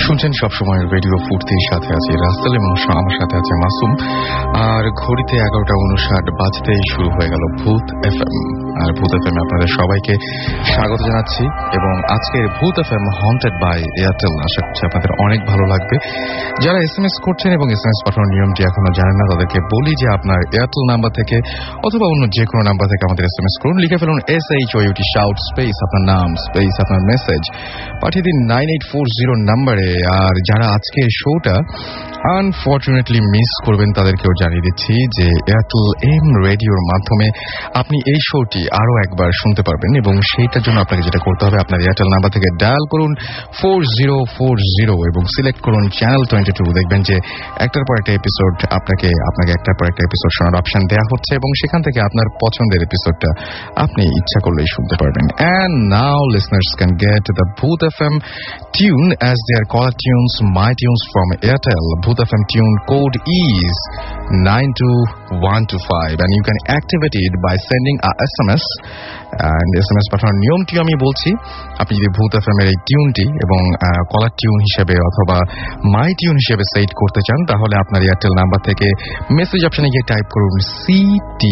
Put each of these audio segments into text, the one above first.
শুনছেন সবসময় রেডিও ফুর্তির সাথে আছে রাস্তাল এবং আমার সাথে আছে মাসুম। আর ঘড়িতে 11:59 বাজতেই শুরু হয়ে গেল ভূত এফএম। আর ভূত এফএম আপনাদের সবাইকে স্বাগত জানাচ্ছি। এবং আজকের ভূত এফএম হন্টেড বাই এয়ারটেল। আশা করছি আপনাদের অনেক ভালো লাগবে। যারা এসএমএস করছেন এবং এসএমএস পাঠানোর নিয়মটি এখনো জানেন না, তাদেরকে বলি যে আপনার এয়ারটেল নাম্বার থেকে অথবা অন্য যে কোনো নাম্বার থেকে আমাদের এসএমএস করুন। লিখে ফেলুন SHOUT শাউট স্পেস আপনার নাম স্পেস আপনার মেসেজ, পাঠিয়ে দিন 9840 নাম্বারে। আর যারা আজকে শোটা আনফর্চুনেটলি মিস করবেন তাদেরকেও জানিয়ে দিচ্ছি যে এয়ারটেল এম রেডিওর মাধ্যমে আপনি এই শোটি আরো একবার শুনতে পারবেন। এবং সেইটার জন্য আপনাকে যেটা করতে হবে, আপনার এয়ারটেল নাম্বার থেকে ডায়াল করুন 4040 এবং সিলেক্ট করুন চ্যানেল 22। দেখবেন যে একটার পর একটা এপিসোড আপনাকে একটার পর একটা এপিসোড শোনার অপশন দেওয়া হচ্ছে এবং সেখান থেকে আপনার পছন্দের এপিসোডটা আপনি ইচ্ছা করলেই শুনতে পারবেন। And now listeners can get the Bhoot FM tune as their caller tunes, my tunes from Airtel. Bhoot FM tune code is 92125 and you can activate it by sending a SMS. And SMS পাঠানোর নিয়মটি আমি বলছি, আপনি যদি ভূত FM এর এই টিউনটি এবং কলার টিউন হিসেবে অথবা মাই টিউন হিসেবে সেট করতে চান, তাহলে আপনার এয়ারটেল নাম্বার থেকে মেসেজ অপশনে গিয়ে টাইপ করুন CT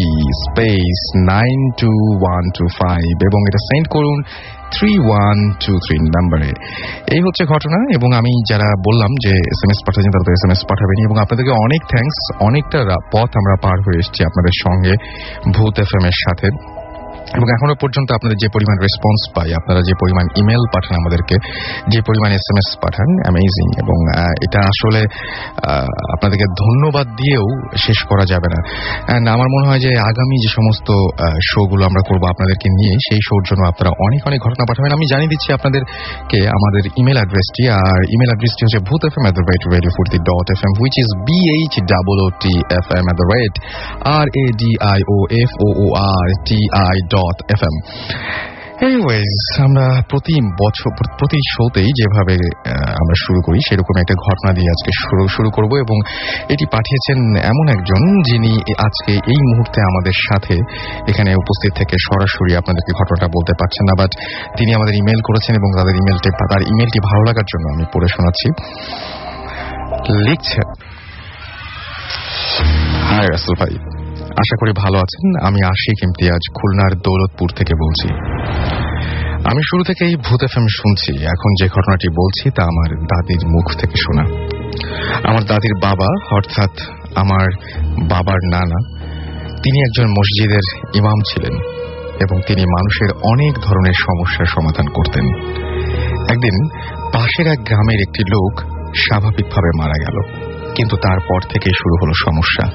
স্পেস 92125 এবং এটা সেন্ড করুন 3123 নাম্বারে। এই হচ্ছে ঘটনা। এবং আমি যারা বললাম যে এসএমএস পাঠাচ্ছেন তারা তো এসএমএস পাঠাবেন এবং আপনাদেরকে অনেক থ্যাঙ্কস। অনেকটা পথ আমরা পার হয়ে এসেছি আপনাদের সঙ্গে ভূত এফএম এর সাথে। এবং এখনো পর্যন্ত আপনাদের যে পরিমাণ রেসপন্স পাই, আপনারা যে পরিমাণ ইমেল পাঠান আমাদেরকে, যে পরিমাণ এসএমএস পাঠান, অ্যামেজিং। এবং এটা আসলে আপনাদেরকে ধন্যবাদ দিয়েও শেষ করা যাবে না। অ্যান্ড আমার মনে হয় যে আগামী যে সমস্ত শোগুলো আমরা করবো আপনাদেরকে নিয়ে, সেই শোর জন্য আপনারা অনেক অনেক ঘটনা পাঠাবেন। আমি জানিয়ে দিচ্ছি আপনাদেরকে আমাদের ইমেল অ্যাড্রেসটি। আর ইমেল অ্যাড্রেসটি হচ্ছে bhootfm@radiofurti.fm, which is BHOOTFM@radioforti.fm. Anyways, আমরা প্রতি শোতেই যেভাবে আমরা শুরু করি সেরকম একটা ঘটনা দিয়ে আজকে শুরু করব। এবং এটি পাঠিয়েছেন এমন একজন যিনি আজকে এই মুহূর্তে আমাদের সাথে এখানে উপস্থিত থেকে সরাসরি আপনাদেরকে ঘটনাটা বলতে পারছেন না, বাট তিনি আমাদের ইমেল করেছেন এবং তার ইমেলটি ভালো লাগার জন্য আমি পড়ে শোনাচ্ছি। লিখছেন, হাই রাসেল ভাই, আশা করি ভালো আছেন। আমি আশিক ইমতিয়াজ খুলনার দৌলতপুর থেকে বলছি। আমি শুরু থেকেই ভূত এফএম শুনছি। এখন যে ঘটনাটি বলছি তা আমার দাদির মুখ থেকে শোনা। আমার দাদির বাবা, অর্থাৎ আমার বাবার নানা, তিনি একজন মসজিদের ইমাম ছিলেন এবং তিনি মানুষের অনেক ধরনের সমস্যার সমাধান করতেন। একদিন পাশের এক গ্রামের একটি লোক স্বাভাবিকভাবে মারা গেল, কিন্তু তারপর থেকে শুরু হলো সমস্যা।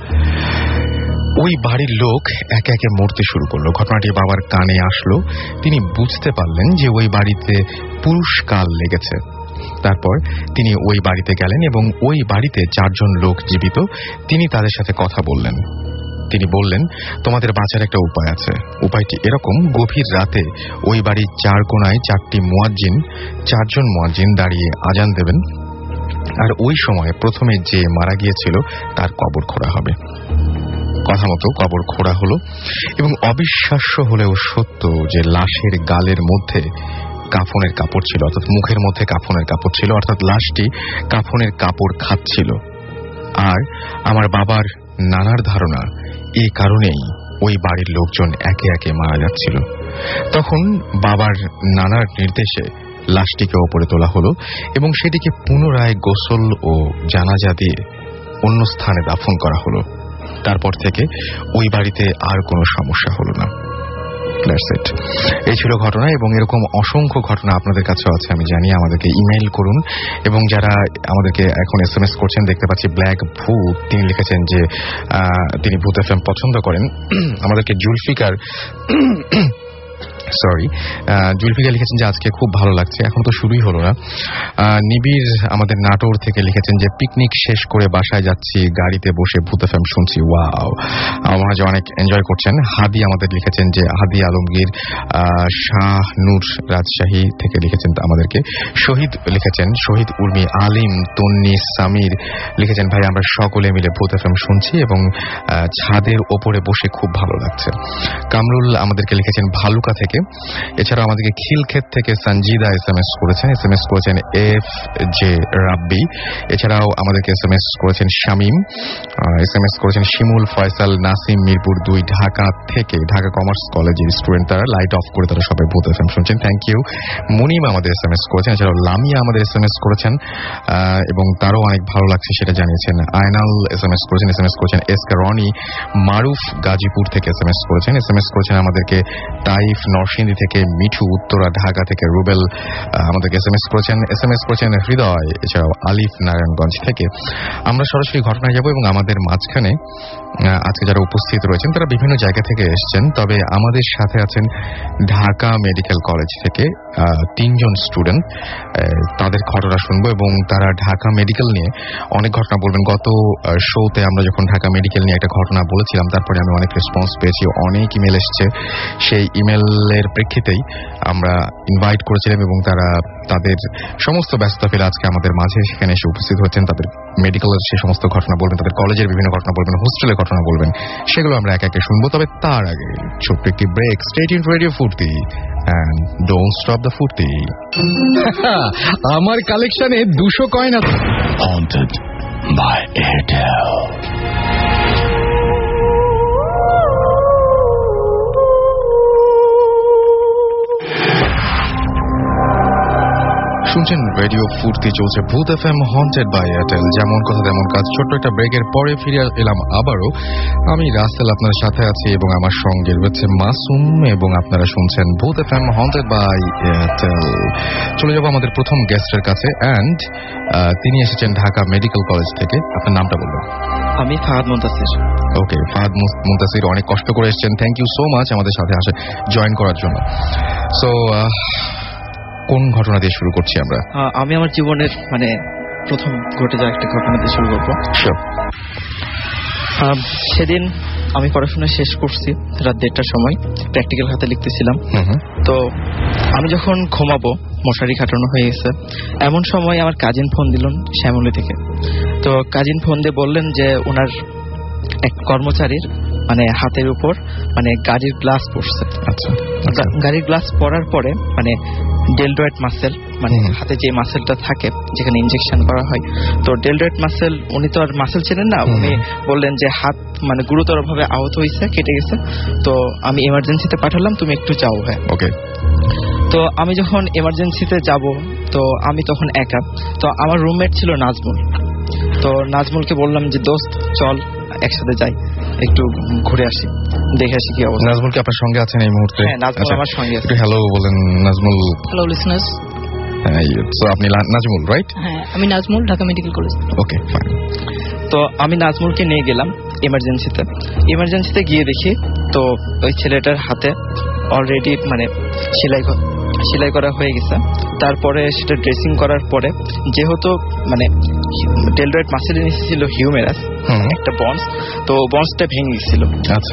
ওই বাড়ির লোক একে একে মরতে শুরু করলো। ঘটনাটি বাবার কানে আসলো। তিনি বুঝতে পারলেন যে ওই বাড়িতে পুরুষকাল লেগেছে। তারপর তিনি ওই বাড়িতে গেলেন এবং ওই বাড়িতে 4 জন লোক জীবিত। তিনি তাদের সাথে কথা বললেন। তিনি বললেন, তোমাদের বাঁচার একটা উপায় আছে। উপায়টি এরকম, গভীর রাতে ওই বাড়ির 4 কোণায় 4টি মুয়াজ্জিন, 4 জন মুয়াজ্জিন দাঁড়িয়ে আজান দেবেন। আর ওই সময় প্রথমে যে মারা গিয়েছিল তার কবর খোঁড়া হবে। কথা মতো কবর খোঁড়া হলো এবং অবিশ্বাস্য হলেও সত্য যে লাশের গালের মধ্যে কাফনের কাপড় ছিল, অর্থাৎ মুখের মধ্যে কাফনের কাপড় ছিল, অর্থাৎ লাশটি কাফনের কাপড় খাচ্ছিল। আর আমার বাবার নানার ধারণা এই কারণেই ওই বাড়ির লোকজন একে একে মারা যাচ্ছিল। তখন বাবার নানার নির্দেশে লাশটিকে ওপরে তোলা হলো এবং সেটিকে পুনরায় গোসল ও জানাজা দিয়ে অন্য স্থানে দাফন করা হলো। তারপর থেকে ওই বাড়িতে আর কোনো সমস্যা হলো না। এই ছিল ঘটনা। এবং এরকম অসংখ্য ঘটনা আপনাদের কাছেও আছে আমি জানি। আমাদেরকে ইমেইল করুন। এবং যারা আমাদেরকে এখন এসএমএস করছেন, দেখতে পাচ্ছি ব্ল্যাক ভূত, তিনি লিখেছেন যে তিনি ভূত এফএম পছন্দ করেন। আমাদেরকে জুলফিকার লিখেছেন যে আজকে খুব ভালো লাগছে। এখন তো শুরুই হলো না। নিবিড় আমাদের নাটোর থেকে লিখেছেন যে পিকনিক শেষ করে বাসায় যাচ্ছি, গাড়িতে বসে ভূত এফএম শুনছি। ওয়াও, আমার মনে হয় যে অনেক এনজয় করছেন। হাদি আমাদের লিখেছেন যে হাদি আলমগীর শাহ নূর রাজশাহী থেকে লিখেছেন আমাদেরকে। শহীদ লিখেছেন, শহীদ উর্মি আলিম, তন্নি সামির লিখেছেন, ভাই আমরা সকলে মিলে ভূত এফএম শুনছি এবং ছাদের ওপরে বসে খুব ভালো লাগছে। কামরুল আমাদেরকে লিখেছেন ভালুকা থেকে, এছাড়াও আমাদেরকে খিলক্ষেত থেকে সঞ্জিদা SMS করেছেন, SMS করেছেন এফ জে রাব্বি। এছাড়াও আমাদেরকে SMS করেছেন শামীম, SMS করেছেন শিমুল, ফয়সাল, নাসিম, মিরপুর 2 ঢাকা থেকে, ঢাকা কমার্স কলেজের স্টুডেন্ট তারা, লাইট অফ করে তারা সবাই ভূত FM শুনছেন, থ্যাংক ইউ। মুনিম আমাদের SMS করেছেন, এছাড়াও লামিয়া আমাদের SMS করেছেন এবং তারও অনেক ভালো লাগছে সেটা জানিয়েছেন। আয়নাল SMS করেছেন, SMS করেছেন এসকে রনি, মারুফ গাজীপুর থেকে SMS করেছেন, SMS করেছেন আমাদেরকে তাইফ নরসিংদী থেকে, মিঠু উত্তরা ঢাকা থেকে, রুবেল আমাদেরকে SMS করেছেন হৃদয়, এছাড়াও আলিফ নারায়ণগঞ্জ থেকে। আমরা সরাসরি ঘটনায় যাব এবং আমাদের মাঝখানে আজকে যারা উপস্থিত রয়েছেন তারা বিভিন্ন জায়গা থেকে এসেছেন, তবে আমাদের সাথে আছেন ঢাকা মেডিকেল কলেজ থেকে 3 জন স্টুডেন্ট। তাদের ঘটনা শুনবো এবং তারা ঢাকা মেডিকেল নিয়ে অনেক ঘটনা বলবেন। গত শোতে আমরা যখন ঢাকা মেডিকেল নিয়ে একটা ঘটনা বলেছিলাম, তারপরে আমি অনেক রেসপন্স পেয়েছি, অনেক ইমেল এসছে। সেই ইমেলের প্রেক্ষিতেই আমরা ইনভাইট করেছিলাম এবং তারা তাদের সমস্ত ব্যস্ততা ফেলে আজকে আমাদের মাঝে সেখানে এসে উপস্থিত হচ্ছেন। তাদের মেডিকেলের সে সমস্ত ঘটনা বলবেন, তাদের কলেজের বিভিন্ন ঘটনা বলবেন, হোস্টেলের ঘটনা বলবেন, সেগুলো আমরা একে একে শুনবো। তবে তার আগে ছোট্ট একটি ব্রেক। স্টে টিউনড রেডিও ফুর্তি and don't stop the ফুর্তি। আমার কালেকশনে 200 কয়েন আছে। Haunted by Airtel। শুনছেন রেডিও ফুর্তি, চলছে ভূত FM হন্টেড বাই এয়ারটেল। যেমন কথা তেমন কাজ। ছোট্ট একটা ব্রেকের পরে ফিরে এলাম আবারও। আমি রাসেল আপনাদের সাথে আছি এবং আমার সঙ্গে রয়েছে মাসুম এবং আপনারা শুনছেন ভূত FM হন্টেড বাই এয়ারটেল। চলে যাবো আমাদের প্রথম গেস্টের কাছে অ্যান্ড তিনি এসেছেন ঢাকা মেডিকেল কলেজ থেকে। আপনার নামটা বলবেন? আমি ফাহাদ মুনতাসির। ওকে, ফাহাদ মুনতাসির, অনেক কষ্ট করে এসেছেন। থ্যাংক ইউ সো মাচ আমাদের সাথে জয়েন করার জন্য। সো কোন ঘটনা দিয়ে শুরু করছি আমরা? আমি আমার জীবনের প্রথম ঘটে যাওয়া একটা ঘটনা দিয়ে শুরু করবো। সেদিন আমি পড়াশোনা শেষ করছি রাত 1:30টার সময়, প্র্যাকটিক্যাল হাতে লিখতেছিলাম। তো আমি যখন ঘুমাবো, মশারি খাটানো হয়ে গেছে, এমন সময় আমার কাজিন ফোন দিলেন শ্যামলী থেকে। তো কাজিন ফোন দিয়ে বললেন যে ওনার এক কর্মচারীর হাতের উপর গাড়ির গ্লাস পড়ছে। আচ্ছা, গাড়ির গ্লাস পড়ার পরে ডেলডয়েড মাসেল, হাতে যে মাসেলটা থাকে যেখানে ইনজেকশন করা হয়, তো ডেলডয়েড মাসেল, উনি তো আর মাসেল চেনেন না, উনি বললেন যে হাত গুরুতর ভাবে আহত হয়েছে, কেটে গেছে, তো আমি এমার্জেন্সিতে পাঠালাম, তুমি একটু যাও। হ্যাঁ, ওকে। তো আমি যখন এমার্জেন্সিতে যাব, তো আমি তখন একা। তো আমার রুমমেট ছিল নাজমুল। তো নাজমুলকে বললাম যে দোস্ত চল একসাথে যাই, একটু ঘুরে আসি, দেখে আসি কি অবস্থা। নাজমুল কি আপনার সঙ্গে আছেন এই মুহূর্তে? হ্যাঁ, নাজমুল আমার সঙ্গে আছে। হ্যালো বলেন নাজমুল। Hello listeners. সো আপনি নাজমুল, রাইট? হ্যাঁ, আমি নাজমুল, ঢাকা মেডিকেল কলেজ। ওকে, ফাইন। তো আমি নাজমুলকে নিয়ে গেলাম এমার্জেন্সিতে গিয়ে দেখি তো ওই ছেলেটার হাতে অলরেডি সেলাই করা হয়ে গেছে। তারপরে সেটা ড্রেসিং করার পরে যেহেতু ডেলডয়েড মাসেলের নিচে ছিল হিউমেরাস, একটা বন্ডস, তো বন্ডসটা ভেঙে গেছিল।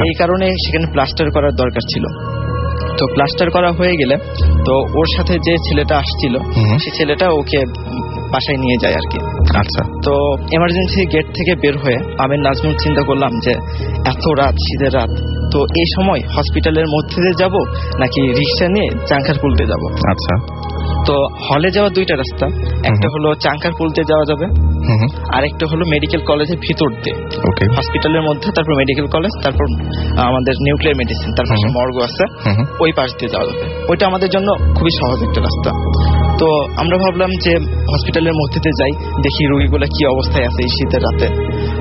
এই কারণে সেখানে প্লাস্টার করার দরকার ছিল। তো প্লাস্টার করা হয়ে গেলে তো ওর সাথে যে ছেলেটা আসছিল, সেই ছেলেটা ওকে বাসায় নিয়ে যায় আর কি। আচ্ছা। তো এমার্জেন্সি গেট থেকে বের হয়ে আমি নাজমুল চিন্তা করলাম যে এত রাত, শীতের রাত, তো এই সময় হসপিটালের মধ্যে দিয়ে যাব নাকি রিক্সা নিয়ে চাঙ্কারপুল দিয়ে যাব। আচ্ছা। তো হলে যাওয়ার 2টা রাস্তা, একটা হলো চাঙ্কারপুল দিয়ে যাওয়া যাবে, আর একটা হলো মেডিকেল কলেজের ভিতর দিয়ে, হসপিটালের মধ্যে, তারপর মেডিকেল কলেজ, তারপর আমাদের নিউক্লিয়ার মেডিসিন, তারপর মর্গ আছে, ওই পাশ দিয়ে যাওয়া যাবে। ওইটা আমাদের জন্য খুবই সহজ একটা রাস্তা। তো আমরা ভাবলাম যে হসপিটালের মধ্যে দিয়ে যাই, দেখি রোগীগুলো কি অবস্থায় আছে এই শীতের রাতে,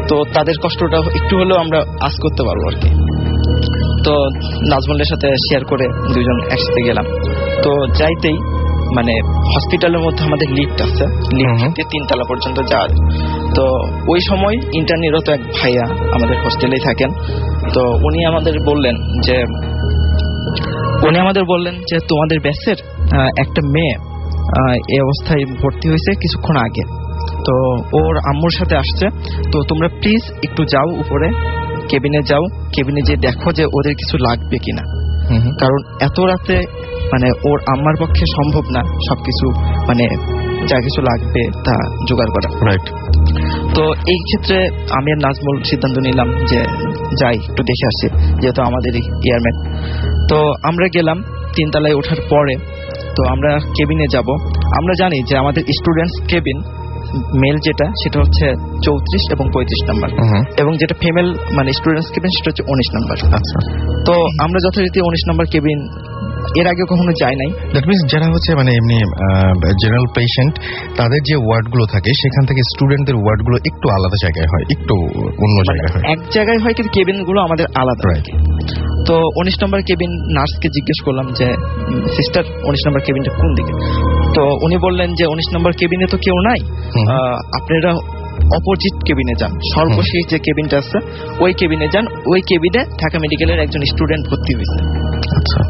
তো তাদের কষ্টটা একটু হলেও আমরা আজ করতে পারবো আর কি। তো নাজমুলের সাথে শেয়ার করে 2 জন একসাথে গেলাম। তো যাইতেই হসপিটালের মধ্যে আমাদের লিফট আছে, লিফটে 3 তলা পর্যন্ত যাওয়া। তো ওই সময় ইন্টার্নিরত এক ভাইয়া আমাদের হোস্টেলেই থাকেন। তো উনি আমাদের বললেন যে তোমাদের ব্যাচের একটা মেয়ে এই অবস্থায় ভর্তি হয়েছে কিছুক্ষণ আগে, তো ওর আম্মুর সাথে আসছে, তো তোমরা প্লিজ একটু যাও উপরে, কেবিনে যাও, কেবিনে যে দেখো যে ওদের কিছু লাগবে কিনা, কারণ এত রাতে ওর আম্মার পক্ষে সম্ভব না সবকিছু যা কিছু লাগবে তা জোগাড় করা। রাইট। তো এই ক্ষেত্রে আমি আর নাজমুল সিদ্ধান্ত নিলাম যে যাই একটু দেখে আসি, যেহেতু আমাদের এয়ারম্যান। তো আমরা গেলাম 3 তলায় ওঠার পরে তো আমরা কেবিনে যাব। আমরা জানি যে আমাদের স্টুডেন্টস কেবিন মেল যেটা সেটা হচ্ছে 34 এবং 35 নাম্বার, এবং যেটা ফিমেল মানে স্টুডেন্টস কেবিন সেটা হচ্ছে 19 নাম্বার। আচ্ছা, তো আমরা যথারীতি 19 নাম্বার কেবিন এর আগে কখনো যাই নাই। দ্যাট মিনস যারা হচ্ছে মানে এমনি জেনারেল পেশেন্ট তাদের যে ওয়ার্ডগুলো থাকে সেখান থেকে স্টুডেন্টদের ওয়ার্ডগুলো একটু আলাদা জায়গায় হয়, একটু অন্য জায়গায় হয়, এক জায়গায় হয় কিন্তু কেবিনগুলো আমাদের আলাদা। তো 19 নম্বর কেবিন নার্সকে জিজ্ঞেস করলাম যে সিস্টার 19 নম্বর কেবিনটা কোন দিকে। তো উনি বললেন যে 19 নম্বর কেবিনে তো কেউ নাই, আপনারা অপোজিট কেবিনে যান, সর্বশেষ যে কেবিনটা আছে ওই কেবিনে যান, ওই কেবিনে ঢাকা মেডিকেলের একজন স্টুডেন্ট ভর্তি হয়েছে। আচ্ছা,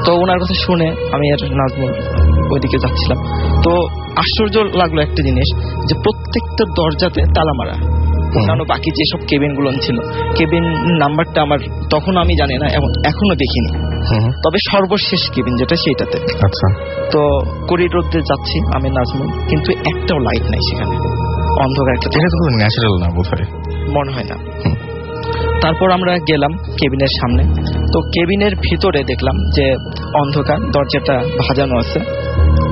তো ওনার কথা শুনে আমি আর নাজমুল ওইদিকে যাচ্ছিলাম। তো আশ্চর্য লাগলো একটা জিনিস, যে প্রত্যেকটা দরজাতে তালা মারা। অন্যান্য বাকি যেসব কেবিন গুলো ছিল কেবিন নাম্বারটা আমার তখন আমি জানি না এবং এখনো দেখিনি, তবে সর্বশেষ কেবিন যেটা সেইটাতে। আচ্ছা, তো করিডোর দিয়ে যাচ্ছি আমি নাজমুল, কিন্তু একটাও লাইট নাই সেখানে, অন্ধকার একটা। এটা তো ন্যাচারাল না বোধহয়, মনে হয় না। তারপর আমরা গেলাম কেবিনের সামনে। তো কেবিনের ভিতরে দেখলাম যে অন্ধকার, দরজাটা ভাজানো আছে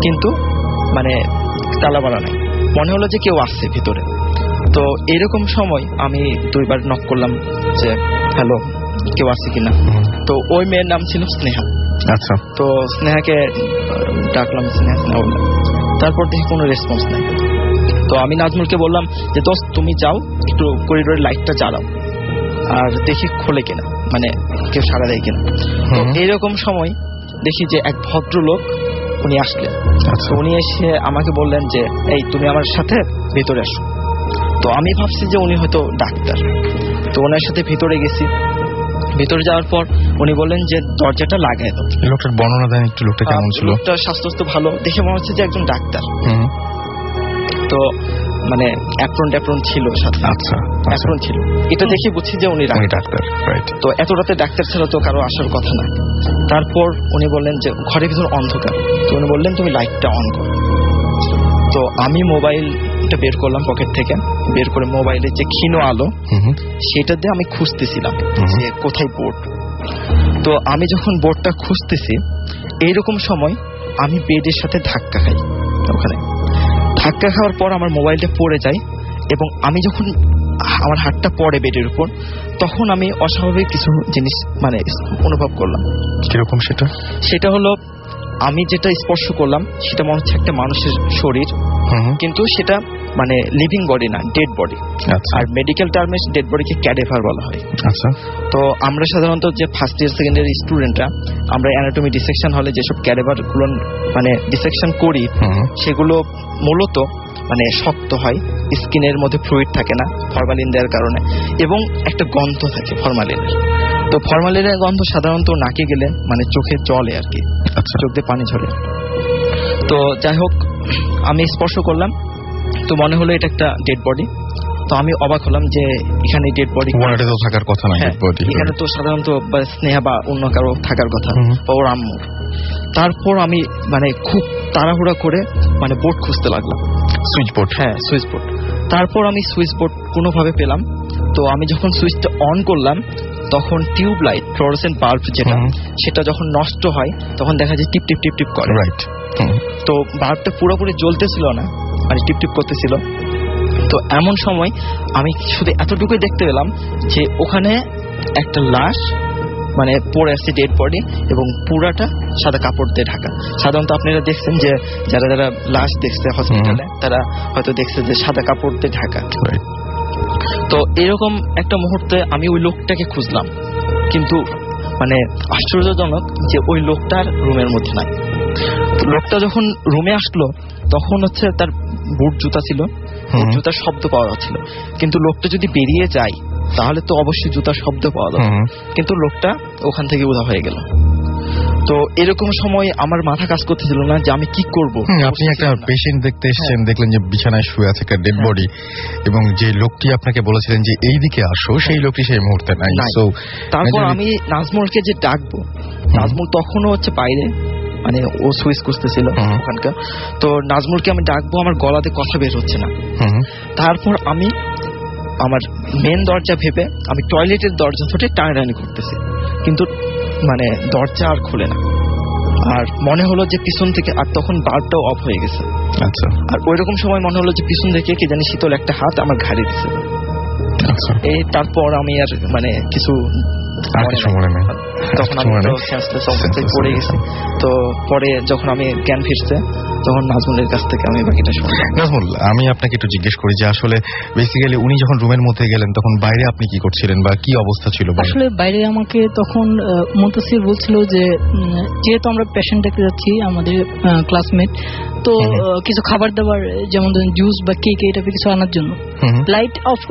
কিন্তু মানে তালা মারা নাই, মনে হলো যে কেউ আসছে ভিতরে। তো এরকম সময় আমি 2 বার নক করলাম যে হ্যালো, কেউ আসছে কিনা। তো ওই মেয়ের নাম ছিল স্নেহা। আচ্ছা, তো স্নেহাকে ডাকলাম, স্নেহা বললাম, তারপর দেখি কোনো রেসপন্স নাই। তো আমি নাজমুলকে বললাম যে দোস্ত তুমি যাও একটু করিডোরের লাইটটা জ্বালাও আর দেখি খোলে কিনা, মানে কেউ সাড়া দেয় কিনা। তো এইরকম সময় দেখি যে এক ভদ্রলোক উনি আসলেন। উনি এসে আমাকে বললেন যে এই তুমি আমার সাথে ভেতরে আসো। তো আমি ভাবছি যে উনি হয়তো ডাক্তার। তো ওনার সাথে ভিতরে গেছি। ভিতরে যাওয়ার পর উনি বললেন যে দরজাটা লাগায় দাও। লোকটার বর্ণনা দেন একটু, লোকটা কেমন ছিল? লোকটা স্বাস্থ্য ভালো, দেখে মনে হচ্ছে যে একজন ডাক্তার। তো মানে অ্যাপ্রন ছিল সাথে। আচ্ছা, অ্যাপ্রন ছিল, এটা দেখে বুঝছি যে উনি ডাক্তার। তো এত রাতে ডাক্তার ছাড়া তো কারো আসার কথা না। তারপর উনি বললেন যে ঘরের ভিতর অন্ধকার, তো উনি বললেন তুমি লাইটটা অন করো। তো আমি মোবাইলটা বের করলাম পকেট থেকে, বের করে মোবাইলের যে ক্ষীণ আলো সেটা দিয়ে আমি খুঁজতেছিলাম যে কোথায় বোর্ড। তো আমি যখন বোর্ডটা খুঁজতেছি এইরকম সময় আমি বেডের সাথে ধাক্কা খাই। ওখানে ধাক্কা খাওয়ার পর আমার মোবাইলটা পড়ে যায় এবং আমি যখন আমার হাতটা পড়ে বেডের উপর তখন আমি অস্বাভাবিক কিছু জিনিস মানে অনুভব করলাম। কিরকম সেটা? সেটা হলো আমি যেটা স্পর্শ করলাম সেটা মনে হচ্ছে একটা মানুষের শরীর, কিন্তু সেটা মানে লিভিং বডি না, ডেড বডি। আর মেডিকেল টার্মে ডেড বডিকে ক্যাডেভার বলা হয়। আচ্ছা, তো আমরা সাধারণত যে ফার্স্ট ইয়ার সেকেন্ড ইয়ার স্টুডেন্টরা আমরা অ্যানাটমি ডিসেকশন হলে যেসব ক্যাডেভার গুলো মানে ডিসেকশন করি সেগুলো মূলত মানে শক্ত হয়, স্কিনের মধ্যে ফ্লুইড থাকে না ফরমালিন দেওয়ার কারণে, এবং একটা গন্ধ থাকে ফরমালিনের। তো ফরমালিনের গন্ধ সাধারণত নাকে গেলে মানে চোখে জলে আর কি, চোখ দিয়ে পানি ঝরে। তো যাই হোক আমি স্পর্শ করলাম, তো মনে হলো এটা একটা ডেড বডি। তো আমি অবাক হলাম যে এখানে ডেড বডি তো থাকার কথা না, ডেড বডি এখানে তো সাধারণত স্নেহা বা অন্য কারো থাকার কথা, ওর আম্মুর। তারপর আমি মানে খুব তাড়াহুড়া করে মানে বোর্ড খুঁজতে লাগলাম, সুইচ বোর্ড। হ্যাঁ, সুইচ বোর্ড। তারপর আমি সুইচ বোর্ড কোনোভাবে পেলাম। তো আমি যখন সুইচটা অন করলাম তখন টিউব লাইট ফ্লোরোসেন্ট বাল্ব যেটা সেটা যখন নষ্ট হয় তখন দেখা যায় টিপ টিপ টিপ টিপ করে। রাইট। তো বাল্বটা পুরোপুরি জ্বলতেছিল না, মানে টিপ টিপ করতেছিল। তো এমন সময় আমি শুধু এতটুকুই দেখতে পেলাম যে ওখানে একটা লাশ মানে পড়ে আসছে, ডেড বডি, এবং পুরাটা সাদা কাপড় দিয়ে ঢাকা। সাধারণত আপনারা দেখছেন যে যারা যারা লাশ দেখছে হসপিটালে তারা হয়তো দেখছে যে সাদা কাপড় দিয়ে ঢাকা। তো এরকম একটা মুহূর্তে আমি ওই লোকটাকে খুঁজলাম, কিন্তু মানে আশ্চর্যজনক যে ওই লোকটার রুমের মধ্যে নাই। লোকটা যখন রুমে আসলো তখন হচ্ছে তার বুট জুতা ছিল, জুতার শব্দ পাওয়া যাচ্ছিল, কিন্তু লোকটা যদি বেরিয়ে যায় তাহলে তো অবশ্যই জুতার শব্দ পাওয়া যাবে, কিন্তু লোকটা ওখান থেকে উধাও হয়ে গেল। তো এরকম সময় আমার মাথা কাজ করতেছিল না যে আমি কি করব। আপনি একটা পেশেন্ট দেখতে এসেছেন, দেখলেন যে বিছানায় শুয়ে আছে একটা ডেড বডি, এবং যে লোকটি আপনাকে বলেছিলেন যে এই দিকে আসো সেই লোকটি সেই মুহূর্তে নাই। তারপর আমি নাজমুলকে যে ডাকবো, নাজমুল তখনও হচ্ছে বাইরে, মানে ও সুইচ খুঁজতেছিল ওখানকার। তো নাজমুলকে আমি ডাকবো, আমার গলাতে কথা বের হচ্ছে না। তারপর আমি আমার মেন দরজা ভেবে আমি টয়লেটের দরজা ধরে টানাটানি করতেছি, কিন্তু মানে দরজা আর খুলে না। আর মনে হলো যে পিছন থেকে, আর তখন বাল্বটাও অফ হয়ে গেছে। আচ্ছা। আর ওইরকম সময় মনে হলো যে পিছন থেকে কি জানি শীতল একটা হাত আমার ঘাড়ে দিছে। আচ্ছা। এই তারপর আমি আর মানে কিছু মনে নেই, তখন আমি তো সেন্সলেস অবস্থায় পড়ে গেছি। তো পরে যখন আমি জ্ঞান ফিরছে তখন নাজমুলের কাছ থেকে আমি বাকিটা শুনলাম। নাজমুল, আমি আপনাকে একটু জিজ্ঞেস করি যে আসলে বেসিক্যালি উনি যখন রুমের মধ্যে গেলেন তখন বাইরে আপনি কি করছিলেন বা কি অবস্থা ছিল? আসলে বাইরে আমাকে তখন মুনতাসির বলছিল যে যেহেতু আমরা পেশেন্ট দেখতে যাচ্ছি, আমাদের ক্লাসমেট, তো কিছু খাবার দাবার যেমন জুস বা কেক এই টাইপের কিছু আনার জন্য লাইট অফ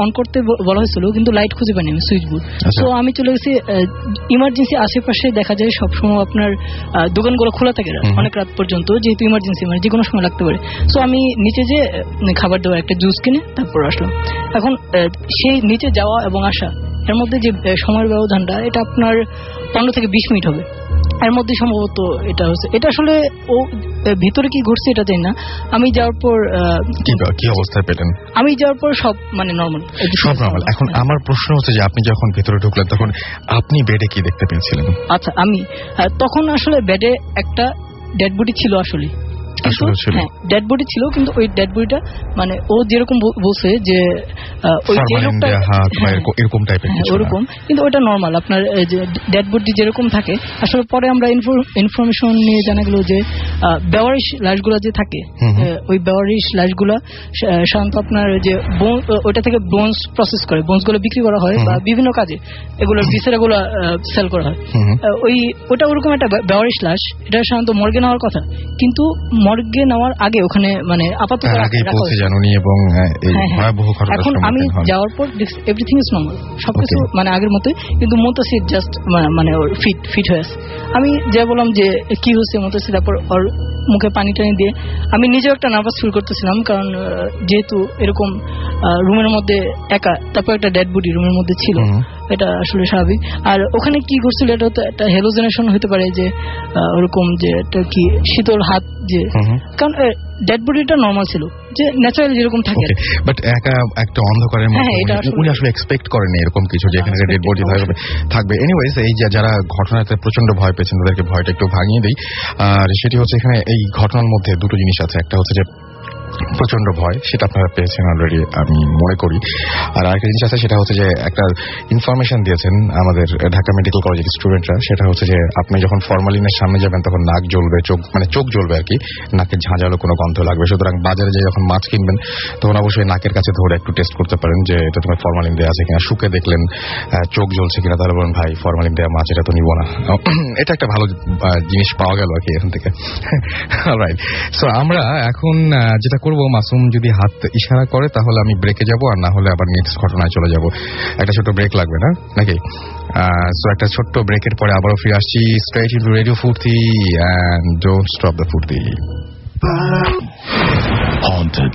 অন করতে বলা হয়েছিল, কিন্তু লাইট খুঁজে পাইনি আমি সুইচ বোর্ড। তো আমি চলে গেছি ইমার্জেন্সি আশেপাশে, দেখা যায় সবসময় আপনার দোকানগুলো খোলা থাকে অনেক রাত পর্যন্ত, যেহেতু ইমার্জেন্সি মানে যে কোনো সময় লাগতে পারে। সো আমি নিচে যে খাবার দাবার একটা জুস কিনে তারপর আসলাম। এখন সেই নিচে যাওয়া এবং আসা এর মধ্যে যে সময়ের ব্যবধানটা, এটা আপনার 15 থেকে 20 মিনিট হবে। এর মধ্যে সম্ভবত এটা হচ্ছে, এটা আসলে ও ভিতরে কি ঘটছে এটা জানি না। আমি যাওয়ার পর কি অবস্থায় পেলেন? আমি যাওয়ার পর সব মানে নরমাল, সব নরমাল। এখন আমার প্রশ্ন হচ্ছে যে আপনি যখন ভিতরে ঢুকলেন তখন আপনি বেডে কি দেখতে পেয়েছিলেন? আচ্ছা, আমি তখন আসলে বেডে একটা ডেড বডি ছিল আসলে। হ্যাঁ, ডেড বডি ছিল, কিন্তু ওই ডেড বডিটা মানে ও যেরকম বলছে যে ওই যে লোকটা এরকম টাইপের কিছু ওরকম, কিন্তু ওটা নরমাল আপনার ডেড বডি যেরকম থাকে। আসলে পরে আমরা ইনফরমেশন নিয়ে জানা গেল যে বেওয়ারিশ লাশগুলো যে থাকে, ওই বেওয়ারিশ লাশগুলো সাধারণত আপনার যে ওইটা থেকে বোনস প্রসেস করে, বোনসগুলো বিক্রি করা হয় বা বিভিন্ন কাজে এগুলোর ভিসেরাগুলো সেল করা হয়। ওটা ওরকম একটা বেওয়ারিশ লাশ, এটা সাধারণত মর্গে নেওয়ার কথা, কিন্তু মর্গে নেওয়ার আগে ওখানে মানে আপাতত এখন আমি যাওয়ার পর এভরিথিং ইজ নরমাল, সবকিছু মানে আগের মতোই, কিন্তু মুনতাসির জাস্ট মানে ওর ফিট হয়ে আছে। আমি যা বললাম যে কি হচ্ছে মুনতাসির, তারপর ওর মুখে পানি টানি দিয়ে আমি নিজেও একটা নার্ভাস ফিল করতেছিলাম, কারণ যেহেতু এরকম রুমের মধ্যে একা, তারপর একটা ডেড বডি রুমের মধ্যে ছিল, এটা আসলে স্বাভাবিক। আর ওখানে কি করছিল, এটা তো একটা হেলোজেনেশন হতে পারে যে ওরকম যে একটা কি শীতল হাত, যে কারণ ডেড বডিটা নরমাল ছিল যে ন্যাচারালি যেরকম থাকে, বাট একা একটা অন্ধকারের মধ্যে উনি আসলে এক্সপেক্ট করেননি এরকম কিছু যে এখানে ডেড বডি থাকবে। এনিওয়েজ, এই যে যারা ঘটনাতে প্রচন্ড ভয় পেয়েছেন তাদেরকে ভয়টা একটু ভাঙিয়ে দিই। আর সেটি হচ্ছে এখানে এই ঘটনার মধ্যে দুটো জিনিস আছে, একটা হচ্ছে যে প্রচন্ড ভয়, সেটা আপনারা পেয়েছেন অলরেডি আমি মনে করি। আর আরেকটা জিনিস আছে, সেটা হচ্ছে যে একটা ইনফরমেশন দিয়েছেন আমাদের ঢাকা মেডিকেল কলেজের স্টুডেন্টরা, সেটা হচ্ছে যে আপনি যখন ফরমালিনের সামনে যাবেন তখন নাক জ্বলবে, চোখ জ্বলবে আর কি, নাকে ঝাঁঝালো কোনো গন্ধ লাগবে। সুতরাং বাজারে যে যখন মাছ কিনবেন তখন অবশ্যই নাকের কাছে ধরে একটু টেস্ট করতে পারেন যে এটা তোমার ফরমালিন দেওয়া আছে কিনা। শুকে দেখলেন চোখ জ্বলছে কিনা, তাহলে বলেন ভাই ফরমালিন দেওয়া মাছ, এটা তো নিব না। এটা একটা ভালো জিনিস পাওয়া গেল আর কি এখান থেকে। অলরাইট, সো আমরা এখন যেটা করবো, মাসুম যদি হাত ইশারা করে তাহলে আমি ব্রেকে যাব, আর না হলে আবার নেক্সট ঘটনায় চলে যাব। একটা ছোট্ট ব্রেক লাগবে না নাকি? সো একটা ছোট্ট ব্রেকের পরে আবারও ফিরে আসছি স্ট্রেট ইনটু রেডিও ফুর্তি, এন্ড ডোন্ট স্টপ দ্য ফুর্তি। Haunted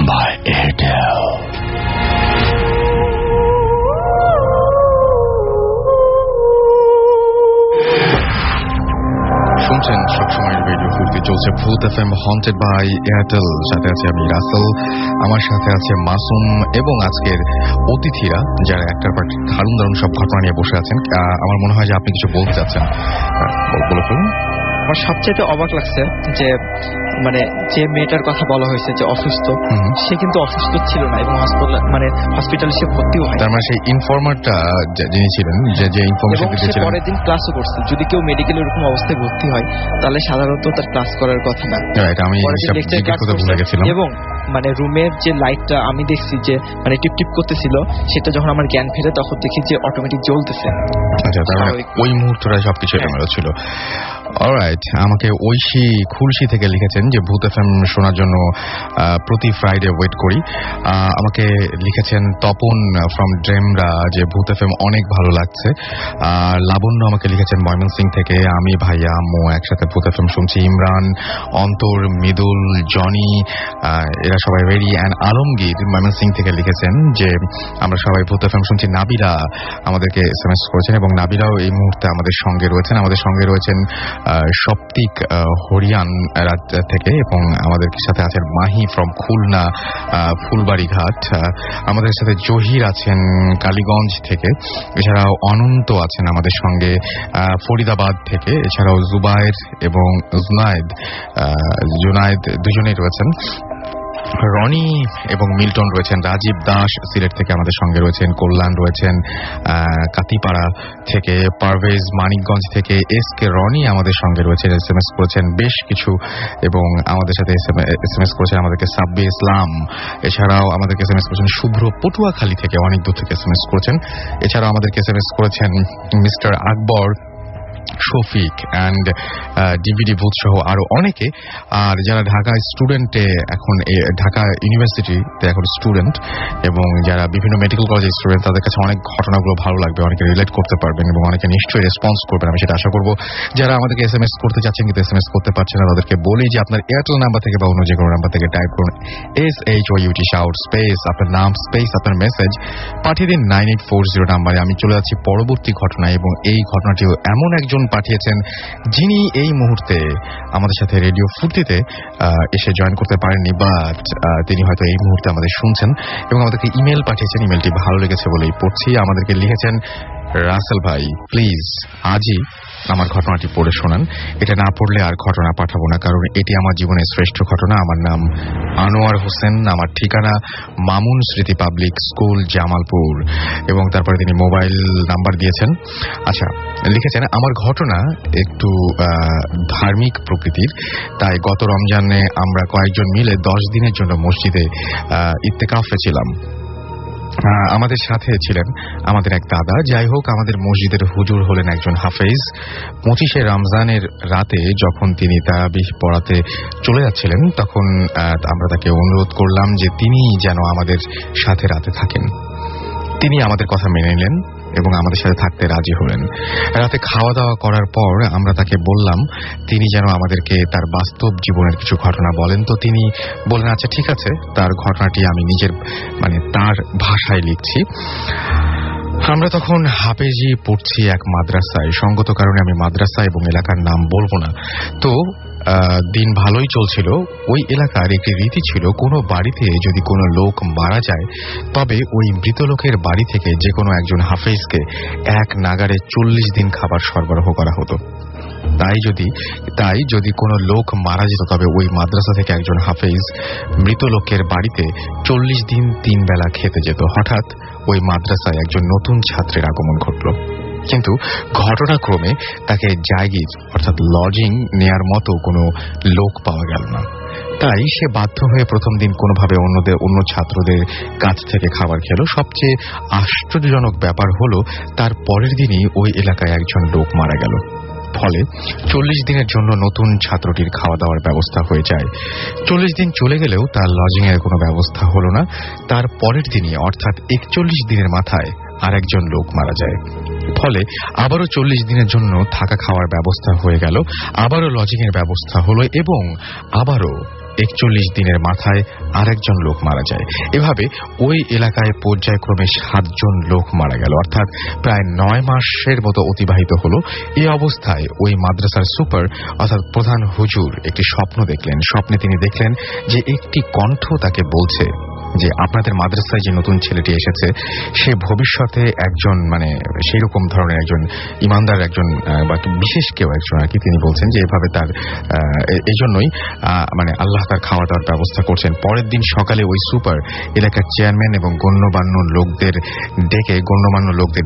by Airtel. শুনছেন সবসময় রেডিও ফুর্তি, চলছে ভূত এফএম হন্টেড বাই এয়ারটেল। সাথে আছে আমি রাসেল, আমার সাথে আছে মাসুম এবং আজকের অতিথিরা যারা একটার পর দারুণ সব ঘটনা নিয়ে বসে আছেন। আমার মনে হয় যে আপনি কিছু বলতে চাচ্ছেন, বলে ফেলুন। আমার সবচেয়ে অবাক লাগছে যে মানে যে মেয়েটার কথা বলা হয়েছে যে অসুস্থ, সে কিন্তু অসুস্থ ছিল না এবং হসপিটালে সে ভর্তিও হয়। তার মানে সেই ইনফরমারটা যিনি ছিলেন, যে ইনফরমেশন দিয়েছিলেন, পরের দিন ক্লাসও করছে। যদি কেউ মেডিকেলে এরকম অবস্থায় ভর্তি হয় তাহলে সাধারণত তার ক্লাস করার কথা না। আমি ভুলে গেছিলাম। এবং মানে রুমের যে লাইটটা আমি দেখছি যে মানে টিপ টিপ করতেছিল, সেটা যখন আমার জ্ঞান ফেরে তখন দেখি যে অটোমেটিক জ্বলতেছে। আচ্ছা, তার মানে ওই মুহূর্তটা সবকিছু এলোমেলো ছিল। অলরাইট, আমাকে ঐশী খুলশি থেকে লিখেছেন যে ভূত এফএম শোনার জন্য প্রতি ফ্রাইডে ওয়েট করি। আমাকে লিখেছেন তপন ফ্রম ড্রেমরা যে ভূত এফএম অনেক ভালো লাগছে। লাবণ্য আমাকে লিখেছেন ময়মনসিং থেকে, আমি ভাইয়া আম্মু একসাথে ভূত এফএম শুনছি। ইমরান, অন্তর, মৃদুল, জনি, এরা সবাই রেডি। অ্যান্ড আলমগীর ময়মনসিং থেকে লিখেছেন যে আমরা সবাই ভূত এফএম শুনছি। নাবিলা আমাদেরকে SMS করেছেন এবং নাবিলাও এই মুহূর্তে আমাদের সঙ্গে রয়েছেন। আমাদের সঙ্গে রয়েছেন সপ্তিক হরিয়ান থেকে, এবং আমাদের সাথে আছেন মাহি ফ্রম খুলনা ফুলবাড়িঘাট, আমাদের সাথে জহির আছেন কালীগঞ্জ থেকে, এছাড়াও অনন্ত আছেন আমাদের সঙ্গে ফরিদাবাদ থেকে, এছাড়াও জুবায়ের এবং জুনায়েদ দুজনেই রয়েছেন, রনি এবং মিল্টন রয়েছেন, রাজীব দাস সিলেট থেকে আমাদের সঙ্গে রয়েছেন, কল্যাণ রয়েছেন কাতিপাড়া থেকে, পারভেজ মানিকগঞ্জ থেকে, এসকে রনি আমাদের সঙ্গে রয়েছেন, SMS করেছেন বেশ কিছু, এবং আমাদের সাথে SMS করেছেন আমাদেরকে সাব্বির ইসলাম, এছাড়াও আমাদেরকে SMS করেছেন শুভ্র পটুয়াখালী থেকে, অনেক দূর থেকে SMS করেছেন, এছাড়াও আমাদেরকে SMS করেছেন mister Akbar, Shafiq and DVD ভূত সহ আরো অনেকে। আর যারা ঢাকা স্টুডেন্টে এখন ঢাকা ইউনিভার্সিটিতে এখন স্টুডেন্ট এবং যারা বিভিন্ন মেডিকেল কলেজের স্টুডেন্ট, তাদের কাছে অনেক ঘটনাগুলো ভালো লাগবে, অনেকে রিলেট করতে পারবেন এবং অনেকে নিশ্চয়ই রেসপন্স করবেন, আমি সেটা আশা করবো। যারা আমাদেরকে SMS করতে চাচ্ছেন কিন্তু SMS করতে পারছেন না, তাদেরকে বলি যে আপনার এয়ারটেল নাম্বার থেকে বা অন্য যে কোনো নাম্বার থেকে টাইপ করুন SHOUT শাউট স্পেস আপনার নাম স্পেস আপনার মেসেজ, পাঠিয়ে দিন 9840 নাম্বারে। আমি চলে যাচ্ছি পরবর্তী ঘটনায়, এবং এই ঘটনাটিও এমন একজন পাঠিয়েছেন যিনি এই মুহূর্তে আমাদের সাথে রেডিও ফুর্তিতে এসে জয়েন করতে পারেননি, বাট তিনি হয়তো এই মুহূর্তে আমাদের শুনছেন এবং আমাদেরকে ইমেল পাঠিয়েছেন। ইমেলটি ভালো লেগেছে বলেই পড়ছি। আমাদেরকে লিখেছেন, রাসেল ভাই প্লিজ আজই আমার ঘটনাটি পড়ে শোনান, এটা না পড়লে আর ঘটনা পাঠাবো না, কারণ এটি আমার জীবনের শ্রেষ্ঠ ঘটনা। আমার নাম আনোয়ার হোসেন, আমার ঠিকানা মামুন স্মৃতি পাবলিক স্কুল জামালপুর, এবং তারপরে তিনি মোবাইল নাম্বার দিয়েছেন। আচ্ছা, লিখেছেন, আমার ঘটনা একটু ধার্মিক প্রকৃতির, তাই গত রমজানে আমরা কয়েকজন মিলে 10 দিনের জন্য মসজিদে ইত্তেকাফে ছিলাম। আমাদের সাথে ছিলেন আমাদের এক দাদা। যাই হোক, আমাদের মসজিদের হুজুর হলেন একজন হাফেজ। 25শে রমজানের রাতে যখন তিনি তারাবিহ পড়াতে চলে যাচ্ছিলেন, তখন আমরা তাকে অনুরোধ করলাম যে তিনি যেন আমাদের সাথে রাতে থাকেন। তিনি আমাদের কথা মেনে নিলেন এবং আমাদের সাথে থাকতে রাজি হলেন। রাতে খাওয়া দাওয়া করার পর আমরা তাকে বললাম তিনি যেন আমাদেরকে তার বাস্তব জীবনের কিছু ঘটনা বলেন। তো তিনি বললেন, আচ্ছা ঠিক আছে, তার ঘটনাটি আমি নিজের তার ভাষায় লিখছি। আমরা তখন হাফেজি পড়ছি এক মাদ্রাসায়, সঙ্গত কারণে আমি মাদ্রাসা এবং এলাকার নাম বলবো না। তো দিন ভালোই চলছিল। ওই এলাকার একটি রীতি ছিল, কোনো বাড়িতে যদি কোনো লোক মারা যায় তবে ওই মৃত লোকের বাড়ি থেকে যে কোনো একজন হাফেজকে এক নাগারে 40 দিন খাবার সরবরাহ করা হতো। তাই যদি কোনো লোক মারা যেত তবে ওই মাদ্রাসা থেকে একজন হাফেজ মৃত লোকের বাড়িতে 40 দিন 3 বেলা খেতে যেত। হঠাৎ ওই মাদ্রাসায় একজন নতুন ছাত্রের আগমন ঘটল, কিন্তু ঘটনাক্রমে তাকে জায়গির অর্থাৎ লজিং নেয়ার মতো কোনো লোক পাওয়া গেল না। তাই সে বাধ্য হয়ে প্রথম দিন কোনোভাবে অন্য ছাত্রদের কাছ থেকে খাবার খেল। সবচেয়ে আশ্চর্যজনক ব্যাপার হলো, তার পরের দিনই ওই এলাকায় একজন লোক মারা গেল। ফলে 40 দিনের জন্য নতুন ছাত্রটির খাওয়া দাওয়ার ব্যবস্থা হয়ে যায়। 40 দিন চলে গেলেও তার লজিং এর কোনো ব্যবস্থা হলো না। তার পরের দিনই অর্থাৎ 41 দিনের মাথায় আরেকজন লোক মারা যায়। ফলে আবারও 40 দিনের জন্য থাকা খাওয়ার ব্যবস্থা হয়ে গেল, আবারও লজিং এর ব্যবস্থা হলো, এবং আবারও 41 দিনের মাথায় আরেকজন লোক মারা যায়। এভাবে ওই এলাকায় পর্যায়ক্রমে 7 জন লোক মারা গেল, অর্থাৎ প্রায় 9 মাসের মতো অতিবাহিত হলো। এই অবস্থায় ওই মাদ্রাসার সুপার অর্থাৎ প্রধান হুজুর একটি স্বপ্ন দেখলেন। স্বপ্নে তিনি দেখলেন যে একটি কণ্ঠ তাকে বলছে যে আপনাদের মাদ্রাসায় যে নতুন ছেলেটি এসেছে সে ভবিষ্যতে একজন সেই রকম ধরনের একজন ইমানদার একজন বা বিশেষ কেউ একজন আর কি। তিনি বলছেন যে এভাবে তার এই জন্যই আল্লাহ তার খাওয়া দাওয়ার ব্যবস্থা করছেন। পরের দিন সকালে ওই সুপার এলাকার চেয়ারম্যান এবং গণ্যমান্য লোকদের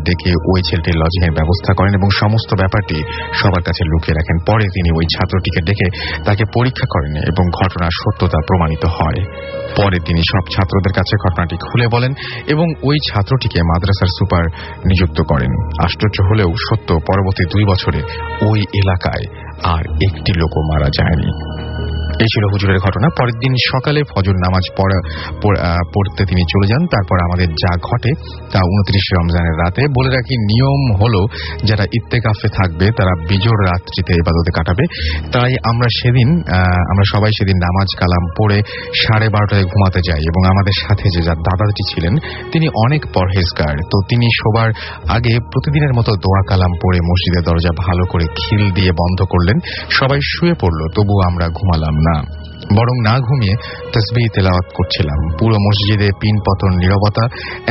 ডেকে ওই ছেলেটির লজিং এর ব্যবস্থা করেন এবং সমস্ত ব্যাপারটি সবার কাছে লুকিয়ে রাখেন। পরে তিনি ওই ছাত্রটিকে ডেকে তাকে পরীক্ষা করেন এবং ঘটনার সত্যতা প্রমাণিত হয়। পরে তিনি সব ছাত্রদের কাছে ঘটনাটি খুলে বলেন এবং ওই ছাত্রটিকে মাদ্রাসার সুপার নিযুক্ত করেন। আশ্চর্য হলেও সত্য, পরবর্তী 2 বছরে ওই এলাকায় আর একটি লোকও মারা যায়নি। এই ছিল হুজুরের ঘটনা। পরের দিন সকালে ফজর নামাজ পড়তে তিনি চলে যান। তারপর আমাদের যা ঘটে তা 29 রমজানের রাতে। বলে রাখি, নিয়ম হলো যারা ইত্তেকাফে থাকবে তারা বিজোড় রাত্রিতে ইবাদতে কাটাবে। তাই আমরা সবাই সেদিন নামাজ কালাম পড়ে 12:30টায় ঘুমাতে যাই। এবং আমাদের সাথে যে যার দাদাটি ছিলেন তিনি অনেক পরহেজগার। তো তিনি শোবার আগে প্রতিদিনের মতো দোয়া কালাম পড়ে মসজিদের দরজা ভালো করে খিল দিয়ে বন্ধ করলেন। সবাই শুয়ে পড়ল, তবুও আমরা ঘুমালাম না, বরং না ঘুমিয়ে তাসবিহ তেলাওয়াত করছিলাম। পুরো মসজিদে পিন পতন নীরবতা।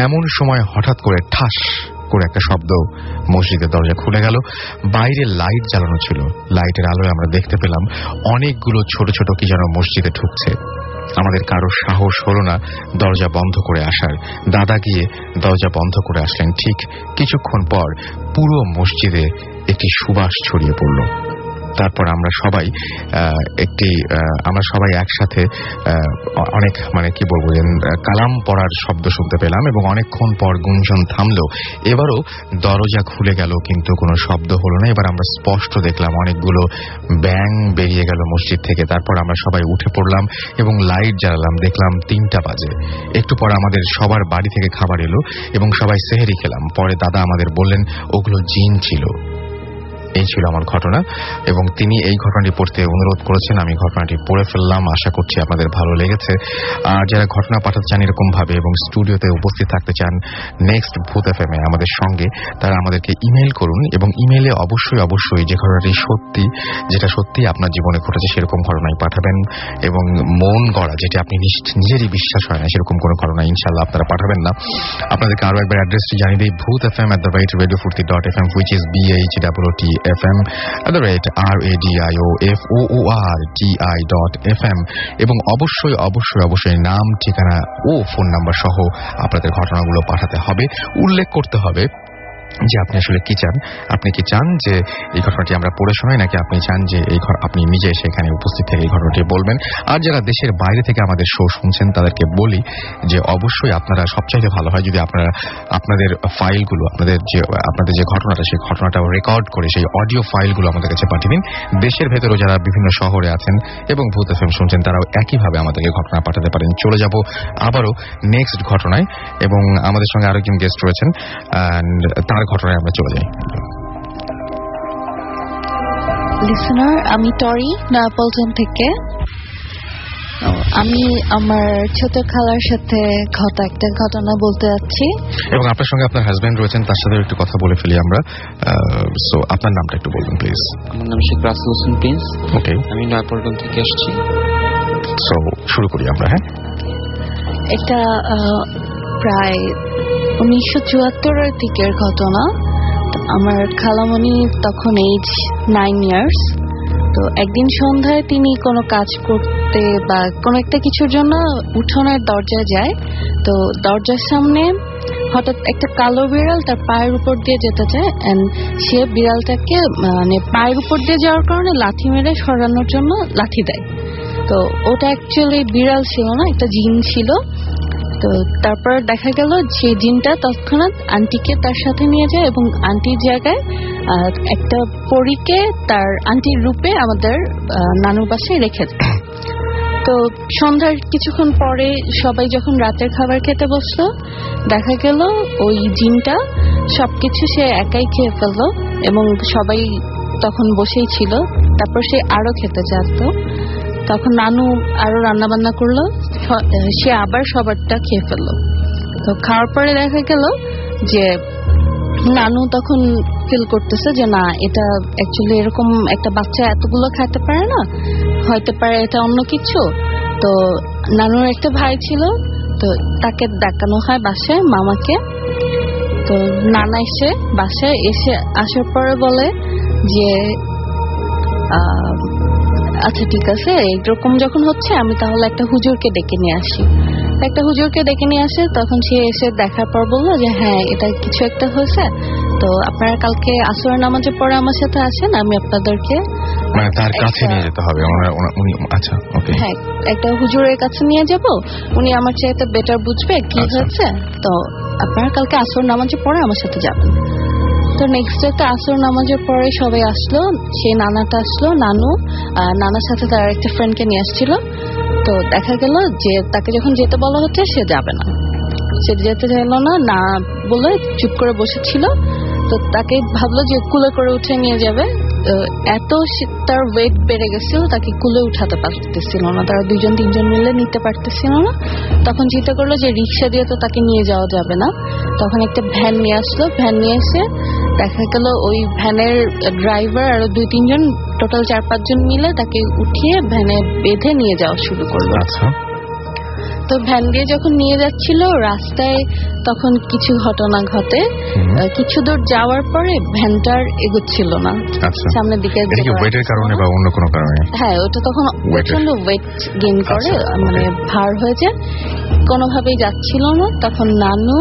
এমন সময় হঠাৎ করে ঠাস করে একটা শব্দ, মসজিদের দরজা খুলে গেল। বাইরে লাইট জ্বালানো ছিল। লাইটের আলোয় আমরা দেখতে পেলাম অনেকগুলো ছোট ছোট কি যেন মসজিদে ঢুকছে। আমাদের কারো সাহস হলো না দরজা বন্ধ করে আসার। দাদা গিয়ে দরজা বন্ধ করে আসলেন। ঠিক কিছুক্ষণ পর পুরো মসজিদে একটি সুবাস ছড়িয়ে পড়ল। তারপর আমরা সবাই একসাথে অনেক কি বলবো, কালাম পড়ার শব্দ শুনতে পেলাম এবং অনেকক্ষণ পর গুঞ্জন থামলো। এবারও দরজা খুলে গেল, কিন্তু কোনো শব্দ হলো না। এবার আমরা স্পষ্ট দেখলাম অনেকগুলো ব্যাঙ বেরিয়ে গেল মসজিদ থেকে। তারপর আমরা সবাই উঠে পড়লাম এবং লাইট জ্বালালাম। দেখলাম 3টা বাজে। একটু পর আমাদের সবার বাড়ি থেকে খাবার এলো এবং সবাই সেহরি খেলাম। পরে দাদা আমাদের বললেন ওগুলো জিন ছিল। এই ছিল আমার ঘটনা এবং তিনি এই ঘটনাটি পড়তে অনুরোধ করেছেন। আমি ঘটনাটি পড়ে ফেললাম। আশা করছি আপনাদের ভালো লেগেছে। আর যারা ঘটনা পাঠাতে চান এরকম ভাবে এবং স্টুডিওতে উপস্থিত থাকতে চান নেক্সট ভূত এফএমে আমাদের সঙ্গে, তারা আমাদেরকে ইমেইল করুন এবং ইমেইলে অবশ্যই যে ঘটনাটি যেটা সত্যি আপনার জীবনে ঘটেছে সেরকম ঘটনাই পাঠাবেন। এবং মন গড়া, যেটা আপনি নিজেরই বিশ্বাস হয় না সেরকম কোনো ঘটনা ইনশাআল্লাহ আপনারা পাঠাবেন না। আপনাদেরকে আরো একবার অ্যাড্রেসটি জানিয়ে দিই, bhutfm@radiofurti.fm, which is BHOOTFM@radioforti.fm, এবং অবশ্যই নাম, ঠিকানা ও ফোন নাম্বার সহ আপনাদের ঘটনাগুলো পাঠাতে হবে। উল্লেখ করতে হবে যে আপনি আসলে কি চান। আপনি কি চান যে এই ঘটনাটি আমরা পড়ে শোনাই, নাকি আপনি চান যে আপনি নিজে সেখানে উপস্থিত থেকে এই ঘটনাটি বলবেন। আর যারা দেশের বাইরে থেকে আমাদের শো শুনছেন তাদেরকে বলি যে অবশ্যই আপনারা সবচাইতে ভালো হয় যদি আপনারা আপনাদের ফাইলগুলো, আপনাদের যে ঘটনাটা সেই ঘটনাটা রেকর্ড করে সেই অডিও ফাইলগুলো আমাদের কাছে পাঠিয়ে দিন। দেশের ভেতরেও যারা বিভিন্ন শহরে আছেন এবং ভূত এফএম শুনছেন তারাও একইভাবে আমাদেরকে ঘটনা পাঠাতে পারেন। চলে যাব আবারও নেক্সট ঘটনায় এবং আমাদের সঙ্গে আরো একজন গেস্ট রয়েছেন, তার ঘটনায় আমরা চলে যাই। লিসেনার, আমি টরি, নয়াপল্টন থেকে। আমি আমার ছোট খালার সাথে একটা ঘটনা বলতে যাচ্ছি। এবং আপনার সঙ্গে আপনার হাজবেন্ড রয়েছেন, তার সাথে একটু কথা বলে ফেলি আমরা। সো আপনার নামটা একটু বলবেন প্লিজ। আমার নাম শেখ রাসেল হোসেন প্রিন্স। ওকে, আমি নয়াপল্টন থেকে আসছি। সো শুরু করি আমরা। হ্যাঁ, এটা প্রায় 1974-এর দিকের ঘটনা। আমার খালামণি তখন এজ 9 ইয়ার্স। তো একদিন সন্ধ্যায় তিনি কোনো কাজ করতে বা কোনো একটা কিছুর জন্য উঠোনের দরজায় যায়। তো দরজার সামনে হঠাৎ একটা কালো বিড়াল তার পায়ের উপর দিয়ে যেতে চায়। সে বিড়ালটাকে পায়ের উপর দিয়ে যাওয়ার কারণে লাথি মেরে সরানোর জন্য লাথি দেয়। তো ওটা অ্যাকচুয়ালি বিড়াল ছিল না, একটা জিন ছিল। তো তারপর দেখা গেল সেই জিনটা তৎক্ষণাৎ আন্টিকে তার সাথে নিয়ে যায় এবং আন্টির জায়গায় একটা পরীকে তার আন্টির রূপে আমাদের নানুর বাসায় রেখে দেয়। তো সন্ধ্যার কিছুক্ষণ পরে সবাই যখন রাতের খাবার খেতে বসলো, দেখা গেল ওই জিনটা সবকিছু সে একাই খেয়ে ফেললো এবং সবাই তখন বসেই ছিল। তারপর সে আরো খেতে চাইত। তখন নানু আরো রান্না বান্না করলো, সে আবার সবারটা খেয়ে ফেললো। তো খাওয়ার পরে দেখা গেল যে নানু তখন ফিল করতেছে যে না, এটা অ্যাকচুয়ালি এরকম একটা বাচ্চা এতগুলো খাইতে পারে না, হয়তো পারে এটা অন্য কিছু। তো নানুর একটা ভাই ছিল, তো তাকে দেখানো হয় বাসায়, মামাকে। তো নানা এসে বাসায় আসার পরে বলে যে আচ্ছা ঠিক আছে, এরকম যখন হচ্ছে আমি তাহলে একটা হুজুরকে ডেকে নিয়ে আসি। একটা হুজুরকে ডেকে নিয়ে আসে। তখন সে এসে দেখার পর বললো যে হ্যাঁ, এটা কিছু একটা হয়েছে, তো আপনারা কালকে আসরের নামাজের পরে আমার সাথে আসেন, আমি আপনাদেরকে তার কাছে নিয়ে যেতে হবে। আচ্ছা, ওকে, হ্যাঁ, একটা হুজুরের কাছে নিয়ে যাব, উনি আমার চাইতে বেটার বুঝবে কি হয়েছে। তো আপনারা কালকে আসর নামাজের পরে আমার সাথে যাবেন। তো নেক্সট ডে আসর নামাজের পরে সবাই আসলো, সেই নানাটা আসলো, নানার সাথে তার একটা ফ্রেন্ডকে নিয়ে আসছিল। তো দেখা গেল যে তাকে যখন যেতে বলা হচ্ছে সে যাবে না, সে যেতে চাইলো না বলে চুপ করে বসেছিল। তো তাকে ভাবলো যে কুলে করে উঠে নিয়ে যাবে, এত তার ওয়েট বেড়ে গেছিল তাকে কুলে উঠাতে পারতেছিল না, তারা 2-3 মিলে নিতে পারতেছিল না। তখন চিন্তা করলো যে রিক্সা দিয়ে তো তাকে নিয়ে যাওয়া যাবে না, তখন একটা ভ্যান নিয়ে আসলো। ভ্যান নিয়ে এসে দেখা গেল ওই ভ্যানের ড্রাইভার আরো 2-3 টোটাল 4-5 মিলে তাকে উঠিয়ে ভ্যানে বেঁধে নিয়ে যাওয়া শুরু করলো। তো ভ্যান দিয়ে যখন নিয়ে যাচ্ছিল রাস্তায় তখন কিছু ঘটনা ঘটে। কিছু দূর যাওয়ার পরে ভ্যানটার এগোচ্ছিল না সামনের দিকে, ওয়েটের কারণে বা অন্য কোনো কারণে। হ্যাঁ, ওটা তখন প্রচন্ড ওয়েট গেইন করে, মানে ভার হয়ে যায়, কোনোভাবেই যাচ্ছিল না। তখন নানু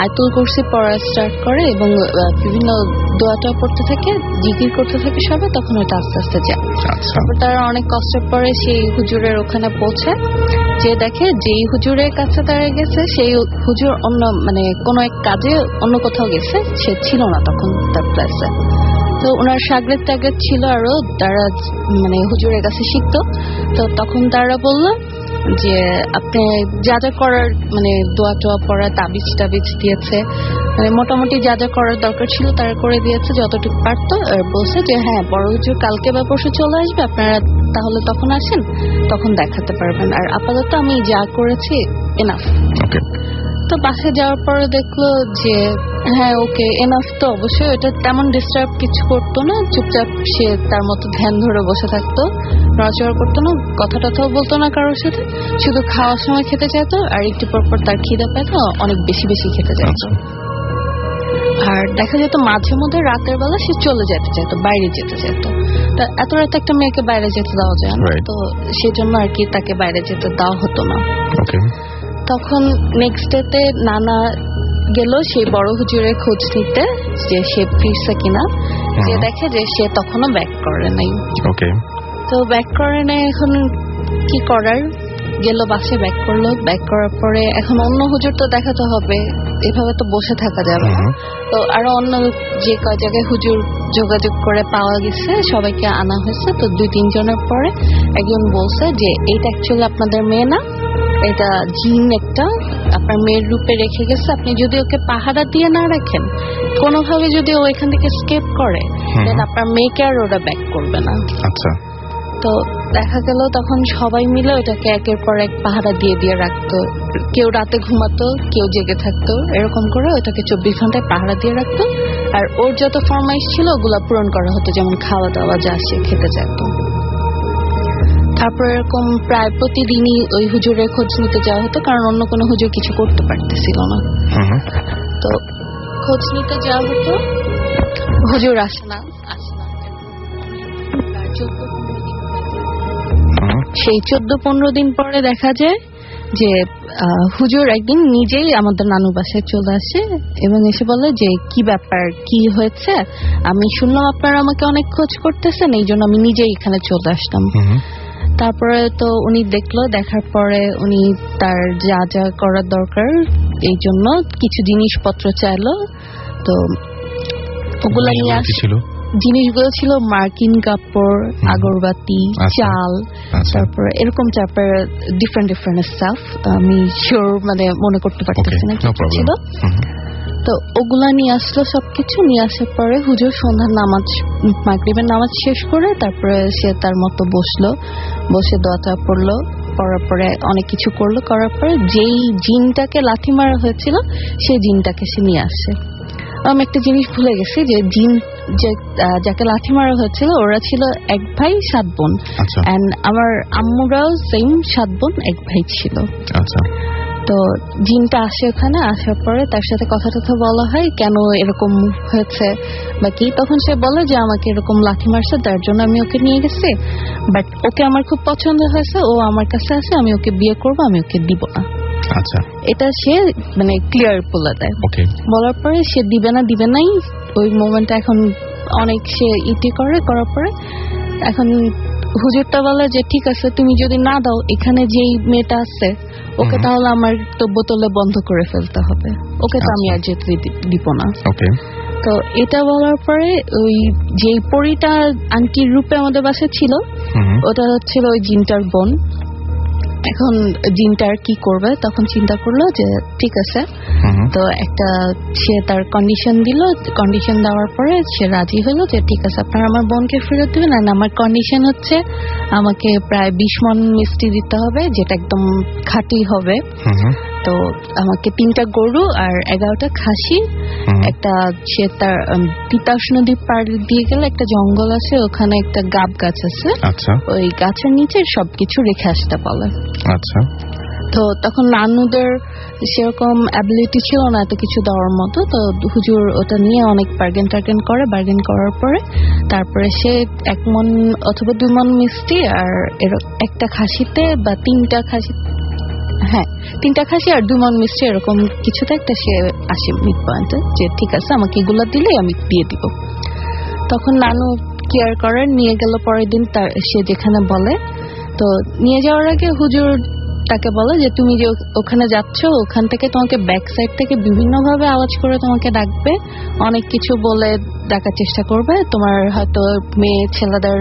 আয়াতুল কুরসি পড়া স্টার্ট করে এবং বিভিন্ন দোয়াটা পড়তে থাকে, জিকির করতে থাকে সবাই, তখন ওটা আস্তে আস্তে যায়। তারপর তারা অনেক কষ্টের পরে সেই হুজুরের ওখানে পৌঁছায়, যে দেখে যেই হুজুরের কাছে তারা গেছে সেই হুজুর অন্য মানে কোনো এক কাজে অন্য কোথাও গেছে, সে ছিল না তখন তার প্লেসে। তো ওনার সাগরেদ টাগরেদ ছিল আরো, তারা মানে হুজুরের কাছে শিখতো। তো তখন তারা বলল যে আপনি যা যা করার মানে দোয়া টোয়া পড়া, তাবিজ টাবিজ দিয়েছে, মানে মোটামুটি যা যা করার দরকার ছিল তারা করে দিয়েছে যতটুকু পারতো। আর বলছে যে হ্যাঁ, বড় হুজুর কালকে বা পরশু চলে আসবে, আপনারা তাহলে তখন আসেন, তখন দেখাতে পারবেন। আর আপাতত আমি যা করেছি এনাফ। তো বাসে যাওয়ার পরে দেখলো যে হ্যাঁ ওকে এনাফ। তো অবশ্যই এটা তেমন ডিস্টার্ব কিছু করতো না, চুপচাপ সে তার মতো ধ্যান ধরে বসে থাকতো, নড়াচড়া করতো না, কথা টথাও বলতো না কারোর সাথে, শুধু খাওয়ার সময় খেতে চাইতো, আর একটু পরপর তার খিদে পেতো, অনেক বেশি বেশি খেতে চাইতো। আর দেখা যেত মাঝে মধ্যে রাতের বেলা সে চলে যেতে চাইতো, বাইরে যেতে চাইতো। তা এত রাতে একটা মেয়েকে বাইরে যেতে দেওয়া যায় না, তো সেজন্য আর কি তাকে বাইরে যেতে দেওয়া হতো না। তখন নেক্সট ডেতে নানা গেল সেই বড় হুজুরের খোঁজ নিতে যে সে ফিরছে কিনা, যে দেখে যে সে তখনও ব্যাক করে নাই। তো ব্যাক করে নাই, এখন কি করার, গেল বাসে ব্যাক করলো। ব্যাক করার পরে এখন অন্য হুজুর তো দেখাতে হবে, এভাবে তো বসে থাকা যাবে না। তো আরো অন্য যে কয় জায়গায় হুজুর যোগাযোগ করে পাওয়া গেছে সবাইকে আনা হয়েছে। তো 2-3 জনের পরে একজন বলছে যে এইটা অ্যাকচুয়ালি আপনাদের মেয়ে না, এটা জিন একটা আপনার মেয়ের রূপে রেখে গেছে, আপনি যদি ওকে পাহারা দিয়ে না রাখেন, কোনোভাবে যদি ও এখান থেকে স্কেপ করে, দেন আপনার মেয়েকে আর ওরা ব্যাক করবে না। তো দেখা গেল তখন সবাই মিলে ওটাকে একের পর এক পাহারা দিয়ে দিয়ে রাখতো, কেউ রাতে ঘুমাতো, কেউ জেগে থাকতো, এরকম করে ওটাকে 24 ঘন্টায় পাহারা দিয়ে রাখতো। আর ওর যত ফরমাইশ ছিল ওগুলা পূরণ করা হতো, যেমন খাওয়া দাওয়া যা সে খেতে চাইতো। তারপর এরকম প্রায় প্রতিদিনই ওই হুজুরের খোঁজ নিতে যাওয়া হতো, কারণ অন্য কোনো হুজুর কিছু করতে পারতেছিল না। তো খোঁজ নিতে যাওয়া হতো, হুজুর আসে না। সেই 14-15 দিন পরে দেখা যায় যে হুজুর একদিন নিজেই আমাদের নানু বাসায় চলে আসে এবং এসে বলে যে কি ব্যাপার, কি হয়েছে, আমি শুনলাম আপনারা আমাকে অনেক খোঁজ করতেছেন, এই জন্য আমি নিজেই এখানে চলে আসলাম। তারপরে তো উনি দেখলো, দেখার পরে উনি তার যা যা করার দরকার এই জন্য কিছু জিনিসপত্র চাইলো। তো ওগুলো নিয়ে আসছিল, জিনিসগুলো ছিল মার্কিন কাপড়, আগরবাতি, চাল, তারপরে এরকম টাইপের ডিফারেন্ট ডিফারেন্ট স্টাফ, আমি শিওর মানে মনে করতে পারতেছি না কি ছিল। তো ওগুলা নিয়ে আসলো, সবকিছু নিয়ে আসার পরে হুজুর সন্ধ্যার নামাজ, মাগরিবের নামাজ শেষ করে তারপরে সে তার মতো বসলো, বসে দোয়া পড়লো, পড়ার পরে অনেক কিছু করলো, করার পরে যেই জিনটাকে লাথি মারা হয়েছিল সেই জিনটাকে সে নিয়ে আসে। আমি একটা জিনিস ভুলে গেছি যে জিন যাকে লাথি মারা হয়েছিল ওরা ছিল 1 ভাই 7 বোন, এন্ড আমার আম্মুরাও সেম 7 বোন 1 ভাই ছিল। তো জিনটা আসে ওখানে, আসার পরে তার সাথে কথা টথা বলা হয় কেন এরকম হয়েছে বা কি। তখন সে বলে যে আমাকে এরকম লাথি মারছে, তার জন্য আমি ওকে নিয়ে গেছি, বাট ওকে আমার খুব পছন্দ হয়েছে, ও আমার কাছে আছে, আমি ওকে বিয়ে করবো, আমি ওকে দিব না। এটা সে মানে ক্লিয়ার বলে দেয়। বলার পরে সে দিবে নাই, ওই মোমেন্টটা এখন অনেক সে ইতি করার পরে এখন হুজুরটা বলে যে ঠিক আছে, তুমি যদি না দাও, এখানে যেই মেয়েটা আছে ওকে তাহলে আমার তো বোতলে বন্ধ করে ফেলতে হবে, ওকে তো আমি আর যেতে দিব না। তো এটা বলার পরে ওই যে পরীটা আন্টির রূপে আমাদের বাসায় ছিল, ওটা হচ্ছিল ওই জিনটার বোন। এখন জিনটার কি করবে, তখন চিন্তা করলো যে ঠিক আছে, তো একটা সে তার কন্ডিশন দিল। কন্ডিশন দেওয়ার পরে সে রাজি হলো যে ঠিক আছে, আপনারা আমার বোনকে ফেরত দিবেন, আর আমার কন্ডিশন হচ্ছে আমাকে প্রায় 20 মণ মিষ্টি দিতে হবে, যেটা একদম খাঁটি হবে। তো আমাকে 3টা গরু আর 11টা খাসি, একটা সে তার তিতাস নদী পার দিয়ে গেলে একটা জঙ্গল আছে, ওখানে একটা গাব গাছ আছে, ওই গাছের নিচে সবকিছু রেখে আসতে বলে। আচ্ছা। তো তখন নানুদের সেরকম অ্যাবিলিটি ছিল না এত কিছু দেওয়ার মতো, তো হুজুর ওটা নিয়ে অনেক বার্গেন করার পরে তারপরে সে 1 মণ অথবা 2 মণ মিষ্টি আর একটা খাসিতে বা 3টা খাসি, হ্যাঁ 3টা খাসি আর 2 মণ মিষ্টি এরকম কিছুতে একটা সে আসে মিড পয়েন্টে যে ঠিক আছে আমাকে এগুলো দিলে আমি দিয়ে দিব। তখন নানু কেয়ার করার নিয়ে গেল পরের দিন সে যেখানে বলে। তো নিয়ে যাওয়ার আগে হুজুর তাকে বলে যে তুমি যে ওখানে যাচ্ছ, ওখান থেকে তোমাকে ব্যাক সাইড থেকে বিভিন্ন ভাবে আওয়াজ করে তোমাকে ডাকবে, অনেক কিছু বলে ডাকার চেষ্টা করবে, তোমার হয়তো মেয়ে ছেলেদের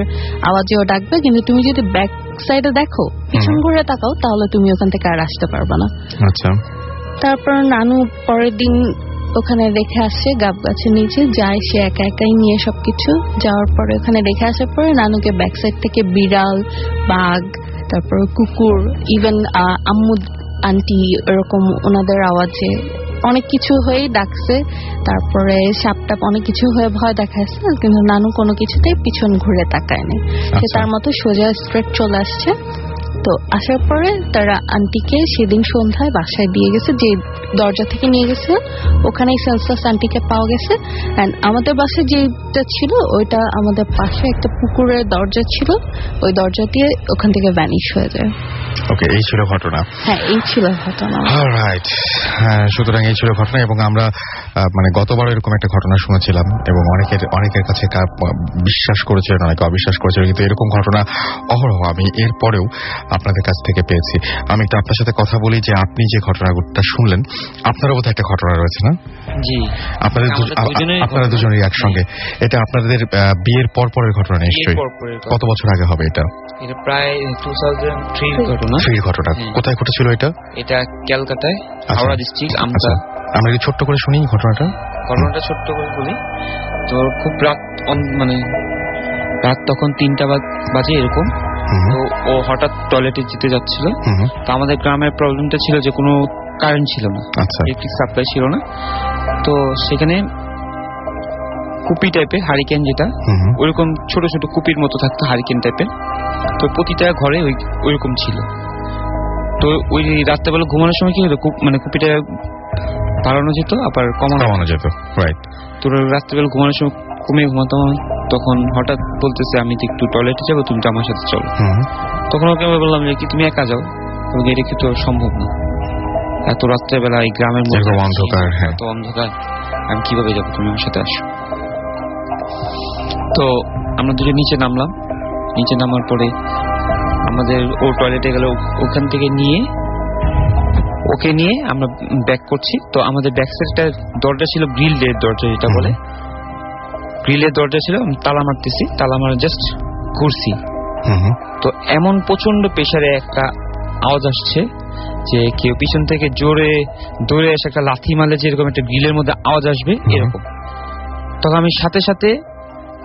আওয়াজেও ডাকবে, কিন্তু তুমি যদি ব্যাক সাইডে দেখো, পিছন ঘুরে তাকাও, তাহলে তুমি ওখান থেকে আর আসতে পারবে না। আচ্ছা। তারপর নানু পরের দিন ওখানে রেখে আসে গাব গাছের নিচে, যায় সে একা একাই নিয়ে সবকিছু। যাওয়ার পরে ওখানে রেখে আসার পরে নানুকে ব্যাক সাইড থেকে বিড়াল, বাঘ, তারপর কুকুর, ইভেন আম্মু আন্টি এরকম ওনাদের আওয়াজে অনেক কিছু হয়ে ডাকছে। তারপরে সাপটাপ অনেক কিছু হয়ে ভয় দেখাচ্ছে, কিন্তু নানু কোনো কিছুতেই পিছন ঘুরে তাকায়নি, সে তার মতো সোজা স্ট্রেট চলে আসছে। তো আসার পরে তারা আন্টিকে সেদিন সন্ধ্যায় বাসায় দিয়ে গেছে, যে দরজা থেকে নিয়ে গেছে ওখানেই সেন্সলেস আন্টিকে পাওয়া গেছে। এন্ড আমাদের বাসায় যেটা ছিল ওইটা আমাদের পাশে একটা পুকুরের দরজা ছিল, ওই দরজা দিয়ে ওখান থেকে ভ্যানিশ হয়ে যায়। ওকে, এই ছিল ঘটনা। হ্যাঁ, এই ছিল ঘটনা। অলরাইট, সুতরাং এই ছিল ঘটনা। এবং আমরা মানে গতবার এরকম একটা ঘটনা শুনেছিলাম এবং অনেকের কাছে বিশ্বাস করেছিলেন, অনেকে অবিশ্বাস করেছিলেন, কিন্তু এরকম ঘটনা অহরহ আমি এরপরেও আপনাদের কাছ থেকে পেয়েছি। আমি একটু আপনার সাথে কথা বলি যে আপনি যে ঘটনাটা শুনলেন, আপনারও বোধহয় একটা ঘটনা রয়েছে না? জি, আপনারা দুজনেরই একসঙ্গে। এটা আপনাদের বিয়ের পরের ঘটনা নিশ্চয়ই। কত বছর আগে হবে এটা? এটা প্রায় 2003 ঘটনা। কোথায় ঘটেছিল এটা? এটা ক্যালকাটায়, হাওড়া ডিস্ট্রিক্ট আমতা। আমরা একটু ছোট্ট করে শুনি ঘটনাটা ছোট্ট করে বলি। তো খুব রাত, মানে রাত তখন 3টা বাজে এরকম। তো ও হঠাৎ টয়লেটে যেতে যাচ্ছিল। তো আমাদের গ্রামের প্রবলেমটা ছিল যে কোনো কারেন্ট ছিল না, ইলেকট্রিক সাপ্লাই ছিল না। তো সেখানে কুপি টাইপের হারিকেন, যেটা ওইরকম ছোট ছোট কুপির মতো থাকতো, হারিকেন টাইপের। তো প্রতিটা ঘরে ওইরকম ছিল। তো ওই রাত্রেবেলা ঘুমানোর সময় কি হতো, মানে কুপিটা বাড়ানো যেত আবার কমানো যেত। তো রাত্রেবেলা ঘুমানোর সময় কমে ঘুমাতাম। তখন হঠাৎ বলতেছে আমি তো একটু টয়লেটে যাবো, তুমি তো আমার সাথে চলো। তখন ওকে আমি বললাম যে কি তুমি একা যাও, এটা কি তো সম্ভব না, এত রাত্রেবেলা এই গ্রামের মধ্যে এত অন্ধকার, আমি কিভাবে যাবো, তুমি আমার সাথে আসো। তো আমরা দুজন নিচে নামলাম। নিচে নামার পরে আমাদের ও টয়লেটে গেল, ওখান থেকে ওকে নিয়ে আমরা ব্যাক করছি। তো আমাদের ব্যাক সাইডটা দরজা ছিল গ্রিলের দরজা, যেটা বলে গ্রিলের দরজা ছিল। তালা মারতেছি, তালা মারা জাস্ট ঘুরছি। তো এমন প্রচন্ড প্রেসারে একটা আওয়াজ আসছে যে কেউ পিছন থেকে জোরে দৌড়ে এসে একটা লাথি মারলে যেরকম একটা গ্রিলের মধ্যে আওয়াজ আসবে এরকম। তখন আমি সাথে সাথে,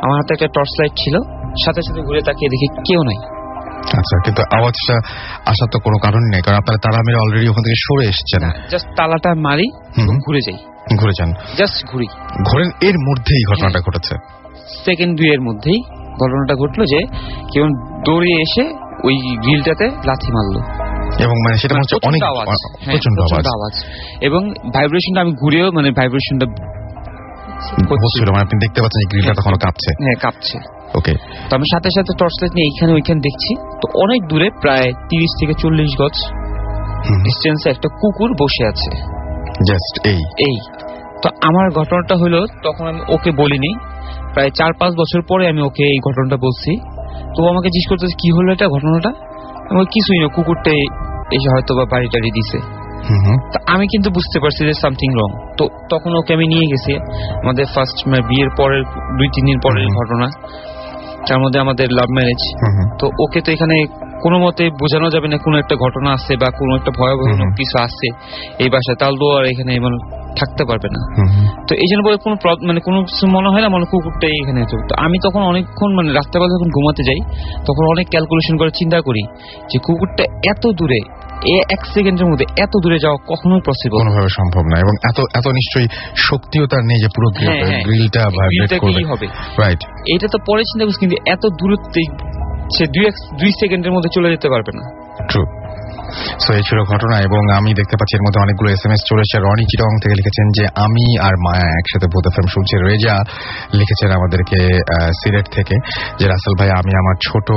আমার হাতে একটা টর্চ লাইট ছিল, সাথে সাথে ঘুরে তাকিয়ে দেখি কেউ নাই। আচ্ছা, কিন্তু আওয়াজটা আসার তো কোনো কারণ নেই, কারণ আপনারা তালা মেরে অলরেডি ওখান থেকে সরে এসছেন। জাস্ট তালাটা মারি, ঘুরে যান, জাস্ট ঘুরেন। এর মধ্যেই ঘটনাটা ঘটেছে, সেকেন্ড 2 এর মধ্যেই ঘটনাটা ঘটলো যে কেউ দৌড়ে এসে ওই গ্রিলটাতে লাথি মারলো। এবং মানে সেটা হচ্ছে অনেক প্রচন্ড আওয়াজ এবং ভাইব্রেশনটা, আমি ঘুরেও মানে ভাইব্রেশনটা হচ্ছিল, মানে আপনি দেখতে পাচ্ছেন গ্রিলটা তখন কাঁপছে। হ্যাঁ, কাঁপছে। ওকে। তো আমি সাথে সাথে টর্চ লাইট নিয়ে এইখানে ওইখানে দেখছি। তো অনেক দূরে, প্রায় 30 থেকে 40 গজ ডিস্টেন্সে একটা কুকুর বসে আছে, জাস্ট এই। তো আমার ঘটনাটা হলো, তখন আমি ওকে বলিনি, প্রায় 4-5 বছর পরে আমি ওকে এই ঘটনাটা বলছি। তো আমাকে জিজ্ঞেস করতেছে কি হলো এটা ঘটনাটা। আমি কিছুই না, কুকুরটাই এসে হয়তো বা বাড়ি টাড়ি দিছে। তো আমি কিন্তু বুঝতে পারছি যে সামথিং রং। তো তখন ওকে আমি নিয়ে গেছি আমাদের ফার্স্ট বিয়ের পরের 2-3 দিন পরের ঘটনা, তার মধ্যে আমাদের লাভ ম্যারেজ। তো ওকে তো এখানে কোনো মতে বোঝানো যাবে না কোনো একটা ঘটনা আছে বা কোনো একটা ভয়াবহ কিছু আছে এই বাসায়, তাহলে তো আর এখানে মানে থাকতে পারবে না। তো এই জন্য বলে কোনো মানে কোনো কিছু মনে হয় না মানে কুকুরটাই এখানে। তো আমি তখন অনেকক্ষণ মানে রাত্রেবেলা যখন ঘুমাতে যাই তখন অনেক ক্যালকুলেশন করে চিন্তা করি যে কুকুরটা এত দূরে, 1 সেকেন্ডের মধ্যে এত দূরে যাওয়া কখনোই পসিবল কোনোভাবে সম্ভব না, এবং এত নিশ্চয়ই শক্তিও তার নেই যে পুরো গ্রিলটা ভাইব্রেট করবে। রাইট, এটা তো পরে চিন্তা করছি, কিন্তু এত দূরত্বে সে 2 সেকেন্ডের মধ্যে চলে যেতে পারবে না। ট্রু। সো এই ছিল ঘটনা, এবং আমি দেখতে পাচ্ছি এর মধ্যে অনেকগুলো SMS চলেছে। রনি চিটং থেকে লিখেছেন যে আমি আর মায়া একসাথে ভূত এফএম শুনছি। রেজা লিখেছেন আমাদেরকে সিলেট থেকে যে রাসেল ভাই, আমি আমার ছোট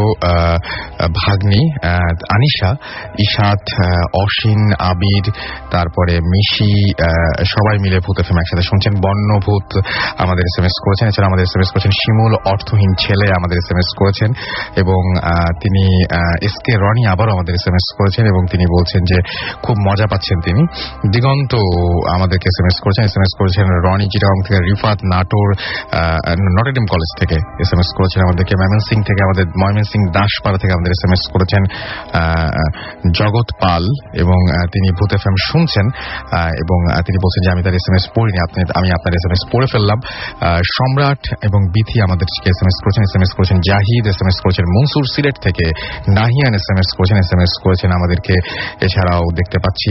ভাগ্নি আনিশা, ইশাত, অসীন, আবির, তারপরে মিশি, সবাই মিলে ভূত এফএম একসাথে শুনছেন। বন্যভূত আমাদের SMS করেছেন। এছাড়া আমাদের SMS করেছেন শিমুল, অর্থহীন ছেলে আমাদের SMS করেছেন, এবং তিনি এসকে রনি আবারও আমাদের SMS করেছেন এবং তিনি বলছেন যে খুব মজা পাচ্ছেন তিনি। দিগন্ত আমাদেরকে SMS করেছেন রনি চিটাগং থেকে। রিফাত নাটোর নটরডেম কলেজ থেকে SMS করেছেন আমাদেরকে। ময়মনসিং থেকে আমাদের ময়মনসিং দাসপাড়া থেকে আমাদের SMS করেছেন জগৎ পাল, এবং তিনি ভূত এফএম শুনছেন এবং তিনি বলছেন যে আমি তার SMS পড়িনি, আমি আপনার SMS পড়ে ফেললাম। সম্রাট এবং বিথি আমাদেরকে SMS করেছেন জাহিদ, SMS করেছেন মনসুর সিলেট থেকে। নাহিয়ান SMS করেছেন আমাদেরকে। এছাড়াও দেখতে পাচ্ছি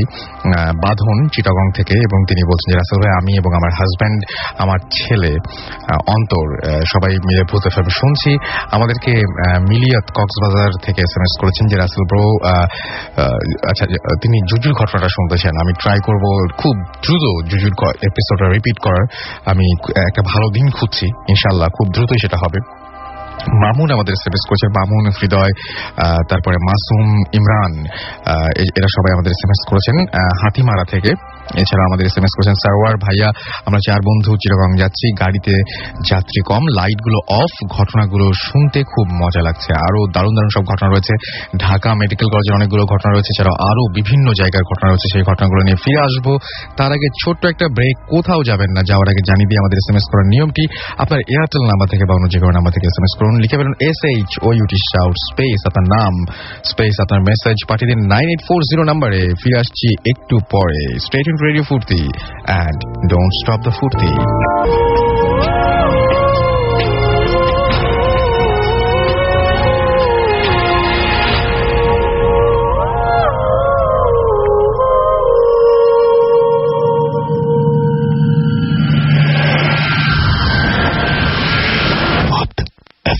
বাঁধন চিটাগং থেকে, এবং তিনি বলছেন যে রাসেল ভাই, আমি এবং আমার হাজব্যান্ড, আমার ছেলে অন্তর সবাই মিলে ভূত এফএম শুনছি। আমাদেরকে মিলিয়াত কক্সবাজার থেকে SMS করেছেন যে রাসেল ব্রো, আচ্ছা তিনি জুজুর ঘটনাটা শুনতেছেন। আমি ট্রাই করব খুব দ্রুত জুজুর এপিসোডটা রিপিট করার। আমি একটা ভালো দিন খুঁজছি, ইনশাআল্লাহ খুব দ্রুতই সেটা হবে। মামুন আমাদের SMS করেছেন, মামুন, হৃদয়, তারপরে মাসুম, ইমরান, এরা সবাই আমাদের SMS করেছেন হাতিমারা থেকে। এছাড়া আমাদের SMS করেছেন সারওয়ার ভাইয়া, আমরা 4 বন্ধু চিটাগং যাচ্ছি, গাড়িতে যাত্রী কম, লাইটগুলো অফ, ঘটনাগুলো শুনতে খুব মজা লাগছে। আরো দারুণ দারুণ সব ঘটনা রয়েছে। ঢাকা মেডিকেল কলেজের অনেকগুলো ঘটনা রয়েছে, এছাড়াও আরো বিভিন্ন জায়গার ঘটনা রয়েছে। সেই ঘটনাগুলো নিয়ে ফিরে আসবো। তার আগে ছোট্ট একটা ব্রেক, কোথাও যাবেন না। যাওয়ার আগে জানিয়ে দিয়ে আমাদের SMS করার নিয়মটি, আপনার এয়ারটেল নাম্বার থেকে বা অন্য যে কোনো নাম্বার থেকে SMS করুন, লিখে ফেলুন SHOUT শাউট স্পেস আপনার নাম স্পেস আপনার মেসেজ পাঠিয়ে দিন 9840 নাম্বারে। ফিরে আসছি একটু পরে। স্টে টিউনড রেডিও ফুর্তি, and don't stop the ফুর্তি।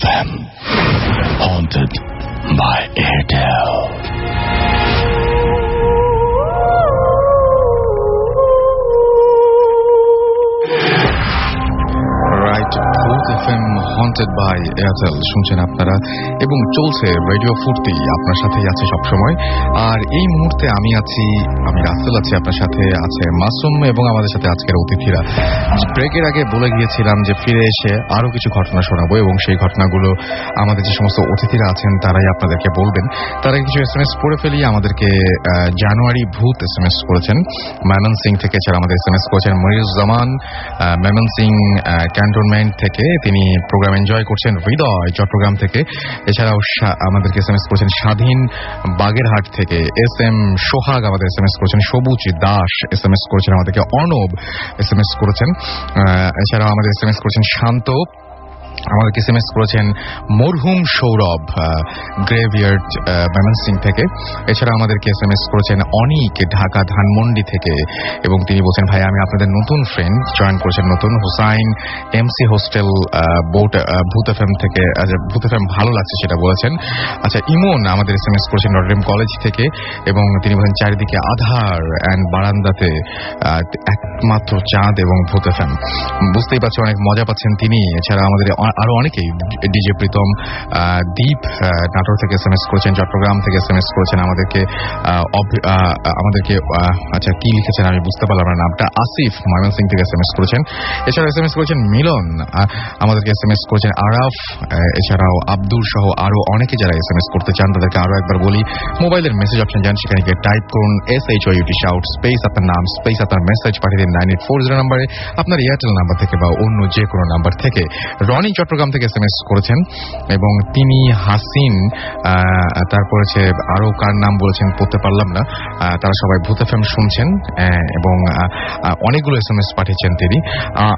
FM, haunted by Airtel. Haunted by Airtel শুনছেন আপনারা, এবং চলছে রেডিও ফুর্তি, আপনার সাথেই আছে সবসময়। আর এই মুহূর্তে আমি রাসেল আছি, আপনার সাথে আছে মাসুম এবং আমাদের সাথে আজকের অতিথিরা। ব্রেকের আগে বলে গিয়েছিলাম যে ফিরে এসে আরো কিছু ঘটনা শোনাবো, এবং সেই ঘটনাগুলো আমাদের যে সমস্ত অতিথিরা আছেন তারাই আপনাদেরকে বলবেন। তারা কিছু SMS পড়ে ফেলি। আমাদেরকে জানুয়ারি ভূত SMS করেছেন ময়মনসিং থেকে। এছাড়া আমাদের SMS করেছেন মনিরুজ্জামান ময়মনসিং ক্যান্টনমেন্ট থেকে, তিনি প্রোগ্রাম এনজয় করছেন। হৃদয় চট্টগ্রাম থেকে। এছাড়াও আমাদেরকে SMS করেছেন স্বাধীন বাগেরহাট থেকে। SM সোহাগ আমাদের SMS করেছেন। সবুজ দাস SMS করেছেন আমাদেরকে। অর্ণব SMS করেছেন। এছাড়াও আমাদের SMS করেছেন শান্ত, আমাদেরকে SMS করেছেন মরহুম সৌরভ গ্রেভিয়ার্ড ময়মনসিং থেকে। এছাড়া আমাদেরকে SMS করেছেন অনিক ঢাকা ধানমন্ডি থেকে, এবং তিনি বলছেন ভাই আমি আপনাদের নতুন ফ্রেন্ড, জয়েন করেছেন নতুন। হুসাইন MC হোস্টেল ভূত এফএম থেকে, ভূত এফএম ভালো লাগছে সেটা বলেছেন। আচ্ছা, ইমন আমাদের SMS করেছেন নটরডেম কলেজ থেকে, এবং তিনি বলেন চারিদিকে আধার অ্যান্ড বারান্দাতে একমাত্র চাঁদ এবং ভূত এফএম। বুঝতেই পারছেন অনেক মজা পাচ্ছেন তিনি। এছাড়া আমাদের আরো অনেকেই, ডিজে প্রীতম, দীপ নাটোর থেকে SMS করেছেন, চট্টগ্রাম থেকে SMS করেছেন আমাদেরকে আচ্ছা কি লিখেছেন আমি বুঝতে পারলাম না নামটা। আসিফ ময়মনসিং থেকে SMS করেছেন। এছাড়া SMS করেছেন মিলন, আমাদেরকে SMS করেছেন আরাফ, এছাড়াও আব্দুল সহ আরো অনেকে যারা SMS করতে চান তাদেরকে আরো একবার বলি, মোবাইলের মেসেজ অপশন যান, সেখানে গিয়ে টাইপ করুন SHOUT শাউট স্পেস আপনার নাম স্পেস আপনার মেসেজ পাঠিয়ে দিন 9840 নাম্বারে, আপনার এয়ারটেল নাম্বার থেকে বা অন্য যে কোনো নাম্বার থেকে। রনি চট্টগ্রাম থেকে SMS করেছেন এবং তিনি হাসিন, তারপরে আরো কার নাম বলেছেন পড়তে পারলাম না, তারা সবাই ভূত FM শুনছেন এবং অনেকগুলো SMS পাঠিয়েছেন তিনি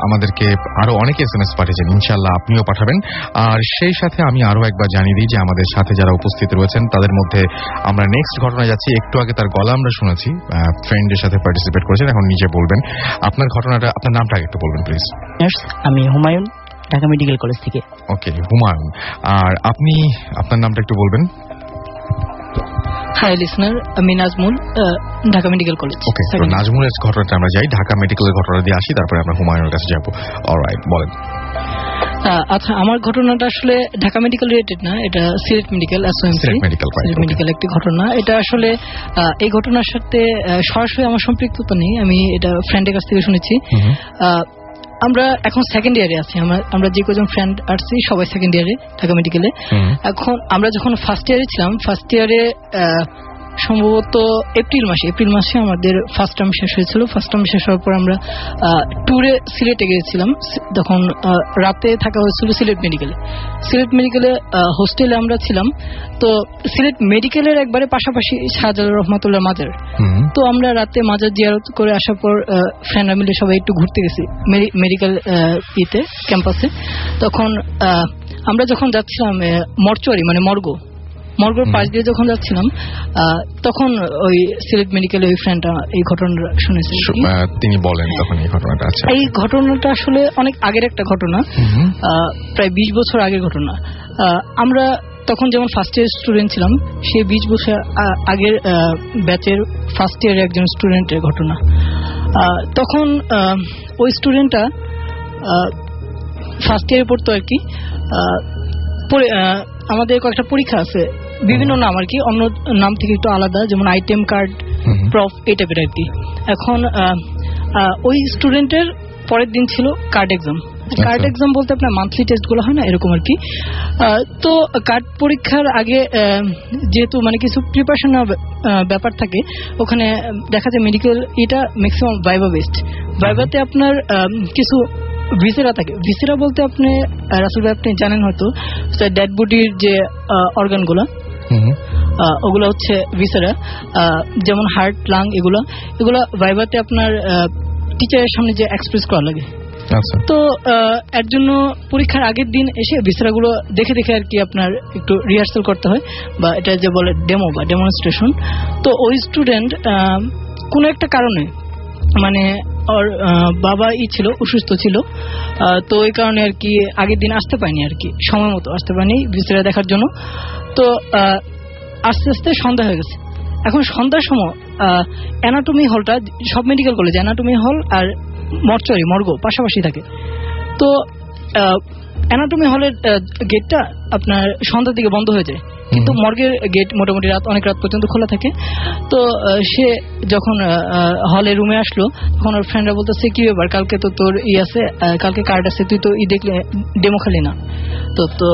আমাদেরকে, আরো অনেকে SMS পাঠিয়েছেন, ইনশাআল্লাহ আপনিও পাঠাবেন। আর সেই সাথে আমি আরো একবার জানিয়ে দিই যে আমাদের সাথে যারা উপস্থিত রয়েছেন তাদের মধ্যে আমরা নেক্সট ঘটনা যাচ্ছি। একটু আগে তার গলা আমরা শুনেছি, ফ্রেন্ডের সাথে পার্টিসিপেট করেছেন, এখন নিজে বলবেন আপনার ঘটনাটা, আপনার নামটা একটু বলবেন প্লিজ। আমি হুমায়ুন, ঢাকা মেডিকেল কলেজ থেকে। ওকে হুমায়ুন, আর আপনি আপনার নামটা একটু বলবেন। হাই লিসনার, আমি নাজমুল, ঢাকা মেডিকেল কলেজ। ওকে, তো নাজমুলের ঘটনাটা আমরা যাই, ঢাকা মেডিকেলের ঘটনা দিয়ে আসি, তারপরে আমরা হুমায়ুনের কাছে যাবো। অলরাইট, বলেন। আচ্ছা, আমার ঘটনাটা আসলে ঢাকা মেডিকেল রিলেটেড না, এটা সিলেট মেডিকেল, সিলেট মেডিকেল একটি ঘটনা। এটা আসলে এই ঘটনার সাথে সরাসরি আমার সম্পৃক্ততা নেই, আমি এটা ফ্রেন্ডের কাছ থেকে শুনেছি। আমরা এখন সেকেন্ড ইয়ারে আছি, আমরা যে কজন ফ্রেন্ড আসছি সবাই সেকেন্ড ইয়ারে ঢাকা মেডিকেলে। এখন আমরা যখন ফার্স্ট ইয়ারে ছিলাম, ফার্স্ট ইয়ারে সম্ভবত এপ্রিল মাসে আমাদের ফার্স্ট টার্ম শেষ হয়েছিল। ফার্স্ট টার্ম শেষ হওয়ার পর আমরা ট্যুরে সিলেটে গিয়েছিলাম। তখন রাতে থাকা হয়েছিল সিলেট মেডিকেলে হোস্টেলে আমরা ছিলাম। তো সিলেট মেডিকেলের একবারে পাশাপাশি শাহজালাল রহমাতুল্লাহ মাজার। তো আমরা রাতে মাজার জিয়ারত করে আসার পর ফ্রেন্ডরা মিলে সবাই একটু ঘুরতে গেছি মেডিকেল ক্যাম্পাসে। তখন আমরা যখন যাচ্ছিলাম মর্চুয়ারি মানে মর্গর পাশ দিয়ে যখন যাচ্ছিলাম, তখন ওই সিলেট মেডিকেলে ওই ফ্রেন্ডটা এই ঘটনাটা শুনেছে। তিনি বলেন তখন এই ঘটনাটা। আচ্ছা, এই ঘটনাটা আসলে অনেক আগের একটা ঘটনা, প্রায় 20 বছর আগের ঘটনা। আমরা তখন যেমন ফার্স্ট ইয়ার স্টুডেন্ট ছিলাম, সেই 20 বছর আগের ব্যাচের ফার্স্ট ইয়ারের একজন স্টুডেন্টের ঘটনা। তখন ওই স্টুডেন্টটা ফার্স্ট ইয়ারে পড়তো আর কি। আমাদের কয়েকটা পরীক্ষা আছে, বিভিন্ন নাম আর কি, অন্য নাম থেকে একটু আলাদা, যেমন আইটেম কার্ড, প্রফ, এই টাইপের আর কি। এখন ওই স্টুডেন্টের পরের দিন ছিল কার্ড এক্সাম। কার্ড এক্সাম বলতে আপনার মান্থলি টেস্ট গুলো হয় না, এরকম আর কি। তো কার্ড পরীক্ষার আগে যেহেতু মানে কিছু প্রিপারেশন ব্যাপার থাকে, ওখানে দেখা যায় মেডিকেল এটা ম্যাক্সিমাম ভাইভা বেসড। ভাইভাতে আপনার কিছু ভিসেরা থাকে। ভিসেরা বলতে আপনি রাসেল ভাই আপনি জানেন হয়তো, ডেড বডির যে অর্গানগুলো, ওগুলো হচ্ছে ভিসেরা, যেমন হার্ট, লাং, এগুলো ভাইভাতে আপনার টিচারের সামনে যে এক্সপ্রেস করা লাগে। তো এর জন্য পরীক্ষার আগের দিন এসে ভিসেরাগুলো দেখে আর কি আপনার একটু রিহার্সাল করতে হয়, বা এটা যে বলে ডেমো বা ডেমনস্ট্রেশন। তো ওই স্টুডেন্ট কোনো একটা কারণে মানে ওর বাবা ছিল অসুস্থ ছিল, তো ওই কারণে আর কি আগের দিন আসতে পারিনি আর কি, সময় মতো আসতে পারিনি ভিসেরা দেখার জন্য। তো আস্তে আস্তে সন্ধ্যা হয়ে গেছে। এখন সন্ধ্যার সময় অ্যানাটমি হলটা, সব মেডিকেল কলেজ অ্যানাটমি হল আর মর্গ পাশাপাশি থাকে। তো অ্যানাটমি হলের গেটটা আপনার সন্ধ্যার দিকে বন্ধ হয়ে যায়, কিন্তু মর্গের গেট মোটামুটি অনেক রাত পর্যন্ত খোলা থাকে। তো সে যখন হলে রুমে আসলো, তখন ওর ফ্রেন্ডরা বলতেছে কি ব্যাপার, কালকে তো তোর আছে, কালকে কার্ড আছে, তুই তো দেখলে ডেমো খালি না, তো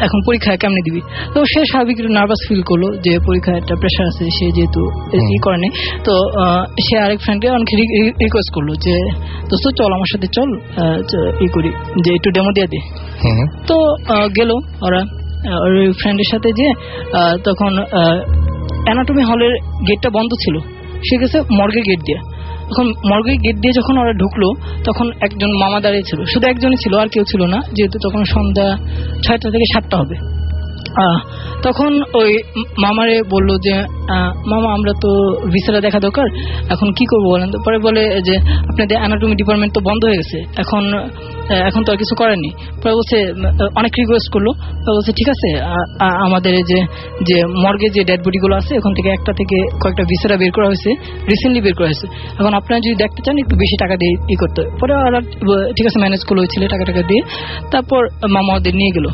এখন পরীক্ষায় কেমনে দিবি। তো সে স্বাভাবিক নার্ভাস ফিল করলো যে পরীক্ষায় একটা প্রেশার আছে, সে যেহেতু করে নেই। তো সে আরেক ফ্রেন্ডকে অনেক রিকোয়েস্ট করলো যে দোস্ত চল আমার সাথে, চল করি যে একটু ডেমো দিয়ে দে। তো গেল ওরা ওর ফ্রেন্ডের সাথে, যে তখন অ্যানাটমি হলের গেটটা বন্ধ ছিল, সে গেছে মর্গের গেট দিয়ে। তখন মর্গের গেট দিয়ে যখন ওরা ঢুকলো, তখন একজন মামা দাঁড়িয়ে ছিল, শুধু একজনই ছিল, আর কেউ ছিল না, যেহেতু তখন সন্ধ্যা 6টা থেকে 7টা হবে। তখন ওই মামারে বলল যে মামা আমরা তো ভিসাটা দেখা দরকার, এখন কি করবো বলেন। তো পরে বলে যে আপনাদের অ্যানাটমি ডিপার্টমেন্ট তো বন্ধ হয়ে গেছে, এখন তো আর কিছু করেনি। পরে বলছে অনেক রিকোয়েস্ট করলো, বলছে ঠিক আছে আমাদের যে মর্গে যে ডেড বডি গুলো আছে ওখান থেকে একটা থেকে কয়েকটা ভিসাটা বের করা হয়েছে, রিসেন্টলি বের করা হয়েছে, এখন আপনারা যদি দেখতে চান একটু বেশি টাকা দিয়ে ই করতে। পরে ওরা ঠিক আছে ম্যানেজ করলো ওই ছেলে টাকা দিয়ে। তারপর মামা ওদের নিয়ে গেল।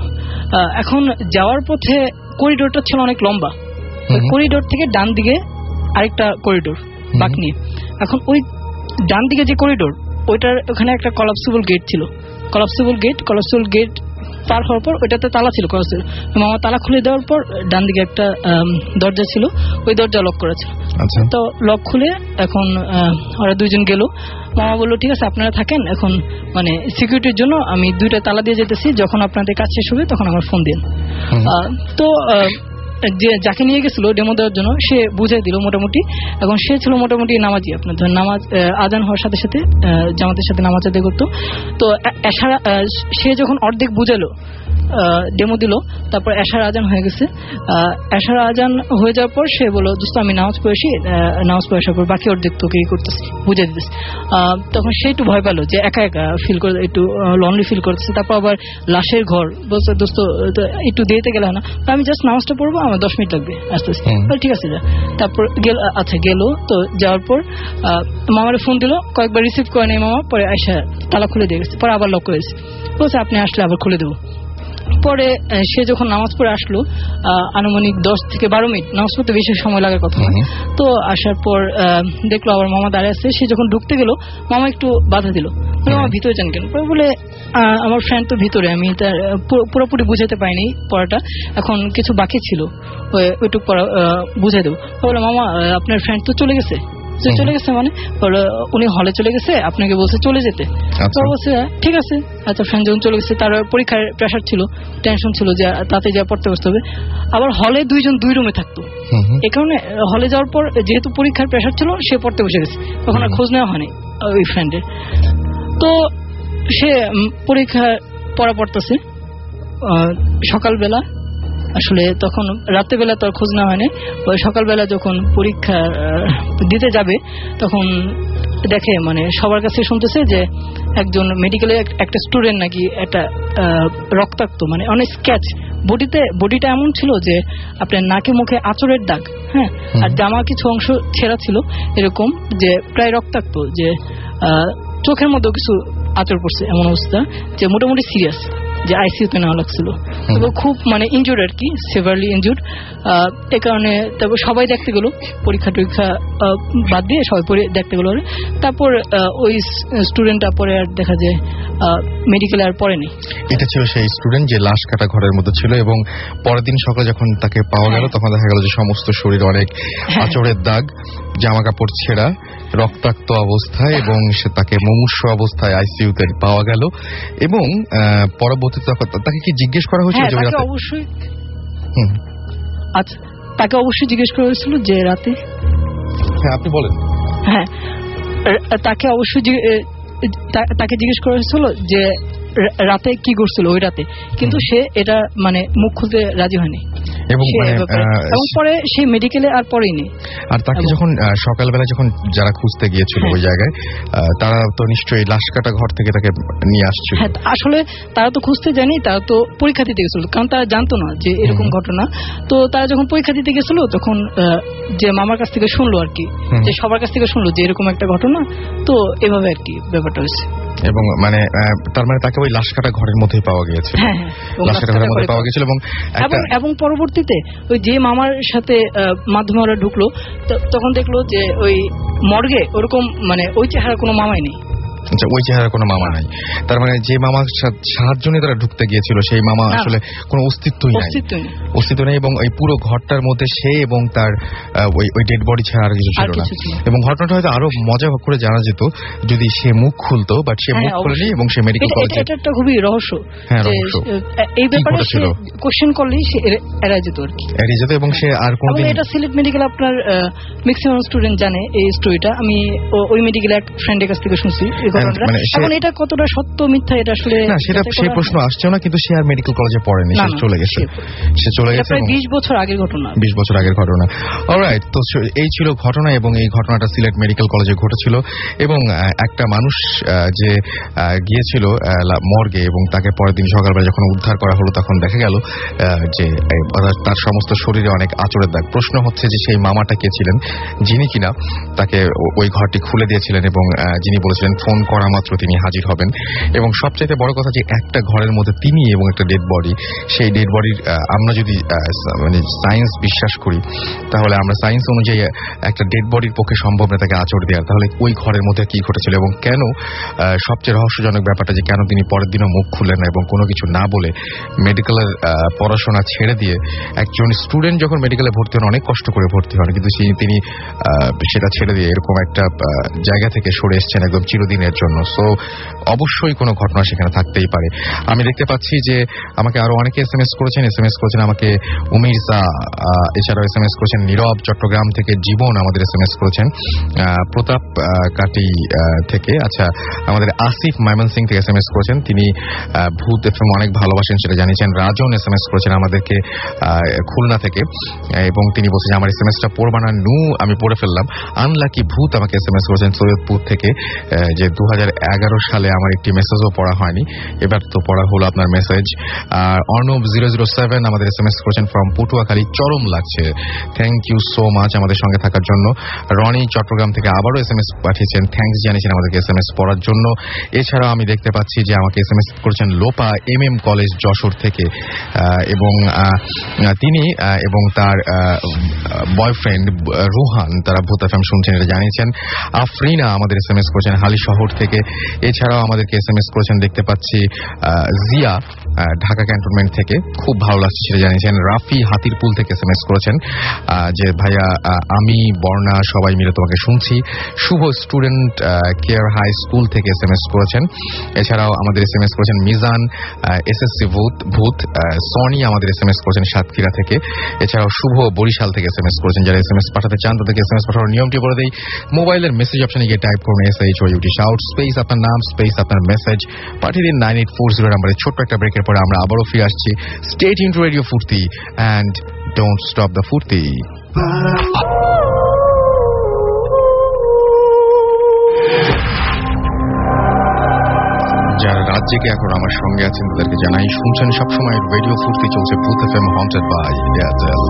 এখন যাওয়ার পথে করিডোরটা ছিল অনেক লম্বা, করিডোর থেকে ডান দিকে আরেকটা করিডোর বাঁক নিয়ে। এখন ওই ডান দিকে যে করিডোর ওইটার ওখানে একটা কলাপসিবল গেট ছিল, কলাপসিবল গেট পার হওয়ার পর ওইটাতে তালা ছিল। মামা তালা খুলে দেওয়ার পর ডান দিকে একটা দরজা ছিল, ওই দরজা লক করা ছিল। তো লক খুলে এখন ওরা দুইজন গেল। মামা বললো ঠিক আছে আপনারা থাকেন, এখন মানে সিকিউরিটির জন্য আমি 2টা তালা দিয়ে যেতেছি, যখন আপনাদের কাজ শেষ হবে তখন আমার ফোন দিন। তো যে যাকে নিয়ে গেছিল ডেমো দেওয়ার জন্য সে বুঝাই দিল মোটামুটি। এখন সে ছিল মোটামুটি নামাজি, আপনার ধর নামাজ আজান হওয়ার সাথে সাথে জামাতের সাথে নামাজ আদায় করতো। তো সে যখন অর্ধেক বুঝালো ডেমো দিল, তারপর এশার আজান হয়ে গেছে। এশার আজান হয়ে যাওয়ার পর সে বলল দোস্ত আমি নামাজ পড়েছি, নামাজ পড়ে আসার পর বাকি অর্ধেক তোকে ই করতেছি, বুঝে দিতেছি। তখন সে একটু ভয় পেলো যে একা একা ফিল করে, একটু লনলি ফিল করতেছে। তারপর আবার লাশের ঘর বলছে দোস্ত একটু দিতে গেলে না, আমি জাস্ট নামাজটা পড়বো, আমার 10 মিনিট লাগবে আসতে আসতে। ঠিক আছে যা। তারপর গেল। তো যাওয়ার পর মামারে ফোন দিল, কয়েকবার রিসিভ করে নেই মামা। পরে আয়সা তালা খুলে দিয়ে গেছে, পরে আবার লক করেছে, বলছে আপনি আসলে আবার খুলে দেবো। পরে সে যখন নামাজ পড়ে আসলো আনুমানিক 10 থেকে 12 মিনিট, নামাজ পড়তে বেশি সময় লাগার কথা না। তো আসার পর দেখলো আবার মামা দাঁড়িয়ে আছে। সে যখন ঢুকতে গেল মামা একটু বাধা দিল, মামা ভিতরে যান কেন? বলে আমার ফ্রেন্ড তো ভিতরে, আমি তার পুরোপুরি বুঝাতে পারিনি পড়াটা, এখন কিছু বাকি ছিল ওইটুকু পড়া বুঝাই দেবো। বলে মামা আপনার ফ্রেন্ড তো চলে গেছে মানে উনি হলে চলে গেছে, আপনাকে বলছে চলে যেতে। তো বলছে ঠিক আছে। আচ্ছা ফ্রেন্ড যখন চলে গেছে, তার পরীক্ষার প্রেশার ছিল, টেনশন ছিল যে তাতে যা পড়তে বসতে হবে। আবার হলে 2 জন 2 রুমে থাকতো, এ কারণে হলে যাওয়ার পর যেহেতু পরীক্ষার প্রেশার ছিল সে পড়তে বসে গেছে, তখন আর খোঁজ নেওয়া হয়নি ওই ফ্রেন্ডের। তো সে পরীক্ষা পড়া পড়তেছে সকালবেলা, আসলে তখন রাত্রেবেলা তো আর খোঁজ নেওয়া হয়নি। সকালবেলা যখন পরীক্ষা দিতে যাবে তখন দেখে মানে সবার কাছে শুনতেছে যে একজন মেডিকেলের একটা স্টুডেন্ট নাকি একটা রক্তাক্ত, মানে অনেক স্ক্যাচ, বডিটা এমন ছিল যে আপনার নাকে মুখে আঁচড়ের দাগ, হ্যাঁ, আর জামা কিছু অংশ ছেঁড়া ছিল, এরকম যে প্রায় রক্তাক্ত, যে চোখের মধ্যেও কিছু আঁচড় পড়ছে, এমন অবস্থা যে মোটামুটি সিরিয়াস, যে আইসিইউতে নেওয়া লাগছিল। খুব মানে ইনজুর্ড আর কি, সেভারলি ইনজুর্ড। এ কারণে তারপর সবাই দেখতে গেল, পরীক্ষা বাদ দিয়ে সবাই দেখতে গেল। তারপর ওই স্টুডেন্টটা পরে আর দেখা যায় মেডিকেলে আর পড়েনি। এটা ছিল সেই স্টুডেন্ট যে লাশ কাটা ঘরের মধ্যে ছিল, এবং পরের দিন সকালে যখন তাকে পাওয়া গেল তখন দেখা গেল যে সমস্ত শরীর অনেক আঁচড়ের দাগ, জামা কাপড় ছেঁড়া, রক্তাক্ত অবস্থায়, এবং সে তাকে মুমূর্ষ অবস্থায় আইসিইউতে পাওয়া গেল। এবং পরবর্তীতে তাকে কি জিজ্ঞেস করা হয়েছিল? অবশ্যই আচ্ছা, তাকে অবশ্যই জিজ্ঞেস করা হয়েছিল যে রাতে। হ্যাঁ আপনি বলেন। হ্যাঁ তাকে অবশ্যই তাকে জিজ্ঞেস করা হয়েছিল যে রাতে কি করছিল ওই রাতে, কিন্তু সে এটা মানে মুখ খুলতে রাজি হয়নি, এবং পরে সে মেডিকেলে আর পড়েনি। আর তাকে যখন সকালবেলা যখন যারা খুঁজতে গিয়েছিল ওই জায়গায়, তারা তো নিশ্চয়ই লাশ কাটা ঘর থেকে তাকে নিয়ে আসছিল। হ্যাঁ আসলে তারা তো খুঁজতে যায়নি, তারা তো পরীক্ষা দিতে গেছিল, কারণ তারা জানতো না যে এরকম ঘটনা। তো তারা যখন পরীক্ষা দিতে গেছিল তখন যে মামার কাছ থেকে শুনলো আর কি, যে সবার কাছ থেকে শুনলো যে এরকম একটা ঘটনা, তো এভাবে আর কি ব্যাপারটা হয়েছে। এবং মানে তার মানে তাকে ওই লাশ কাটা ঘরের মধ্যেই পাওয়া গিয়েছিল, লাশ কাটা ঘরের মধ্যে পাওয়া গিয়েছিল। এবং পরবর্তীতে ওই যে মামার সাথে মাধ্যমে ওরা ঢুকলো, তখন দেখলো যে ওই মর্গে ওরকম মানে ওই চেহারা কোনো মামাই নেই। আচ্ছা, ওই চেহারা কোনো মামা নাই, তার মানে যে মামার সাহায্য নিয়ে তারা ঢুকতে গিয়েছিল সেই মামা আসলে কোনো অস্তিত্বই নেই, এবং এই পুরো ঘরটার মধ্যে সে এবং তার ওই ডেড বডি ছাড়া আর কিছু ছিল না। এবং ঘটনাটা হয়তো আরো মজা করে জানা যেত যদি সে মুখ খুলতো, বাট সে মুখ খুলেনি, এবং সে মেডিকেল কলেজে। এটা একটা খুবই রহস্য, এই ব্যাপারে কোশ্চেন করলেই সে এড়িয়ে যেত আর কি, এড়িয়ে যেত। এবং সে আর কোনোদিন, এটা সিলেট মেডিকেল আপনার ম্যাক্সিমাম স্টুডেন্ট জানে এই স্টোরিটা। আমি ওই মেডিকেল এক ফ্রেন্ডের কাছ থেকে শুনছি। এখন এটা কতটা সত্য মিথ্যা এটা আসলে না, সেটা সেই প্রশ্ন আসছেও না, কিন্তু সে আর মেডিকেল কলেজে পড়েনি, সে চলে গেছে। প্রায় 20 বছর আগের ঘটনা। 20 বছর আগের ঘটনা। অলরাইট, তো এই ছিল ঘটনা, এবং এই ঘটনাটা সিলেট মেডিকেল কলেজে ঘটেছিল, এবং একটা মানুষ যে গিয়েছিল মর্গে, এবং তাকে পরের দিন সকালবেলা যখন উদ্ধার করা হলো তখন দেখা গেল যে তার সমস্ত শরীরে অনেক আঁচড়ের দাগ। প্রশ্ন হচ্ছে যে সেই মামাটা কে ছিলেন, যিনি কিনা তাকে ওই ঘরটি খুলে দিয়েছিলেন, এবং যিনি বলেছিলেন ফোন করা মাত্র তিনি হাজির হবেন। এবং সবচাইতে বড় কথা যে একটা ঘরের মধ্যে তিনি এবং একটা ডেড বডি, সেই ডেড বডির আমরা যদি মানে সায়েন্স বিশ্বাস করি, তাহলে আমরা সায়েন্স অনুযায়ী একটা ডেড বডির পক্ষে সম্ভব না তাকে আঁচড় দেওয়ার। তাহলে ওই ঘরের মধ্যে কি ঘটেছিল, এবং কেন, সবচেয়ে রহস্যজনক ব্যাপারটা যে কেন তিনি পরের দিনও মুখ খুললেন না এবং কোনো কিছু না বলে মেডিকেলের পড়াশোনা ছেড়ে দিয়ে, একজন স্টুডেন্ট যখন মেডিকেলে ভর্তি হন অনেক কষ্ট করে ভর্তি হন, কিন্তু তিনি সেটা ছেড়ে দিয়ে এরকম একটা জায়গা থেকে সরে এসেছেন একদম চিরদিনের জন্য। সো অবশ্যই কোনো ঘটনা সেখানে থাকতেই পারে। আমি দেখতে পাচ্ছি যে আমাকে আরো অনেকে এসএমএস করেছেন আমাকে উমিরজা, এছাড়াও এসএমএস করেছেন নীরব চট্টগ্রাম থেকে, জীবন আমাদের এসএমএস করেছেন প্রতাপ কাটি থেকে, আচ্ছা আমাদের আসিফ ময়মনসিং থেকে এসএমএস করেছেন, তিনি ভূত এফএম অনেক ভালোবাসেন সেটা জানিয়েছেন। রাজন এসএমএস করেছেন আমাদেরকে খুলনা থেকে, এবং তিনি বলছেন আমার এসএমএসটা পড়বা না নু, আমি পড়ে ফেললাম। আনলাকি ভূত আমাকে এসএমএস করেছেন সৈয়দপুর থেকে, যে 2011 সালে আমার একটি মেসেজও পড়া হয়নি, এবার তো পড়া হলো আপনার মেসেজ। অর্ণব 007 আমাদের এসএমএস করেছেন ফ্রম পটুয়াখালী, চরম লাগছে, থ্যাংক ইউ সো মাচ আমাদের সঙ্গে থাকার জন্য। রনি চট্টগ্রাম থেকে আবারও এসএমএস পাঠিয়েছেন, থ্যাংকস জানিয়েছেন আমাদেরকে এসএমএস পড়ার জন্য। এছাড়াও আমি দেখতে পাচ্ছি যে আমাকে এসএমএস করেছেন লোপা MM কলেজ যশোর থেকে, এবং তিনি এবং তার বয়ফ্রেন্ড রুহান তারা ভূত এফএম শুনছেন এটা জানিয়েছেন। আফরিনা আমাদের এসএমএস করেছেন হালি শহর থেকে। এছাড়াও আমাদেরকে এসএমএস করেছেন দেখতে পাচ্ছি জিয়া ঢাকা ক্যান্টনমেন্ট থেকে, খুব ভালো লাগছে সেটা জানিয়েছেন। রাফি হাতিরপুল থেকে এসএমএস করেছেন যে ভাইয়া আমি বর্ণা সবাই মিলে তোমাকে শুনছি। শুভ স্টুডেন্ট কেয়ার হাই স্কুল থেকে এসএমএস করেছেন। এছাড়াও আমাদের এসএমএস করেছেন মিজান SSC ভূত। সনি আমাদের এসএমএস করেছেন সাতক্ষীরা থেকে। এছাড়াও শুভ বরিশাল থেকে এসএমএস করেছেন। যারা এসএমএস পাঠাতে চান তাদেরকে এসএমএস পাঠানোর নিয়মটি বলে দেই, মোবাইলের মেসেজ অপশনে গিয়ে টাইপ করুন SHOUT শাউট স্পেস আপনার নাম স্পেস আপনার মেসেজ পাঠিয়ে দিন 9840 নাম্বারে। ছোট্ট একটা ব্রেকের পরে আমরা আবারও ফিরে আসছি। স্টে টিউনড টু রেডিও ফুর্তি অ্যান্ড ডোন্ট স্টপ দ্য ফুর্তি। যারা রাজ্যকে এখন আমার সঙ্গে আছেন তাদেরকে জানাই, শুনছেন সবসময় রেডিও ফুর্তি, চলছে ভূত এফএম হন্টেড বাই এয়ারটেল।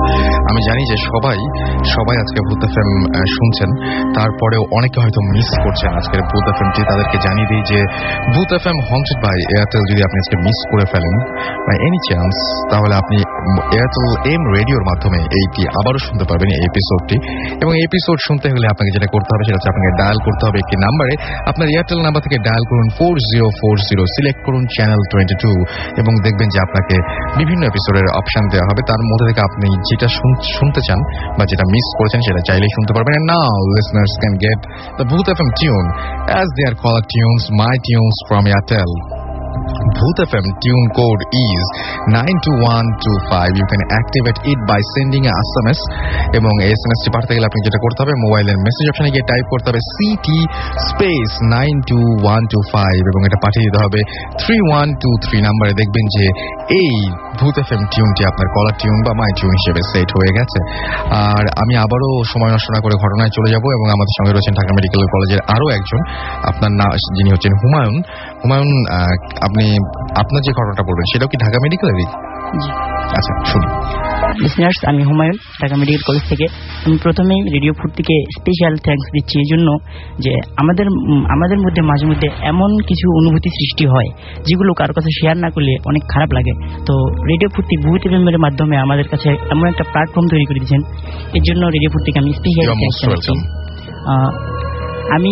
আমি জানি যে সবাই আজকে ভূত এফএম শুনছেন, তারপরেও অনেকে হয়তো মিস করছেন আজকের ভূত এফএমটি। তাদেরকে জানিয়ে দিই যে ভূত এফএম হন্টেড বাই এয়ারটেল যদি আপনি আজকে মিস করে ফেলেন বাই এনি চান্স, তাহলে আপনি এয়ারটেল এম রেডিওর মাধ্যমে এইটি আবারও শুনতে পারবেন এই এপিসোডটি। এবং এই এপিসোড শুনতে হলে আপনাকে যেটা করতে হবে সেটা হচ্ছে আপনাকে ডায়াল করতে হবে একটি নাম্বারে। আপনার এয়ারটেল নাম্বার থেকে ডায়াল করুন 4040, সিলেক্ট করুন চ্যানেল 22, এবং দেখবেন যে আপনাকে বিভিন্ন এপিসোডের অপশন দেওয়া হবে। তার মধ্যে থেকে আপনি যেটা শুনতে চান বা যেটা মিস করেছেন সেটা চাইলেই শুনতে পারবেন। And now listeners can get the Booth FM tune as they are called tunes, my tunes from Airtel. Booth FM tune code is 92125. You can activate it by sending a SMS, এবং SMS টি পাঠাতে গেলে আপনি যেটা করতে হবে মোবাইলের message অপশনে গিয়ে টাইপ করতে হবে CT স্পেস 92125, এবং এটা পাঠিয়ে দিতে হবে 3123 নম্বরে। দেখবেন যে এই ভূত FM টিউনটি আপনার কলার টিউন বা মাই টিউন হিসেবে সেট হয়ে গেছে। আর আমি আবারও সময় নষ্ট না করে ঘটনায় চলে যাব, এবং আমাদের সঙ্গে রয়েছেন ঢাকা মেডিকেল কলেজের আরো একজন, আপনার নাম যিনি হচ্ছেন হুমায়ুন। আপনি আপনার যে ঘটনাটা বলবেন সেটাও কি ঢাকা মেডিকেলেরই? আচ্ছা শুনি। লিসনার্স, আমি হুমায়ুন ঢাকা মেডিকেল কলেজ থেকে। আমি প্রথমেই রেডিও ফুর্তিকে স্পেশাল থ্যাঙ্কস দিচ্ছি এই জন্য যে আমাদের মধ্যে মাঝে মধ্যে এমন কিছু অনুভূতি সৃষ্টি হয় যেগুলো কারোর কাছে শেয়ার না করলে অনেক খারাপ লাগে। তো রেডিও ফুর্তি ভূত এফএমের মাধ্যমে আমাদের কাছে এমন একটা প্ল্যাটফর্ম তৈরি করে দিয়েছেন, এর জন্য রেডিও ফুর্তিকে আমি স্পেশাল থ্যাঙ্কস জানাচ্ছি। আমি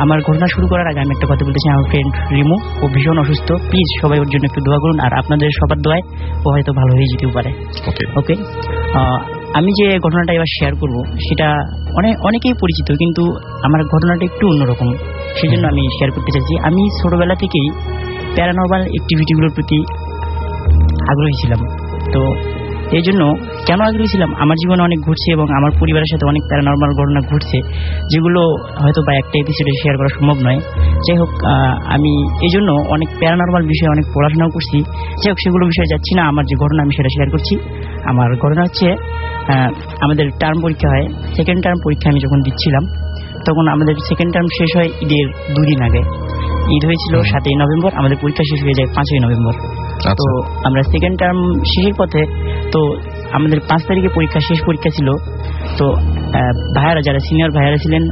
আমার ঘটনা শুরু করার আগে আমি একটা কথা বলতে চাই। আমার ফ্রেন্ড রিমু, ও ভীষণ অসুস্থ, প্লিজ সবাই ওর জন্য একটু দোয়া করুন, আর আপনাদের সবার দোয়ায় ও হয়তো ভালো হয়ে যেতেও পারে। ওকে, আমি যে ঘটনাটা এবার শেয়ার করব সেটা অনেকেই পরিচিত, কিন্তু আমার ঘটনাটা একটু অন্যরকম, সেজন্য আমি শেয়ার করতে চাইছি। আমি ছোটবেলা থেকেই প্যারানর্মাল অ্যাক্টিভিটিগুলোর প্রতি আগ্রহী ছিলাম। তো এই জন্য কেন আগ্রহী ছিলাম, আমার জীবনে অনেক ঘটছে এবং আমার পরিবারের সাথে অনেক প্যারানরমাল ঘটনা ঘটছে, যেগুলো হয়তো বা একটা এপিসোডে শেয়ার করা সম্ভব নয়। যাই হোক, আমি এই জন্য অনেক প্যারানরমাল বিষয়ে অনেক পড়াশোনাও করছি। যাই হোক, সেগুলো বিষয়ে যাচ্ছি না। আমার যে ঘটনা আমি সেটা শেয়ার করছি। আমার ঘটনা হচ্ছে, আমাদের টার্ম পরীক্ষা হয়, সেকেন্ড টার্ম পরীক্ষা আমি যখন দিচ্ছিলাম তখন আমাদের সেকেন্ড টার্ম শেষ হয় ঈদের 2 দিন আগে। ঈদ হয়েছিল 7ই নভেম্বর, আমাদের পরীক্ষা শেষ হয়ে যায় 5ই নভেম্বর। তো আমরা সেকেন্ড টার্ম শেষের পথে, তো আমাদের 5 তারিখে পরীক্ষা, শেষ পরীক্ষা ছিল। তো ভাইয়ারা, যারা সিনিয়র ভাইয়ারা ছিলেন,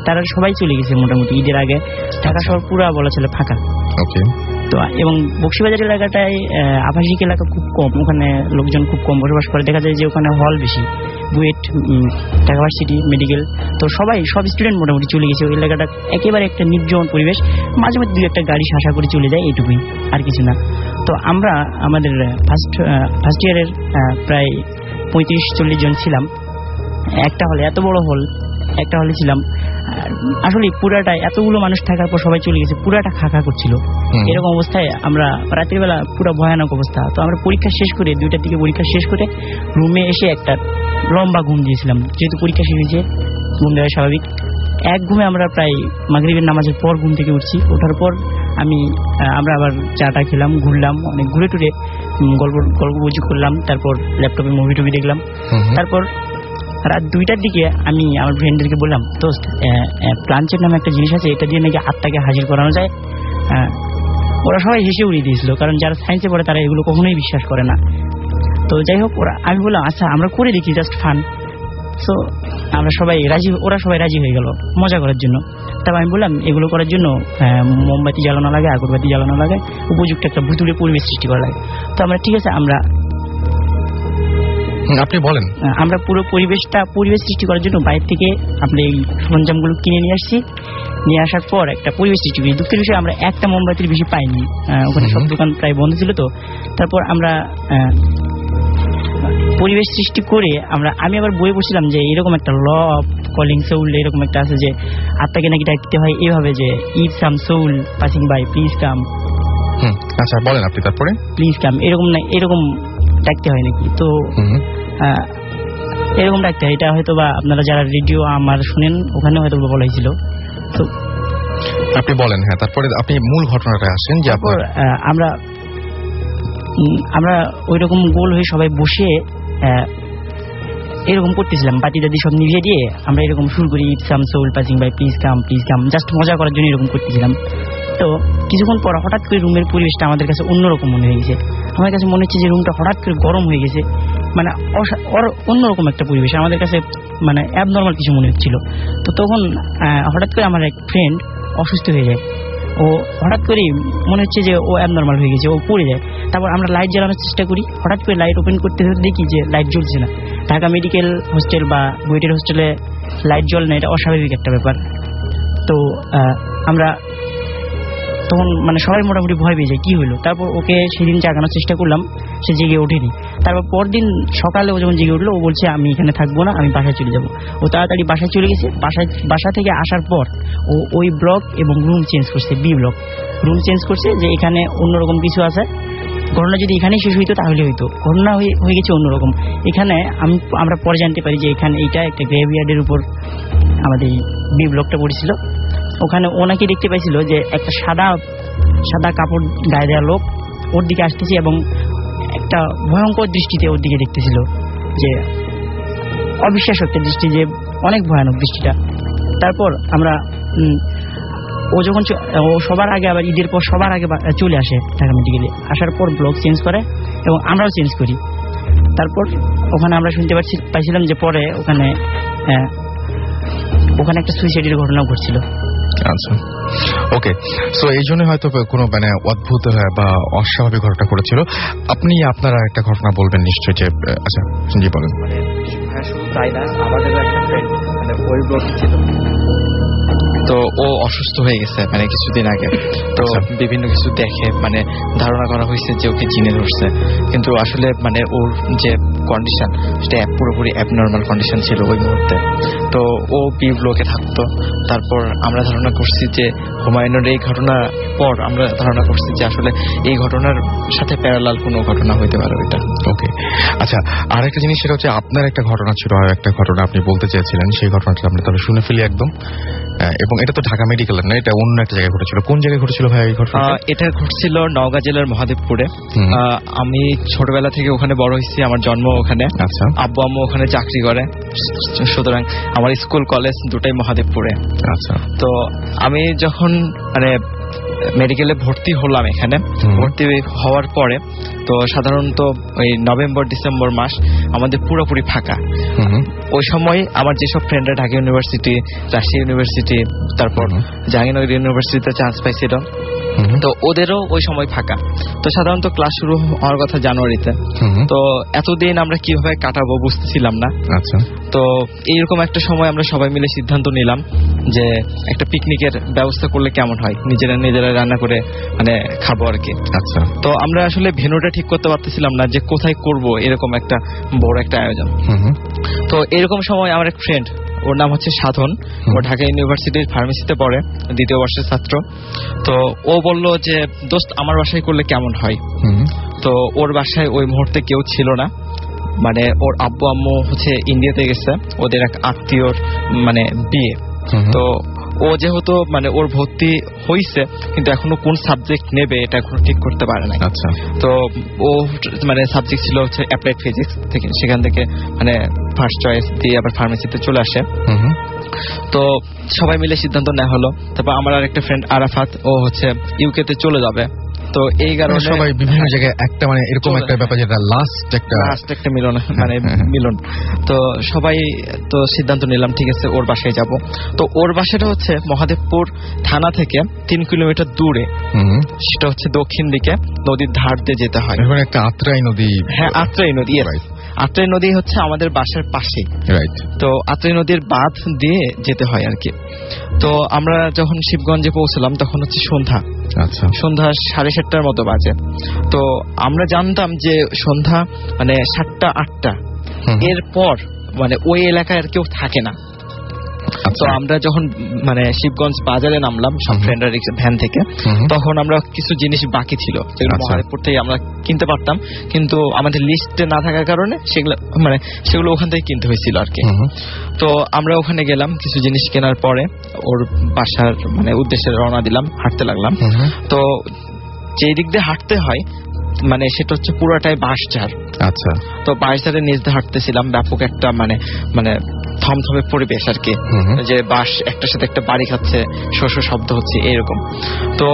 তারা সবাই চলে গেছে মোটামুটি ঈদের আগে। ঢাকা শহর পুরো বলা ছিল ফাঁকা। তো এবং বক্সিবাজার এলাকাটায় আবাসিক এলাকা খুব কম, ওখানে লোকজন খুব কম বসবাস করে। দেখা যায় যে ওখানে হল বেশি, বুয়েট, ঢাকা ভার্সিটি, মেডিকেল, তো সব স্টুডেন্ট মোটামুটি চলে গেছে। ওই এলাকাটা একেবারে একটা নির্জন পরিবেশ, মাঝে মধ্যে 2-1 গাড়ি শাসা করে চলে যায়, এইটুকুই, আর কিছু না। তো আমরা আমাদের ফার্স্ট ইয়ারের প্রায় 35-40 জন ছিলাম একটা হলে, এত বড় হল, একটা হলে ছিলাম। আসলে পুরাটা, এতগুলো মানুষ থাকার পর সবাই চলে গেছে, পুরাটা খাখা করছিল। এরকম অবস্থায় আমরা রাতের বেলা পুরো ভয়ানক অবস্থা। তো আমরা পরীক্ষা শেষ করে 2টার দিকে পরীক্ষা শেষ করে রুমে এসে একটা লম্বা ঘুম দিয়েছিলাম, যেহেতু পরীক্ষা শেষ হয়েছে, ঘুম দেওয়া স্বাভাবিক। এক ঘুমে আমরা প্রায় মাগরিবের নামাজের পর ঘুম থেকে উঠছি। ওঠার পর আমরা আবার চাটা খেলাম, ঘুরলাম, অনেক ঘুরে টুরে গল্প বুঝি করলাম, তারপর ল্যাপটপে মুভি টুভি দেখলাম। তারপর রাত 2টার দিকে আমি আমার ফ্রেন্ডদেরকে বললাম, দোস্ত, প্লানচেট নামে একটা জিনিস আছে, এটা দিয়ে নাকি আত্মাকে হাজির করানো যায়। ওরা সবাই হেসে উড়িয়ে দিয়েছিল, কারণ যারা সায়েন্সে পড়ে তারা এগুলো কখনোই বিশ্বাস করে না। তো যাই হোক, আমি বললাম আচ্ছা আমরা করে দেখি, জাস্ট ফান। সো ওরা সবাই রাজি হয়ে গেল মজা করার জন্য। তারপর আমি বললাম, এগুলো করার জন্য মোমবাতি জ্বালানো লাগে, আগরবাতি জ্বালানো লাগে, উপযুক্ত একটা ভুতুড়ে পরিবেশ সৃষ্টি করা লাগে। তো আমরা, ঠিক আছে, আপনি বলেন। আমরা পুরো পরিবেশ সৃষ্টি করার জন্য বাইরে থেকে আমরা এই সরঞ্জামগুলো কিনে নিয়ে আসছি। নিয়ে আসার পর একটা পরিবেশ সৃষ্টি করি। দুঃখের বিষয়, আমরা একটা মোমবাতির বেশি পাইনি, ওখানে সব দোকান প্রায় বন্ধ ছিল। তো তারপর আমরা পরিবেশ সৃষ্টি করে আমি আবার বই পড়ছিলাম যে এরকম একটা ল অফ কলিং সোল, এরকম একটা আছে যে আত্মাকে নাকি ডাকতে হয় এইভাবে, যে if some soul passing by please come. আচ্ছা, বলেন আপনি। তারপরে প্লিজ কাম, এরকম ডাকতে হয় নাকি? তো এরকম ডাকতে হয়। এটা হয়তো বা আপনারা যারা রেডিও আমার শুনেন, ওখানে হয়তো বলা হয়েছিল। তো আপনি বলেন। হ্যাঁ, তারপরে আপনি মূল ঘটনাটা আসেন। যে আমরা ওইরকম গোল হয়ে সবাই বসে এরকম করতেছিলাম, বাতি দাদি সব নিভিয়ে দিয়ে আমরা এরকম শুরু করি, if some soul passing by please come, just মজা করার জন্য এরকম করতেছিলাম। তো কিছুক্ষণ পর হঠাৎ করে রুমের পরিবেশটা আমাদের কাছে অন্যরকম মনে হয়ে গেছে। আমার কাছে মনে হচ্ছে যে রুমটা হঠাৎ করে গরম হয়ে গেছে, মানে অন্যরকম একটা পরিবেশ আমাদের কাছে, মানে অ্যাবনর্মাল কিছু মনে হচ্ছিল। তো তখন হঠাৎ করে আমার এক ফ্রেন্ড অসুস্থ হয়ে যায়। ও হঠাৎ করে মনে হচ্ছে যে ও অ্যাবনর্মাল হয়ে গেছে, ও পড়ে যায়। তারপর আমরা লাইট জ্বালানোর চেষ্টা করি, হঠাৎ করে লাইট ওপেন করতে দেখি যে লাইট জ্বলছে না। ঢাকা মেডিকেল হস্টেল বা বুয়েটের হোস্টেলে লাইট জ্বলে না, এটা অস্বাভাবিক একটা ব্যাপার। তো আমরা তখন মানে সবাই মোটামুটি ভয় পেয়ে যায়, কি হলো। তারপর ওকে সেদিন জাগানোর চেষ্টা করলাম, সে জেগে ওঠেনি। তারপর পরদিন সকালে ও যখন জেগে উঠলো, ও বলছে আমি এখানে থাকবো না, আমি বাসায় চলে যাবো। ও তাড়াতাড়ি বাসায় চলে গেছে। বাসা থেকে আসার পর ও ওই ব্লক এবং রুম চেঞ্জ করছে, বি ব্লক রুম চেঞ্জ করছে, যে এখানে অন্যরকম কিছু আছে। ঘটনা যদি এখানেই শেষ হইতো তাহলে হইতো, ঘটনা হয়ে গেছে অন্যরকম। এখানে আমরা পরে জানতে পারি যে এখানে এইটা একটা গ্রেভইয়ার্ডের উপর আমাদের বি ব্লকটা পড়েছিল। ওখানে ওনাকে দেখতে পাইছিল যে একটা সাদা কাপড় গায়ে দেওয়া লোক ওর দিকে আসতেছে এবং একটা ভয়ঙ্কর দৃষ্টিতে ওর দিকে দেখতেছিল, যে অবিশ্বাস্য একটা দৃষ্টি, যে অনেক ভয়ানক দৃষ্টিটা। তারপর আমরা ও যখন সবার আগে, আবার ঈদের পর সবার আগে চলে আসে ঢাকা মেডিকেলে। আসার পর ব্লক চেঞ্জ করে এবং আমরাও চেঞ্জ করি। তারপর ওখানে আমরা শুনতে পাইছিলাম যে পরে ওখানে একটা সুইসাইডের ঘটনা ঘটছিল। আচ্ছা, ওকে। সো এই জন্য হয়তো কোনো মানে অদ্ভুত বা অস্বাভাবিক ঘটনা ঘটেছিল। আপনি আপনারা একটা ঘটনা বলবেন নিশ্চয়ই, যে আচ্ছা জি বলেন। তাই না, আমাদের একটা ফ্রেন্ড মানে ওই ব্লকে ছিল, তো ও অসুস্থ হয়ে গেছে মানে কিছুদিন আগে। তো বিভিন্ন কিছু দেখে মানে ধারণা করা হয়েছে যে ওকে জিনে ধরছে, কিন্তু আসলে মানে ওর যে কন্ডিশন সেটা পুরোপুরি অ্যাবনর্মাল কন্ডিশন ছিল ওই মুহূর্তে। তো ও বি ব্লকে থাকতো। তারপর আমরা ধারণা করছি যে হুমায়ুনের এই ঘটনা পর আমরা ধারণা করছি যে আসলে এই ঘটনার সাথে প্যারালাল কোনো ঘটনা হইতে পারে এটা। ওকে, আচ্ছা, আর একটা জিনিস সেটা হচ্ছে আপনার একটা ঘটনা ছিল, আর একটা ঘটনা আপনি বলতে চেয়েছিলেন, সেই ঘটনাটা আমরা তাহলে শুনে ফেলি একদম। এবং এটা তো ঢাকা মেডিকেলের না, এটা অন্য একটা জায়গায় ঘটেছিল। কোন জায়গায় ঘটেছিল ভাই এই ঘটনা? এটা ঘটছিল নওগাঁ জেলার মহাদেবপুরে। আমি ছোটবেলা থেকে ওখানে বড় হয়েছি, আমার জন্ম ওখানে। আচ্ছা। আব্বু আম্মু ওখানে চাকরি করে, সুতরাং আমার স্কুল কলেজ দুটাই মহাদেবপুরে। আচ্ছা। তো আমি যখন মানে মেডিকেলে ভর্তি হলাম, এখানে ভর্তি হওয়ার পরে তো সাধারণত ওই নভেম্বর ডিসেম্বর মাস আমাদের পুরোপুরি ফাঁকা। ওই সময় আমার যেসব ফ্রেন্ডরা ঢাকা ইউনিভার্সিটি, রাজশাহী ইউনিভার্সিটি, তারপর জাহাঙ্গীরনগর ইউনিভার্সিটিতে চান্স পাইছিল, তো ওদেরও ওই সময় ফাঁকা। তো সাধারণত ক্লাস শুরু হওয়ার কথা জানুয়ারিতে। তো এতদিন আমরা কিভাবে কাটাবো বুঝতেছিলাম না। আচ্ছা। তো এইরকম একটা সময় আমরা সবাই মিলে সিদ্ধান্ত নিলাম যে একটা পিকনিকের ব্যবস্থা করলে কেমন হয়, নিজেরা রান্না করে মানে খাবো আর কি। আচ্ছা। তো আমরা আসলে ভেন্যুটা ঠিক করতে পারতেছিলাম না যে কোথায় করব এরকম একটা বড় একটা আয়োজন। তো এরকম সময় আমার এক ফ্রেন্ড, ওর নাম হচ্ছে সাধন, ও ঢাকা ইউনিভার্সিটির ফার্মেসিতে পড়ে, দ্বিতীয় বর্ষের ছাত্র। তো ও বলল যে দোস্ত আমার বাসায় করলে কেমন হয়। তো ওর বাসায় ওই মুহূর্তে কেউ ছিল না, মানে ওর আব্বু আম্মু হচ্ছে ইন্ডিয়াতে গেছে, ওদের এক আত্মীয়র মানে বিয়ে। তো ও যেহেতু মানে ওর ভর্তি হইছে, কিন্তু এখনো কোন সাবজেক্ট নেবে এটা এখনো ঠিক করতে পারে না। আচ্ছা। তো ও মানে সাবজেক্ট ছিল হচ্ছে অ্যাপ্লাইড ফিজিক্স থেকে, সেখান থেকে মানে ফার্স্ট চয়েস দিয়ে আবার ফার্মেসিতে চলে আসে। তো সবাই মিলে সিদ্ধান্ত নেওয়া হলো। তারপর আমার আরেকটা ফ্রেন্ড আরাফাত, ও হচ্ছে ইউকেতে চলে যাবে। তো এই কারণে সবাই বিভিন্ন জায়গায় একটা মানে এরকম একটা ব্যাপার, যেটা লাস্ট একটা মিলন মানে মিলন। তো সবাই তো সিদ্ধান্ত নিলাম ঠিক আছে ওর বাসায় যাব। তো ওর বাসাটা হচ্ছে মহাদেবপুর থানা থেকে 3 কিলোমিটার দূরে, সেটা হচ্ছে দক্ষিণ দিকে, নদীর ধার দিয়ে যেতে হয়। একটা আত্রাই নদী। হ্যাঁ, আত্রাই নদী। আত্রাই নদী হচ্ছে আমাদের বাসার পাশে। রাইট। তো আত্রাই নদীর বাঁধ দিয়ে যেতে হয় আর কি। তো আমরা যখন শিবগঞ্জে পৌঁছলাম তখন হচ্ছে সন্ধ্যা। আচ্ছা। সন্ধ্যা 7:30টার মতো বাজে। তো আমরা জানতাম যে সন্ধ্যা মানে 7টা-8টা এরপর মানে ওই এলাকায় আর কেউ থাকে না। তো আমরা যখন মানে শিবগঞ্জ বাজারে নামলাম সব ফ্রেন্ডরা ভ্যান থেকে, তখন আমরা কিছু জিনিস বাকি ছিল যেগুলো মহাদেবপুর থেকে আমরা কিনতে পারতাম, কিন্তু আমাদের লিস্টে না থাকার কারণে সেগুলো ওখান থেকে কিনতে হয়েছিল আর কি। তো আমরা ওখানে গেলাম, কিছু জিনিস কেনার পরে ওর বাসার মানে উদ্দেশ্যে রওনা দিলাম, হাঁটতে লাগলাম। তো যেই দিক দিয়ে হাঁটতে হয় মানে সেটা হচ্ছে পুরোটাই বাঁশঝাড়। আচ্ছা। তো বাঁশঝাড়ের নিচ দিয়ে হাঁটতেছিলাম, ব্যাপক একটা মানে থমথমে পরিবেশ আর কি, যে বাঁশ একটার সাথে একটা বাড়ি খাচ্ছে, শস্য শব্দ হচ্ছে এরকম। তো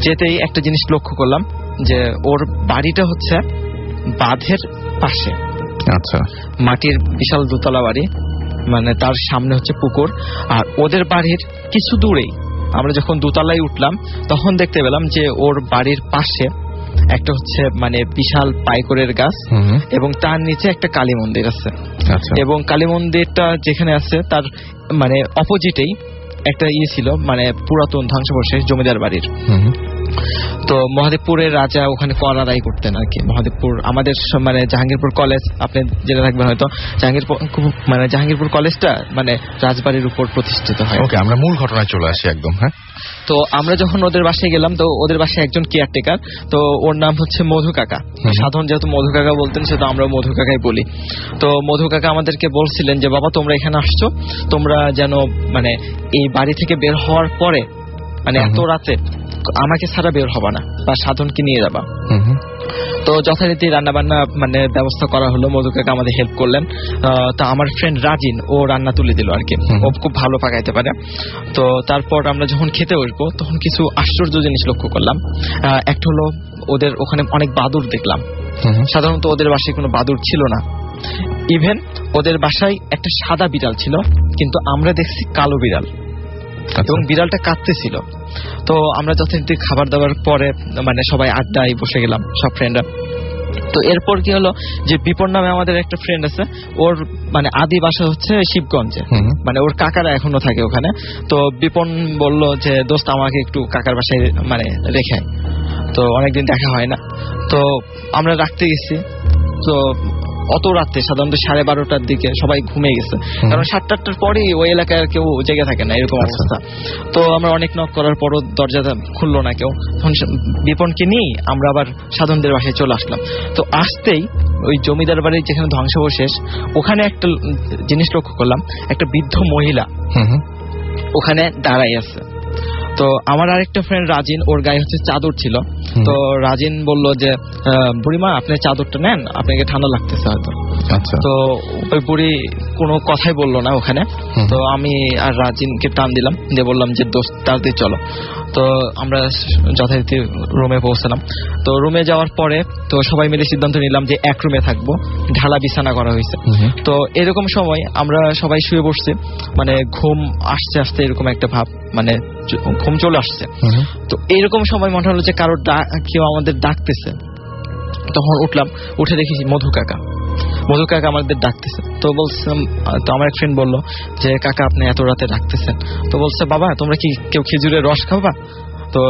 যেতেই একটা জিনিস লক্ষ্য করলাম যে ওর বাড়িটা হচ্ছে বাঁধের পাশে। আচ্ছা। মাটির বিশাল দোতলা বাড়ি, মানে তার সামনে হচ্ছে পুকুর। আর ওদের বাড়ির কিছু দূরেই আমরা যখন দোতলায় উঠলাম তখন দেখতে পেলাম যে ওর বাড়ির পাশে একটা হচ্ছে মানে বিশাল পাইকরের গাছ, এবং তার নিচে একটা কালী মন্দির আছে। এবং কালী মন্দিরটা যেখানে আছে তার মানে অপোজিটেই একটা ছিল মানে পুরাতন ধ্বংসাবশেষ জমিদার বাড়ির। তো মহাদেবপুরের রাজা ওখানে কর আদায় করতেন আর কি। মহাদেবপুর আমাদের মানে জাহাঙ্গীরপুর কলেজ, আপনি যেটা থাকবেন হয়তো, জাহাঙ্গীরপুর কলেজটা মানে রাজবাড়ির উপর প্রতিষ্ঠিত হয়। ওকে, আমরা মূল ঘটনায় চলে আসি একদম। হ্যাঁ। তো আমরা যখন ওদের বাসায় গেলাম, তো ওদের বাসায় একজন কেয়ারটেকার, তো ওর নাম হচ্ছে মধু কাকা। সাধারণ যেহেতু মধু কাকা বলতেন, সেহেতু আমরা মধু কাকাই বলি। তো মধু কাকা আমাদেরকে বলছিলেন যে বাবা তোমরা এখানে আসছো, তোমরা যেন মানে এই বাড়ি থেকে বের হওয়ার পরে মানে এত রাতে আমাকে ছাড়া বের হবা না, বা সাধনকে নিয়ে যাবা। তো যথারীতি রান্না বান্না মানে ব্যবস্থা করা হলো, মধু কাকা আমাদের হেল্প করলেন। তা আমার ফ্রেন্ড রাজিন ও রান্না তুলে দিল আর কি, ও খুব ভালো পাকাইতে পারে। তো তারপর আমরা যখন খেতে বসবো তখন কিছু আশ্চর্য জিনিস লক্ষ্য করলাম। একটা হলো ওদের ওখানে অনেক বাদুড় দেখলাম। সাধারণত ওদের বাসায় কোনো বাদুড় ছিল না। ইভেন ওদের বাসায় একটা সাদা বিড়াল ছিল, কিন্তু আমরা দেখছি কালো বিড়াল, এবং বিড়ালটা কাঁদতেছিল। তো আমরা যথারীতি খাবার দাবার পরে মানে সবাই আড্ডায় বসে গেলাম সব ফ্রেন্ডরা। তো এরপর কি হলো যে বিপন নামে আমাদের একটা ফ্রেন্ড আছে, ওর মানে আদি বাসা হচ্ছে শিবগঞ্জে, মানে ওর কাকারা এখনো থাকে ওখানে। তো বিপন বলল যে দোস্ত আমাকে একটু কাকার বাসায় মানে রেখে, তো অনেকদিন দেখা হয় না। তো আমরা রাখতে গেছি। তো অত রাতে সাধারণত 12:30টার দিকে সবাই ঘুমিয়ে গেছে, কারণ 7-8টার পরেই ওই এলাকায় আর কেউ জেগে থাকে না, এরকম অবস্থা। তো আমরা অনেক নক করার পরও দরজাটা খুললো না কেউ। তখন বিপনকে নিয়ে আমরা আবার সাধনদের বাসায় চলে আসলাম। তো আসতেই ওই জমিদার বাড়ির যেখানে ধ্বংসাবশেষ, ওখানে একটা জিনিস লক্ষ্য করলাম, একটা বৃদ্ধ মহিলা ওখানে দাঁড়াই আছে। তো আমার আরেকটা ফ্রেন্ড রাজিন, ওর গায়ে হচ্ছে চাদর ছিল। তো রাজিন বলল যে বুড়িমা আপনি চাদরটা নেন, আপনাকে ঠান্ডা লাগতেছে হয়তো। তো ওই বুড়ি কোনো কথাই বললো না ওখানে। তো আমি আর রাজিনকে টান দিলাম, দিয়ে বললাম যে দোস্ত তাড়াতাড়ি চলো। তো আমরা যথারীতি রুমে পৌঁছলাম। তো রুমে যাওয়ার পরে তো সবাই মিলে সিদ্ধান্ত নিলাম যে এক রুমে থাকবো, ঢালা বিছানা করা হয়েছে। তো এরকম সময় আমরা সবাই শুয়ে বসছি, মানে ঘুম আসতে আসতে এরকম একটা ভাব, মানে ঘুম চলে আসছে। তো এইরকম সময় মনে হলো যে কারোর কেউ আমাদের ডাকতেছে। তখন উঠলাম, উঠে দেখি মধু কাকা আমাদের ডাকতেছে। তো বলছিলাম, তো আমার এক ফ্রেন্ড বললো যে কাকা আপনি এত রাতে ডাকতেছেন। তো বলছে বাবা তোমরা কি কেউ খেজুরের রস খাবা? তো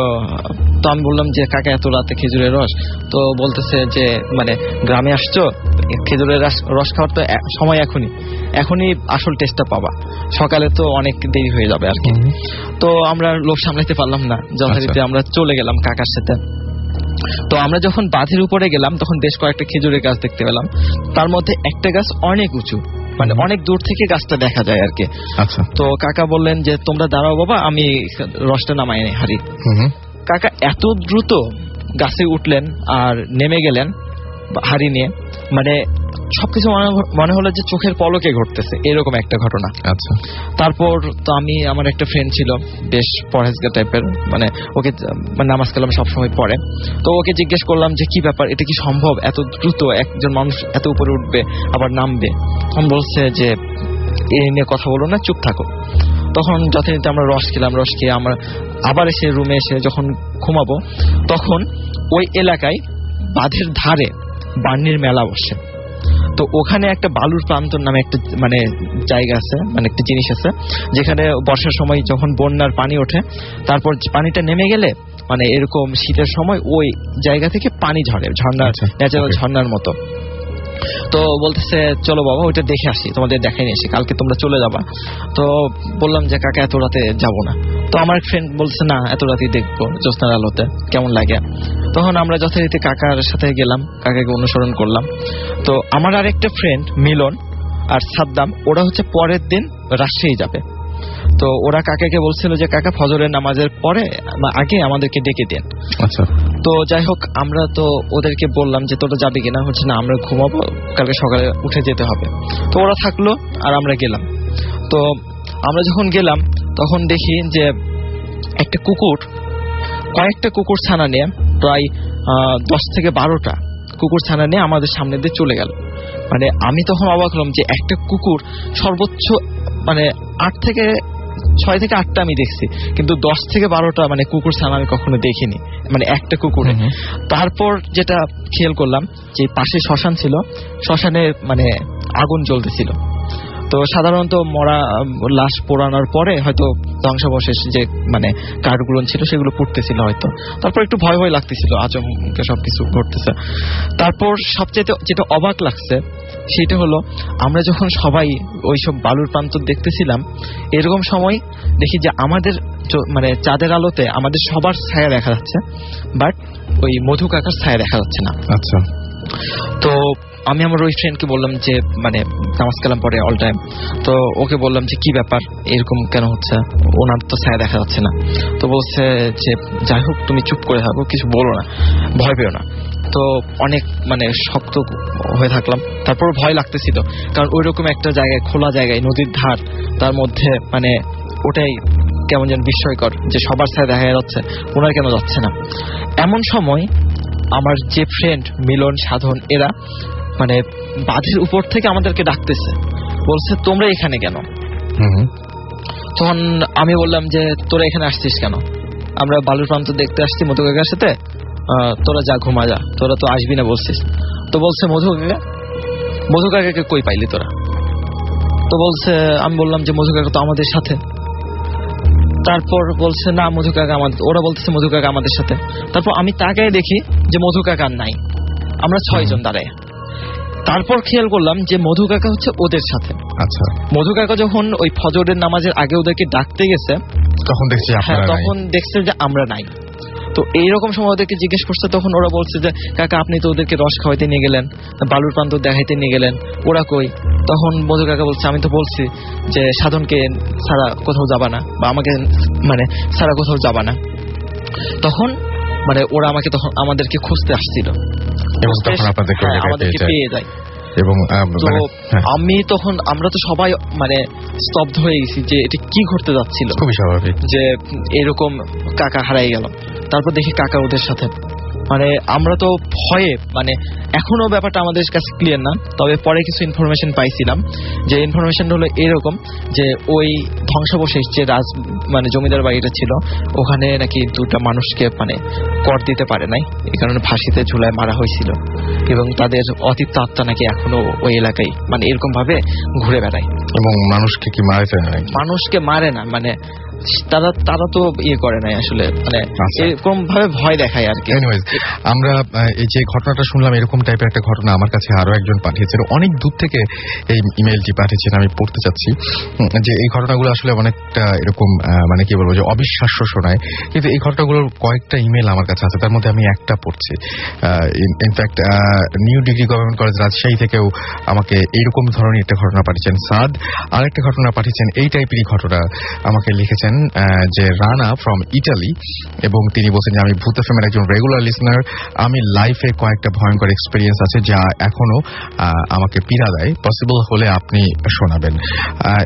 আমি বললাম যে কাকা এত রাতে খেজুরের রস? তো বলতেছে যে মানে গ্রামে আসছো, খেজুরের রস খাওয়ার তো সময় এখনই আসল টেস্টটা পাবা, সকালে তো অনেক দেরি হয়ে যাবে আর কি। তো আমরা লোভ সামলাতে পারলাম না, যথারীতি আমরা চলে গেলাম কাকার সাথে। তো আমরা যখন বাঁধের উপরে গেলাম তখন বেশ কয়েকটা খেজুরের গাছ দেখতে পেলাম। তার মধ্যে একটা গাছ অনেক উঁচু, মানে অনেক দূর থেকে গাছটা দেখা যায় আর কি। তো কাকা বললেন যে তোমরা দাঁড়াও বাবা, আমি রসটা নামাই হারি। কাকা এত দ্রুত গাছে উঠলেন আর নেমে গেলেন হাড়ি নিয়ে, মানে সবকিছু মনে হলো যে চোখের পলকে ঘটতেছে, এরকম একটা ঘটনা। তারপর তো আমি, আমার একটা ফ্রেন্ড ছিল বেশ পরহেজগার টাইপের, মানে ওকে নামাজ কালাম সবসময় পড়ে। তো ওকে জিজ্ঞেস করলাম যে কি ব্যাপার, এটা কি সম্ভব এত দ্রুত একজন মানুষ এত উপরে উঠবে আবার নামবে? তখন বলছে যে এই নিয়ে কথা বলো না, চুপ থাকো। তখন যথারীতি আমরা রস খেয়ে আমরা আবার এসে রুমে এসে যখন ঘুমাবো, তখন ওই এলাকায় বাঁধের ধারে বার্নির মেলা বসে। তো ওখানে একটা বালুর প্রান্তর নামে একটা মানে জায়গা আছে, মানে একটা জিনিস আছে, যেখানে বর্ষার সময় যখন বন্যার পানি ওঠে, তারপর পানিটা নেমে গেলে মানে এরকম শীতের সময় ওই জায়গা থেকে পানি ঝরে, ঝর্ণা, ন্যাচারাল ঝর্ণার মতো। তো বলতেছে চলো বাবা ওইটা দেখে আসি, তোমাদের দেখাই নিয়ে আসি, কালকে তোমরা চলে যাবা। তো বললাম যে কাকা এত রাতে যাবো না। তো আমার ফ্রেন্ড বলছে না এত রাতেই দেখবো জ্যোৎস্নার আলোতে কেমন লাগে। তখন আমরা যথারীতি কাকার সাথে গেলাম, কাকাকে অনুসরণ করলাম। তো আমার আরেকটা ফ্রেন্ড মিলন আর সাদ্দাম, ওরা হচ্ছে পরের দিন রাজশাহী যাবে। তো ওরা কাকাকে বলছিল যে কাকা ফজরের নামাজের পরে আগে আমাদেরকে ডেকে দেন। তো যাই হোক আমরা তো ওদেরকে বললাম যে তোরা যাবে কিনা, হচ্ছে না আমরা ঘুমাবো, কালকে সকালে উঠে যেতে হবে। তো ওরা থাকলো আর আমরা গেলাম। তো আমরা যখন গেলাম তখন দেখি যে একটা কুকুর, কয়েকটা কুকুর ছানা নিয়ে, প্রায় 10 থেকে 12টা কুকুর ছানা নিয়ে আমাদের সামনে দিয়ে চলে গেল। মানে আমি তখন অবাক হলাম যে একটা কুকুর সর্বোচ্চ মানে 6 থেকে 8টা আমি দেখছি, কিন্তু 10 থেকে 12টা মানে কুকুর ছানা আমি কখনো দেখিনি, মানে একটা কুকুরে। তারপর যেটা খেয়াল করলাম যে পাশে শ্মশান ছিল, শ্মশানে মানে আগুন জ্বলতেছিল। তো সাধারণত মরা লাশ পোড়ানোর পরে হয়তো ধ্বংসাবশেষ যে মানে কাঠগুলো ছিল সেগুলো পুড়তেছিল হয়তো। তারপর একটু ভয় ভয় লাগতেছিল, আচমকা সবকিছু ঘটতেছে। তারপর সবচেয়ে যেটা অবাক লাগছে সেটা হলো আমরা যখন সবাই ওইসব বালুর প্রান্ত দেখতেছিলাম, এরকম সময় দেখি যে আমাদের মানে চাঁদের আলোতে আমাদের সবার ছায়া দেখা যাচ্ছে, বাট ওই মধু কাকার ছায়া দেখা যাচ্ছে না। আচ্ছা। তো আমি আমার ওই ফ্রেন্ডকে বললাম যে মানে নামাজ কালাম পড়ে অল টাইম, তো ওকে বললাম যে কি ব্যাপার এরকম কেন হচ্ছে, ওনার তো ছায়া দেখা যাচ্ছে না। তো বলছে যে যাই হোক তুমি চুপ করে থাকো, কিছু বলো না, ভয় পেও না। তো অনেক মানে শক্ত হয়ে থাকলাম। তারপর ভয় লাগতেছিল, কারণ ওইরকম একটা জায়গায়, খোলা জায়গায়, নদীর ধার, তার মধ্যে মানে ওটাই কেমন যেন বিস্ময়কর যে সবার ছায়া দেখা যাচ্ছে, ওনার কেন যাচ্ছে না। এমন সময় আমার যে ফ্রেন্ড মিলন, সাধন, এরা মানে বাঁধের উপর থেকে আমাদেরকে ডাকতেছে, বলছে তোমরা এখানে কেন? তখন আমি বললাম যে তোরা এখানে আসছিস কেন? আমরা বালুর প্রান্ত দেখতে আসছি মধু কাকার সাথে, তোরা যা ঘুমা যা, তোরা তো আসবি না বলছিস। তো বলছে মধু কাকাকে কই পাইলি তোরা? তো বলছে, আমি বললাম যে মধু কাকা তো আমাদের সাথে। তারপর বলছে না মধু কাকা আমাদের, ওরা বলতেছে মধু কাকা আমাদের সাথে। তারপর আমি তাকায় দেখি যে মধু কাকা নাই, আমরা 6 জন দাঁড়ায়। তারপর খেয়াল করলাম যে মধু কাকা হচ্ছে ওদের সাথে। আচ্ছা, মধু কাকা যখন ওই ফজরের নামাজের আগে ওদেরকে ডাকতে গেছে তখন দেখছি তখন দেখছে যে আমরা নাই। তো এইরকম সময় ওদেরকে জিজ্ঞেস করছে, তখন ওরা বলছে যে কাকা আপনি তো ওদেরকে রস খাওয়াইতে নিয়ে গেলেন, বালুর প্রান্ত দেখাইতে নিয়ে গেলেন, ওরা কই? তখন মধু কাকা বলছে আমি তো বলছি যে সাধনকে ছাড়া কোথাও যাবা না, বা আমাকে মানে ছাড়া কোথাও যাবা না। তখন মানে ওরা আমাকে তখন আমাদেরকে খুঁজতে আসছিল, আমাদেরকে পেয়ে যায়। এবং আমি তখন আমরা তো সবাই মানে স্তব্ধ হয়ে গেছি যে এটা কি ঘটতে যাচ্ছিল। খুবই স্বাভাবিক যে এরকম কাকা হারাই গেল। তারপর দেখি কাকা ওদের সাথে, মানে আমরা তো ভয়ে মানে এখনো ব্যাপারটা আমাদের কাছে ক্লিয়ার না, তবে পরে কিছু ইনফরমেশন পাইছিলাম। যে ইনফরমেশন হলো এরকম যে ওই ধ্বংসাবশেষ যে মানে জমিদার বাড়িটা ছিল ওখানে নাকি দুটা মানুষকে মানে কর দিতে পারে নাই, এই কারণে ফাঁসিতে ঝুলায় মারা হয়েছিল, এবং তাদের অতীত আত্মা নাকি এখনো ওই এলাকায় মানে এরকম ভাবে ঘুরে বেড়ায়। এবং মানুষকে কি মারে? মানুষকে মারে না, মানে তারা তো ইয়ে করে নাই আসলে, মানে এরকম ভাবে ভয় দেখায় আর কি। আমরা এই যে ঘটনাটা শুনলাম, এরকম টাইপের একটা ঘটনা আমার কাছে আরো একজন পাঠিয়েছেন, অনেক দূর থেকে এই ইমেলটি পাঠিয়েছেন, আমি পড়তে চাচ্ছি। যে এই ঘটনাগুলো আসলে অনেকটা এরকম মানে কি বলবো যে অবিশ্বাস্য শোনায়, কিন্তু এই ঘটনাগুলোর কয়েকটা ইমেল আমার কাছে আছে, তার মধ্যে আমি একটা পড়ছি। In fact new degree government college Rajshahi থেকেও আমাকে এইরকম ধরনের একটা ঘটনা পাঠিয়েছেন সাদ। আরেকটা ঘটনা পাঠিয়েছেন এই টাইপেরই ঘটনা আমাকে লিখেছেন যে রানা ফ্রম ইটালি, এবং তিনি বলছেন যে আমি ভূত এফএম এর একজন রেগুলার লিসনার, আমি লাইফে কয়েকটা ভয়ঙ্কর এক্সপেরিয়েন্স আছে যা এখনো আমাকে পীড়া দেয়, পসিবল হলে আপনি শোনাবেন।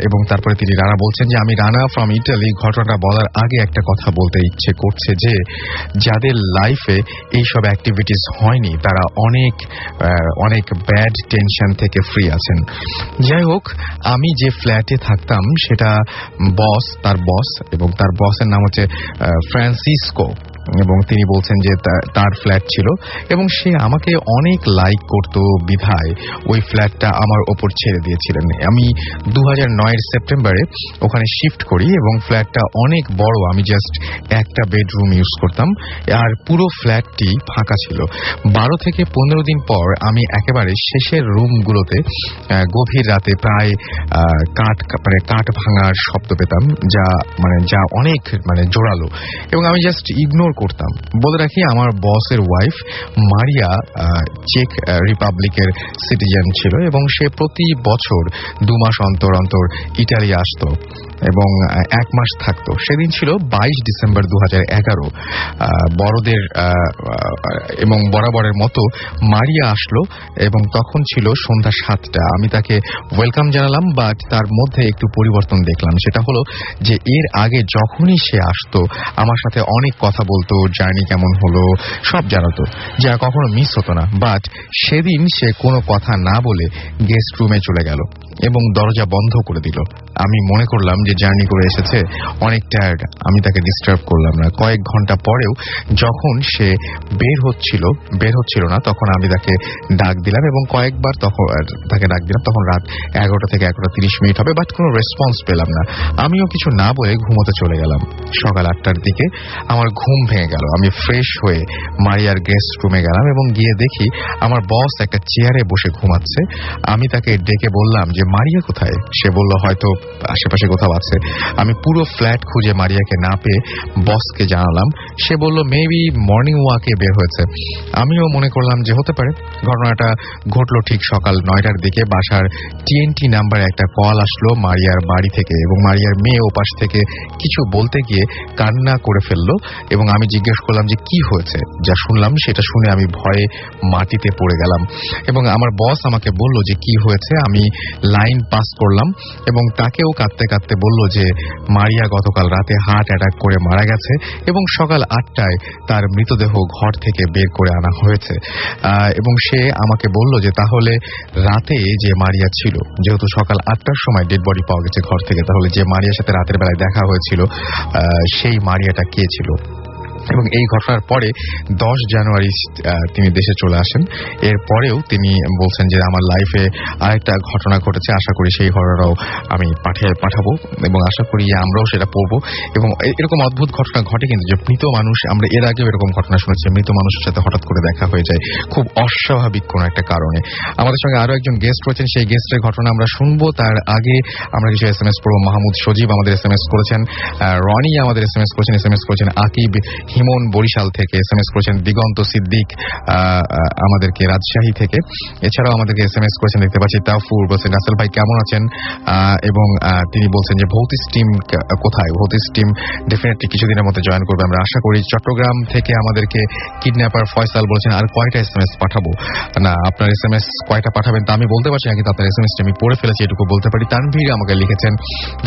এবং তারপরে তিনি রানা বলছেন যে আমি রানা ফ্রম ইটালি, ঘটনাটা বলার আগে একটা কথা বলতে ইচ্ছে করছে যে যাদের লাইফে এইসব অ্যাক্টিভিটিস হয়নি তারা অনেক অনেক ব্যাড টেনশন থেকে ফ্রি আছেন। যাই হোক, আমি যে ফ্ল্যাটে থাকতাম সেটা তার বস এবং তার বসের নাম হচ্ছে ফ্রান্সিসকো, এবং তিনি বলছেন যে তার ফ্ল্যাট ছিল এবং সে আমাকে অনেক লাইক করত বিধায় ওই ফ্ল্যাটটা আমার ওপর ছেড়ে দিয়েছিলেন। আমি 2009 সেপ্টেম্বরে ওখানে শিফট করি এবং ফ্ল্যাটটা অনেক বড়, আমি জাস্ট একটা বেডরুম ইউজ করতাম আর পুরো ফ্ল্যাটটি ফাঁকা ছিল। 12 থেকে 15 দিন পর আমি একেবারে শেষের রুমগুলোতে গভীর রাতে প্রায় কাঠ ভাঙার শব্দ পেতাম, যা অনেক মানে জোরালো, এবং আমি জাস্ট ইগনোর করতাম। বলে রাখি আমার বসের ওয়াইফ মারিয়া চেক রিপাবলিকের সিটিজেন ছিল এবং সে প্রতি বছর 2 মাস অন্তর অন্তর ইটালি আসতো এবং 1 মাস থাকতো। সেদিন ছিল 22 ডিসেম্বর 2011। বড়দের এবং বরাবরের মতো মারিয়া আসলো এবং তখন ছিল সন্ধ্যা 7টা। আমি তাকে ওয়েলকাম জানালাম, বাট তার মধ্যে একটু পরিবর্তন দেখলাম। সেটা হলো যে এর আগে যখনই সে আসতো আমার সাথে অনেক কথা বলতো, জার্নি কেমন হলো সব জানাতো, যা কখনো মিস হতো না। বাট সেদিন সে কোনো কথা না বলে গেস্ট রুমে চলে গেল এবং দরজা বন্ধ করে দিল। আমি মনে করলাম যে জার্নি করে এসেছে, অনেক টায়ার্ড, আমি তাকে ডিস্টার্ব করলাম না। কয়েক ঘন্টা পরেও যখন সে বের হচ্ছিল না তখন আমি তাকে ডাক দিলাম এবং কয়েকবার তাকে ডাক দিলাম। তখন রাত 11টা থেকে 11:30 মিনিট হবে, বাট কোনো রেসপন্স পেলাম না। আমিও কিছু না বলে ঘুমোতে চলে গেলাম। সকাল 8টার দিকে আমার ঘুম ভেঙে গেল। আমি ফ্রেশ হয়ে মারিয়ার গেস্ট রুমে গেলাম এবং গিয়ে দেখি আমার বস একটা চেয়ারে বসে ঘুমাচ্ছে। আমি তাকে ডেকে বললাম যে মারিয়া কোথায়? সে বলল হয়তো আশেপাশে কোথাও আছে। আমি পুরো ফ্ল্যাট খুঁজে মারিয়াকে না পেয়ে বসকে জানালাম। সে বলল মেবি মর্নিং ওয়াকে বের হয়েছে। আমিও মনে করলাম যে হতে পারে। ঘটনাটা ঘটলো ঠিক সকাল 9টার দিকে। বাসার TNT নাম্বারে একটা কল আসলো মারিয়ার বাড়ি থেকে এবং মারিয়ার মেয়ে ওপাশ থেকে কিছু বলতে গিয়ে কান্না করে ফেললো এবং আমি জিজ্ঞেস করলাম যে কি হয়েছে। যা শুনলাম সেটা শুনে আমি ভয়ে মাটিতে পড়ে গেলাম এবং আমার বস আমাকে বলল যে কি হয়েছে। আমি লাইন পাস করলাম এবং তাকেও কাঁদতে কাঁদতে বলল যে মারিয়া গতকাল রাতে হার্ট অ্যাটাক করে মারা গেছে এবং সকাল 8টায় তার মৃতদেহ ঘর থেকে বের করে আনা হয়েছে। এবং সে আমাকে বলল যে তাহলে রাতে যে মারিয়া ছিল, যেহেতু সকাল 8টার সময় ডেড বডি পাওয়া গেছে ঘর থেকে, তাহলে যে মারিয়ার সাথে রাতের বেলায় দেখা হয়েছিল সেই মারিয়াটা কে ছিল। এবং এই ঘটনার পরে 10 জানুয়ারি তিনি দেশে চলে আসেন। এরপরেও তিনি বলছেন যে আমার লাইফে আরেকটা ঘটনা ঘটেছে, আশা করি সেই ঘটনাটাও আমি পাঠাবো এবং আশা করি আমরাও সেটা পড়বো। এবং এরকম অদ্ভুত ঘটনা ঘটে কিন্তু, যে মৃত মানুষ, আমরা এর আগেও এরকম ঘটনা শুনেছি, মৃত মানুষের সাথে হঠাৎ করে দেখা হয়ে যায় খুব অস্বাভাবিক কোনো একটা কারণে। আমাদের সঙ্গে আরো একজন গেস্ট রয়েছেন, সেই গেস্টের ঘটনা আমরা শুনবো। তার আগে আমরা কিছু SMS পড়বো। মাহমুদ সজীব আমাদের SMS করেছেন, রনি আমাদের SMS করেছেন আকিব হিমন বরিশাল থেকে, SMS করেছেন দিগন্ত সিদ্দিক আমাদেরকে রাজশাহী থেকে। এছাড়াও আমাদেরকে SMS করেছেন, দেখতে পাচ্ছি তাফুর বলছেন রাসেল ভাই কেমন আছেন, এবং তিনি বলছেন যে ভৌতিস টিম কোথায়। ভৌতিস টিম ডেফিনেটলি কিছুদিনের মধ্যে জয়েন করবে আমরা আশা করি। চট্টগ্রাম থেকে আমাদেরকে কিডন্যাপার ফয়সাল বলেছেন আর কয়টা SMS পাঠাবো। না, আপনার SMS কয়টা পাঠাবেন তা আমি বলতে পারছি না, কিন্তু আপনার SMS আমি পড়ে ফেলেছি এটুকু বলতে পারি। তানভীর আমাকে লিখেছেন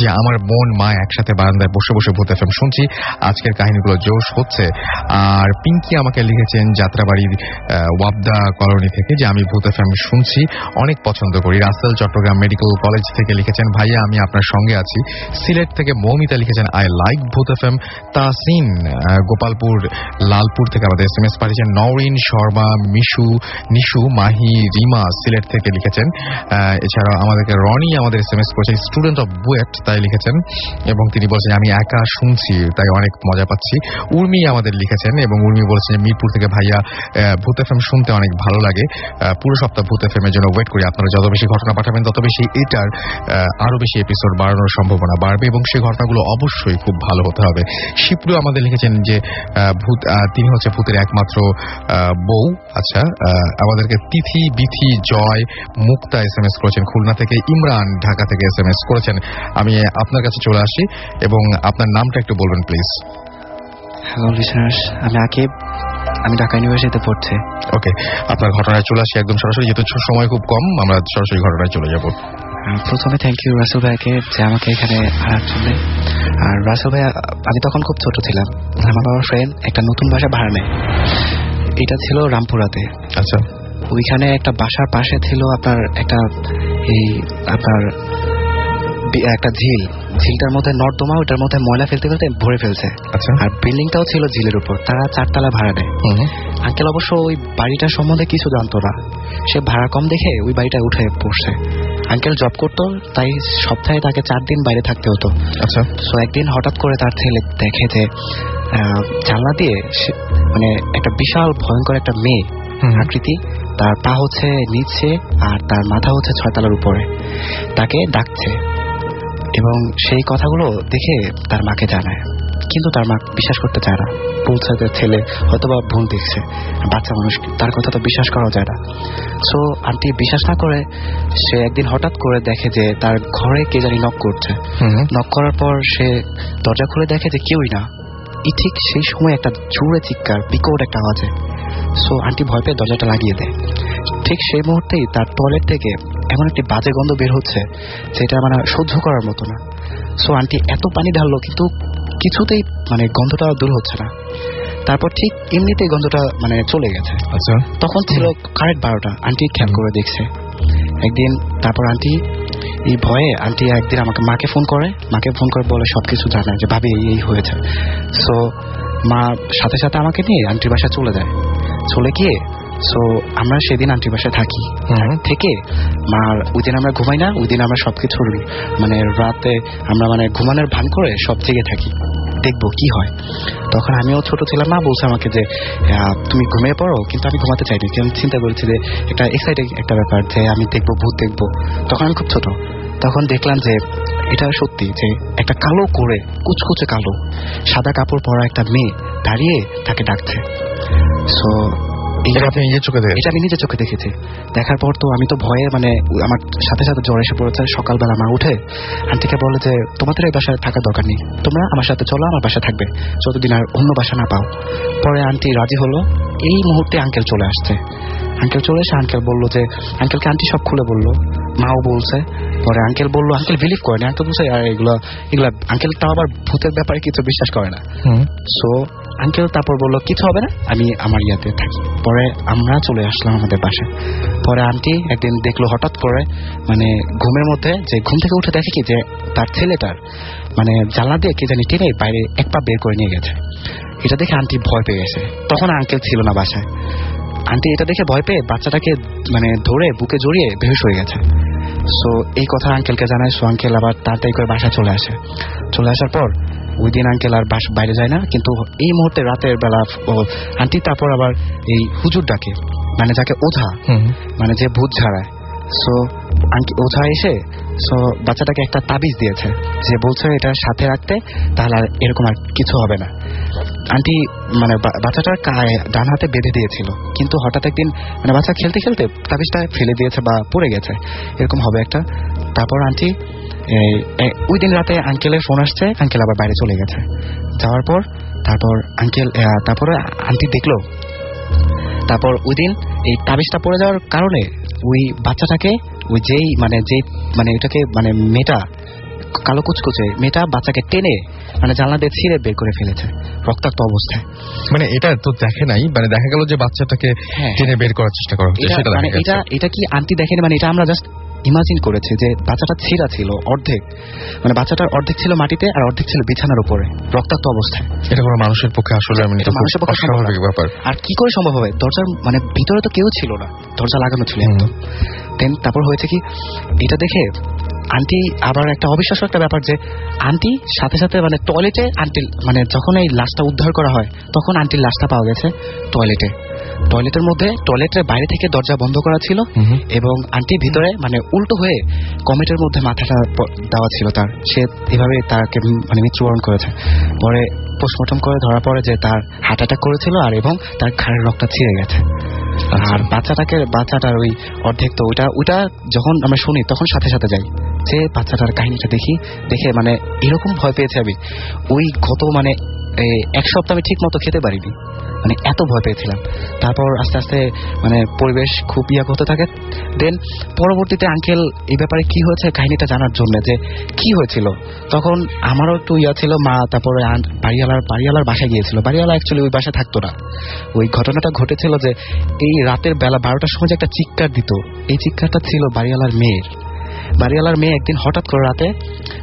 যে আমার বোন মা একসাথে বারান্দায় বসে বসে ভূত FM শুনছি, আজকের কাহিনীগুলো জোশ হচ্ছে। আর পিঙ্কি আমাকে লিখেছেন যাত্রাবাড়ির ওয়াবদা কলোনি থেকে যে আমি ভূত FM শুনছি, অনেক পছন্দ করি। রাসেল চট্টগ্রাম মেডিকেল কলেজ থেকে লিখেছেন ভাইয়া আমি আপনার সঙ্গে আছি। সিলেট থেকে মৌমিতা লিখেছেন আই লাইক ভূত FM। তাসিন গোপালপুর লালপুর থেকে আমাদের SMS পাঠিয়েছেন। নওরিন শর্মা নিশু মাহি রিমা সিলেট থেকে লিখেছেন। এছাড়াও আমাদেরকে রনি আমাদের SMS করেছেন, স্টুডেন্ট অফ বুয়েট তাই লিখেছেন, এবং তিনি বলছেন আমি একা শুনছি তাই অনেক মজা পাচ্ছি। উর্মি আমাদের লিখেছেন এবং উর্মি বলেছেন মিরপুর থেকে ভাইয়া ভূত FM শুনতে অনেক ভালো লাগে, পুরো সপ্তাহ ভূত FM এর জন্য ওয়েট করি। আপনারা যত বেশি ঘটনা পাঠাবেন তত বেশি এটার আরো বেশি এপিসোড বাড়ানোর সম্ভাবনা বাড়বে এবং সেই ঘটনাগুলো অবশ্যই খুব ভালো হতে হবে। শিপ্রু আমাদের লিখেছেন যে তিনি হচ্ছে ভূতের একমাত্র বউ। আচ্ছা, আমাদেরকে তিথি বিথি জয় মুক্তা SMS করেছেন খুলনা থেকে। ইমরান ঢাকা থেকে SMS করেছেন। আমি আপনার কাছে চলে আসি এবং আপনার নামটা একটু বলবেন প্লিজ। হ্যালো লিসনার্স, আমি আকিব, আমি ঢাকা ইউনিভার্সিটিতে পড়ছি। ওকে, আপনার ঘটনায় চলে আসি একদম সরাসরি, যেহেতু সময় খুব কম আমরা সরাসরি ঘটনায় চলে যাব। প্রথমে থ্যাংক ইউ রাসেল ভাইকে যে আমাকে এখানে আনার জন্য। আর রাসেল ভাই, আমি তখন খুব ছোট ছিলাম, আমার বাবার ফ্রেন্ড একটা নতুন বাসা ভাড়া নেয়, এটা ছিল রামপুরাতে। আচ্ছা, ওইখানে একটা বাসার পাশে ছিল আপনার একটা ঝিলটার মধ্যে নর্দমা, ওটার মধ্যে ময়লা ফেলতে ফেলতে ভরে ফেলছে। আচ্ছা, আর বিল্ডিংটাও ছিল ঝিলের উপর, তারা 4 তলা ভাড়া দেয়। আঙ্কেল অবশ্য ওই বাড়িটার সম্বন্ধে কিছু জানতো না, সে ভাড়া কম দেখে ওই বাড়িটা উঠে পড়ছে। আঙ্কেল জব করতো, তাই সপ্তাহে তাকে 4 দিন বাইরে থাকতে হতো। আচ্ছা, তো একদিন হঠাৎ করে তার ছেলে দেখে যে জানলা দিয়ে মানে একটা বিশাল ভয়ঙ্কর একটা মেয়ে আকৃতি, তার পা হচ্ছে নিচে আর তার মাথা হচ্ছে 6 তলার উপরে, তাকে ডাকছে। এবং সেই কথাগুলো দেখে তার মাকে জানায়, কিন্তু তার মা বিশ্বাস করতে চায় না, বলছে যে ছেলে হয়তোবা ভুল দেখছে, বাচ্চা মানুষ, তার কথা তো বিশ্বাস করা যায় না। সো আন্টি বিশ্বাস না করে সে একদিন হঠাৎ করে দেখে যে তার ঘরে কে জানি নক করছে। নক করার পর সে দরজা খুলে দেখে যে কেউই না। ঠিক সেই সময় একটা জোরে চিৎকার, বিকট একটা আওয়াজে। সো আন্টি ভয় পেয়ে দরজাটা লাগিয়ে দেয়। ঠিক সেই মুহূর্তেই তার টয়লেট থেকে এমন একটি বাজে গন্ধ বের হচ্ছে যেটা মানে সহ্য করার মতো না। সো আন্টি এত পানি ঢাললো কিন্তু কিছুতেই মানে গন্ধটা দূর হচ্ছে না। তারপর ঠিক এমনিতেই গন্ধটা মানে চলে গেছে। আচ্ছা, তখন ছিল কারেক্ট 12টা। আন্টি খেয়াল করে দেখছে একদিন। তারপর আন্টি এই ভয়ে আন্টি একদিন আমাকে মাকে ফোন করে বলে সবকিছু জানায় যে ভাবি এই হয়েছে। সো মা সাথে সাথে আমাকে নিয়ে আন্টির বাসায় চলে যায়। চলে গিয়ে সো আমরা সেদিন আন্টির বাসায় থাকি। থেকে মার ওই দিন আমরা ঘুমাই না, ওই দিন আমরা সবকিছু মানে রাতে আমরা মানে ঘুমানোর ভান করে সব জেগে থাকি, দেখবো কি হয়। তখন আমিও ছোট ছিলাম, মা বলছে আমাকে যে তুমি ঘুমিয়ে পড়ো, কিন্তু আমি ঘুমাতে চাইনি, আমি চিন্তা করেছি যে একটা এক্সাইটিং একটা ব্যাপার যে আমি দেখবো, ভূত দেখবো। তখন আমি খুব ছোট, তখন দেখলাম যে এটা সত্যি যে একটা কালো করে কুচকুচে কালো সাদা কাপড় পরা একটা মেয়ে দাঁড়িয়ে তাকে ডাকছে। সো এটা আমি নিজের চোখে দেখেছি। দেখার পর তো আমি তো ভয়ে মানে আমার সাথে সাথে জ্বর এসে পড়েছে। সকালবেলা মা উঠে আন্টিকে বলে যে তোমাদের এই বাসায় থাকার দরকার নেই, তোমরা আমার সাথে চলো, আমার বাসায় থাকবে যতদিন আর অন্য বাসা না পাও। পরে আন্টি রাজি হলো। এই মুহূর্তে আঙ্কেল চলে আসছে। আঙ্কেল চলে এসে আঙ্কেল বললো যে আঙ্কেলকে আন্টি সব খুলে বললো, মাও বলছে। পরে আঙ্কেল বললো, আঙ্কেল বিলিভ করেনি, আঙ্কেল বলছে আর এগুলা আঙ্কেল তাও আবার ভূতের ব্যাপারে কিছু বিশ্বাস করে না। সো আঙ্কেল তারপর বললো কিছু হবে না, আমি আমার ইয়াতে থাকি। পরে আমরা চলে আসলাম আমাদের বাসায়। পরে আন্টি একদিন দেখলো হঠাৎ করে মানে ঘুমের মধ্যে, যে ঘুম থেকে উঠে দেখে কি যে তার ছেলেটার মানে জানলা দিয়ে কে জানি টেনে বাইরে এক পা বের করে নিয়ে গেছে। এটা দেখে আন্টি ভয় পেয়ে গেছে। তখন আঙ্কেল ছিল না বাসায়। আন্টি এটা দেখে ভয় পেয়ে বাচ্চাটাকে মানে ধরে বুকে জড়িয়ে বেহুশ হয়ে গেছে। সো এই কথা আঙ্কেলকে জানায়। সো আঙ্কেল আবার তাড়াতাড়ি করে বাসায় চলে আসে। চলে আসার পর ওই দিন আঙ্কেল আর বাইরে যায় না, কিন্তু এই মুহূর্তে রাতের বেলা আন্টি তারপর আবার এই হুজুর ডাকে, মানে যাকে ওঝা, মানে যে ভূত ঝাড়ায়। সো ওঝা এসে সো বাচ্চাটাকে একটা তাবিজ দিয়েছে, যে বলছে এটা সাথে রাখতে, তাহলে আর এরকম আর কিছু হবে না। আন্টি মানে বাচ্চাটার ডান হাতে বেঁধে দিয়েছিল, কিন্তু হঠাৎ একদিন মানে বাচ্চা খেলতে খেলতে তাবিজটা ফেলে দিয়েছে বা পড়ে গেছে, এরকম হবে একটা। তারপর আন্টি ওই দিন রাতে আঙ্কেলের ফোন আসছে, আঙ্কেল আবার বাইরে চলে গেছে। যাওয়ার পর তারপরে আন্টি দেখলো, তারপর ওই দিন এই তাবিজটা পড়ে যাওয়ার কারণে ওই বাচ্চাটাকে যেই এটাকে মানে মেয়েটা কালো কুচকুচে মেয়েটা বাচ্চাকে টেনে মানে জানলা দিয়ে ছিঁড়ে বের করে ফেলেছে রক্তাক্ত অবস্থায়। মানে এটা তো দেখে নাই, মানে দেখা গেল যে বাচ্চাটাকে টেনে বের করার চেষ্টা করা হচ্ছে, সেটা মানে এটা কি আন্টি দেখেনি, মানে এটা আমরা জাস্ট ইমাজিন করেছে যে বাচ্চাটা ছিঁড়া ছিল অর্ধেক, মানে বাচ্চাটার অর্ধেক ছিল মাটিতে আর অর্ধেক ছিল বিছানার উপরে রক্তাক্ত অবস্থায়। এটা কোনো মানুষের পক্ষে আসলে মানুষের পক্ষে অস্বাভাবিক ব্যাপার। আর কি করে সম্ভব হবে? দরজার মানে ভিতরে তো কেউ ছিল না, দরজা লাগানো ছিল একদম। দেন তারপর হয়েছে কি, এটা দেখে আন্টি আবার একটা অবিশ্বাস্য একটা ব্যাপার, যে আন্টি সাথে সাথে মানে টয়লেটে আন্টি মানে যখন এই লাশটা উদ্ধার করা হয় তখন আন্টির লাশটা পাওয়া গেছে টয়লেটের মধ্যে, টয়লেটের বাইরে থেকে দরজা বন্ধ করা ছিল এবং আন্টি ভিতরে মানে উল্টো হয়ে কমেটের মধ্যে মাথাটা দেওয়া ছিল তার। সে এভাবে তাকে মানে মৃত্যুবরণ করেছে। পরে পোস্টমর্টম করে ধরা পড়ে যে তার হার্ট অ্যাটাক করেছিল আর এবং তার ঘাড়ের রক্তটা ছিঁড়ে গেছে। আর বাচ্চাটার ওই অর্ধেক, তো ওইটা যখন আমরা শুনি তখন সাথে সাথে যাই যে বাচ্চাটার কাহিনীটা দেখে মানে এরকম ভয় পেয়েছে আমি। ওই গত মানে এক সপ্তাহ আমি ঠিক মতো খেতে পারিনি, মানে এত ভয় পেয়েছিলাম। তারপর আস্তে আস্তে মানে পরিবেশ খুব হতে থাকে। দেন পরবর্তীতে আঙ্কেল এই ব্যাপারে কি হয়েছে কাহিনীটা জানার জন্য যে কি হয়েছিল, তখন আমারও একটু ছিল। মা তারপরে বাড়িওয়ালার বাসায় গিয়েছিল। বাড়িওয়ালা অ্যাকচুয়ালি ওই বাসায় থাকতো না। ওই ঘটনাটা ঘটেছিল যে এই রাতের বেলা 12টার সময় যে একটা চিৎকার দিত, এই চিৎকারটা ছিল বাড়িওয়ালার মেয়ে একদিন হঠাৎ করে রাতে,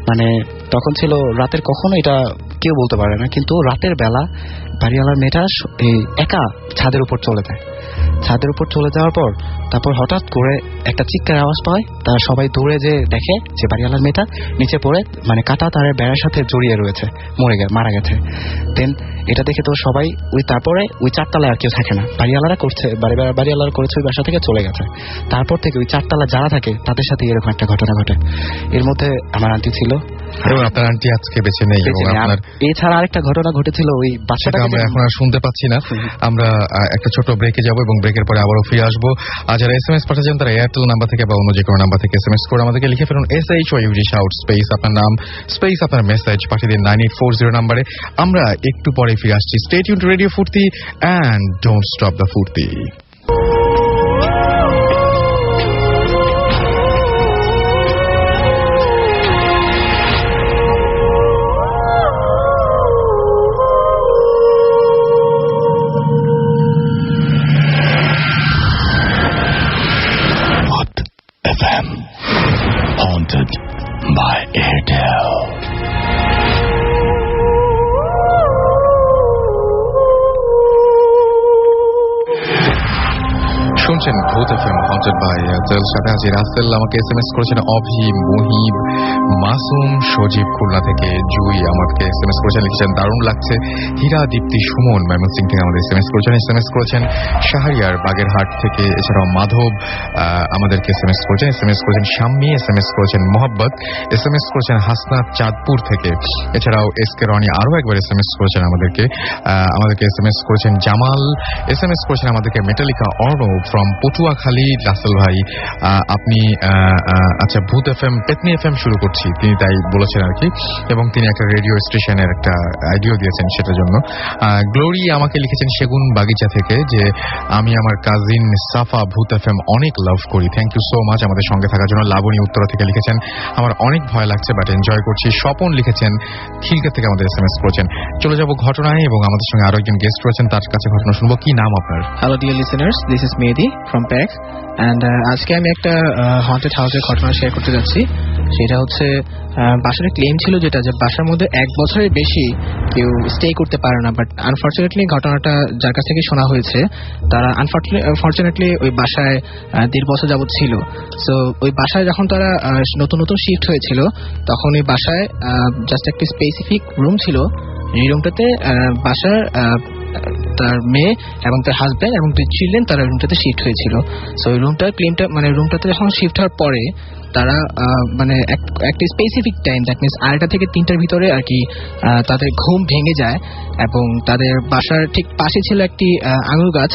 মানে তখন ছিল রাতের কখনো এটা কেউ বলতে পারে না, কিন্তু রাতের বেলা বাড়িওয়ালার মেয়েটা একা ছাদের উপর চলে যায়। ছাদের উপর চলে যাওয়ার পর তারপর হঠাৎ করে একটা চিৎকার আওয়াজ পায়। তারা সবাই দৌড়ে যে দেখে যে বাড়িওয়ালার মেয়েটা নিচে পড়ে মানে কাটা তারের বেড়ার সাথে জড়িয়ে রয়েছে, মারা গেছে। দেন এটা দেখে তো সবাই তারপরে ওই 4 তলায় আর কেউ থাকে না, বাড়িওয়ালারা করেছে ওই বাসা থেকে চলে গেছে। তারপর থেকে ওই 4 তলা যারা থাকে তাদের সাথে এরকম একটা ঘটনা ঘটে। এর মধ্যে আমার আন্টি ছিল এবং আপনার আন্টি আজকে বেঁচে নেই। এছাড়া আরেকটা ঘটনা ঘটেছিল ওই বাচ্চাটা, আমরা এখন আর শুনতে পাচ্ছি না। আমরা একটা ছোট ব্রেকে যাব এবং ব্রেকের পরে আবারও ফিরে আসবো। আর যারা SMS পাঠাচ্ছেন তারা এয়ারটেল নাম্বার থেকে বা অন্য যে কোনো নাম্বার থেকে SMS করে আমাদেরকে লিখে ফেলুন SHOUT শাউট স্পেস আপনার নাম স্পেস আপনার মেসেজ পাঠিয়ে দিন 9840 নাম্বারে। আমরা একটু পরে ফিরে আসছি। স্টে টিউনড টু রেডিও ফুর্তি এন্ড ডোন্ট স্টপ দ্য ফুর্তি। FM, haunted by Airtel. শুনছেন ভূত FM হন্টেড বাই এয়ারটেল। সাথে আছি রাসেল। আমাকে SMS করেছেন অভি, মুহিব, মাসুম, সজীব খুলনা থেকে, জুই আমাকে SMS করেছেন, লিখেছেন দারুণ লাগছে। হীরা, দীপ্তি, সুমন ময়মনসিং থেকে আমাদের SMS করেছেন শাহরিয়ার বাগেরহাট থেকে, এছাড়াও মাধব আমাদেরকে SMS করেছেন শাম্মী, SMS করেছেন মোহাব্বত, SMS করেছেন হাসনাত চাঁদপুর থেকে, এছাড়াও এসকে রনি আরো একবার SMS করেছেন আমাদেরকে SMS করেছেন জামাল, SMS করেছেন আমাদেরকে মেটালিকা অর্ণব ফ্রম পটুয়াখালী। রাসেল ভাই আপনি আচ্ছা ভূত FM পেতনি FM শুরু করছি, তিনি তাই বলেছেন আর কি, এবং তিনি একটা রেডিও স্টেশনের একটা আইডিয়া দিয়েছেন সেটার জন্য। গ্লোরি আমাকে লিখেছেন সেগুন বাগিচা থেকে যে আমি আমার কাজিন সাফা ভূত FM অনেক লাভ করি, থ্যাংক ইউ সো মাচ আমাদের সঙ্গে থাকার জন্য। লাবণী উত্তরা থেকে লিখেছেন আমার অনেক ভয় লাগছে বাট এনজয় করছি। স্বপন লিখেছেন খিলকা থেকে আমাদের SMS করেছেন। চলে যাব ঘটনায় এবং আমাদের সঙ্গে আরো একজন গেস্ট রয়েছেন, তার কাছে ঘটনা শুনবো। কি নাম আপনার? Hello dear listeners, this is Mehdi from packs and আজকে আমি একটা হন্টেড হাউসের ঘটনা শেয়ার করতে যাচ্ছি। সেটা হচ্ছে বাসার ক্লেম ছিল যেটা যে বাসার মধ্যে 1 বছরের বেশি কেউ স্টে করতে পারে না, বাট আনফর্চুনেটলি ঘটনাটা যার কাছ থেকে শোনা হয়েছে তারা আনফর্চুনেটলি ওই বাসায় 1.5 বছর যাবত ছিল। সো ওই বাসায় যখন তারা নতুন নতুন শিফট হয়েছিল তখন ওই বাসায় জাস্ট একটা স্পেসিফিক রুম ছিল। এই রুমটাতে বাসার তার মেয়ে এবং তার হাজব্যান্ড এবং 2 চিলড্রেন তারা রুমটাতে শিফট হয়েছিল। সো ওই রুমটাতে যখন শিফট হওয়ার পরে তারা মানে একটা স্পেসিফিক টাইম, দ্যাট মিনস 2টা থেকে 3টার ভিতরে আর কি তাদের ঘুম ভেঙে যায় এবং তাদের বাসার ঠিক পাশে ছিল একটি আঙুর গাছ,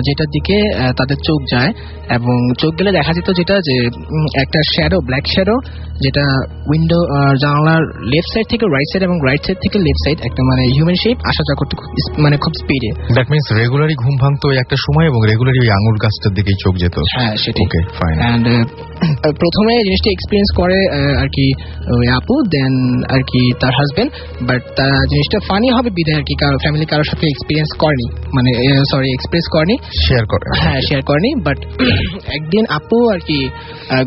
যেটার দিকে তাদের চোখ যায় এবং চোখ গেলে দেখা যেত যেটা যে একটা শ্যাডো, ব্ল্যাক শ্যাডো, যেটা উইন্ডো জানালার লেফট সাইড থেকে রাইট সাইড এবং রাইট সাইড থেকে লেফট সাইড একটা মানে হিউম্যান শেপ আসা যাওয়া করতে মানে খুব স্পিডে। দ্যাট মিন্স রেগুলারই ঘুম ভাঙতো একটা সময় এবং রেগুলারই ওই আঙুর গাছটার দিকেই চোখ যেত। হ্যাঁ সেটাই। Okay fine. এন্ড প্রথমে জিনিসটা এক্সপিরিয়েন্স করে আর কি ওই আপু, দেন আর কি তার হাজবেন্ড, বাট তার জিনিসটা ফানি হবে বিদায় আর কি ফ্যামিলি কারোর সাথে এক্সপিরিয়েন্স করেনি, মানে সরি এক্সপ্রেস করেনি, শেয়ার করে। হ্যাঁ শেয়ার করেনি। বাট একদিন আপু আর কি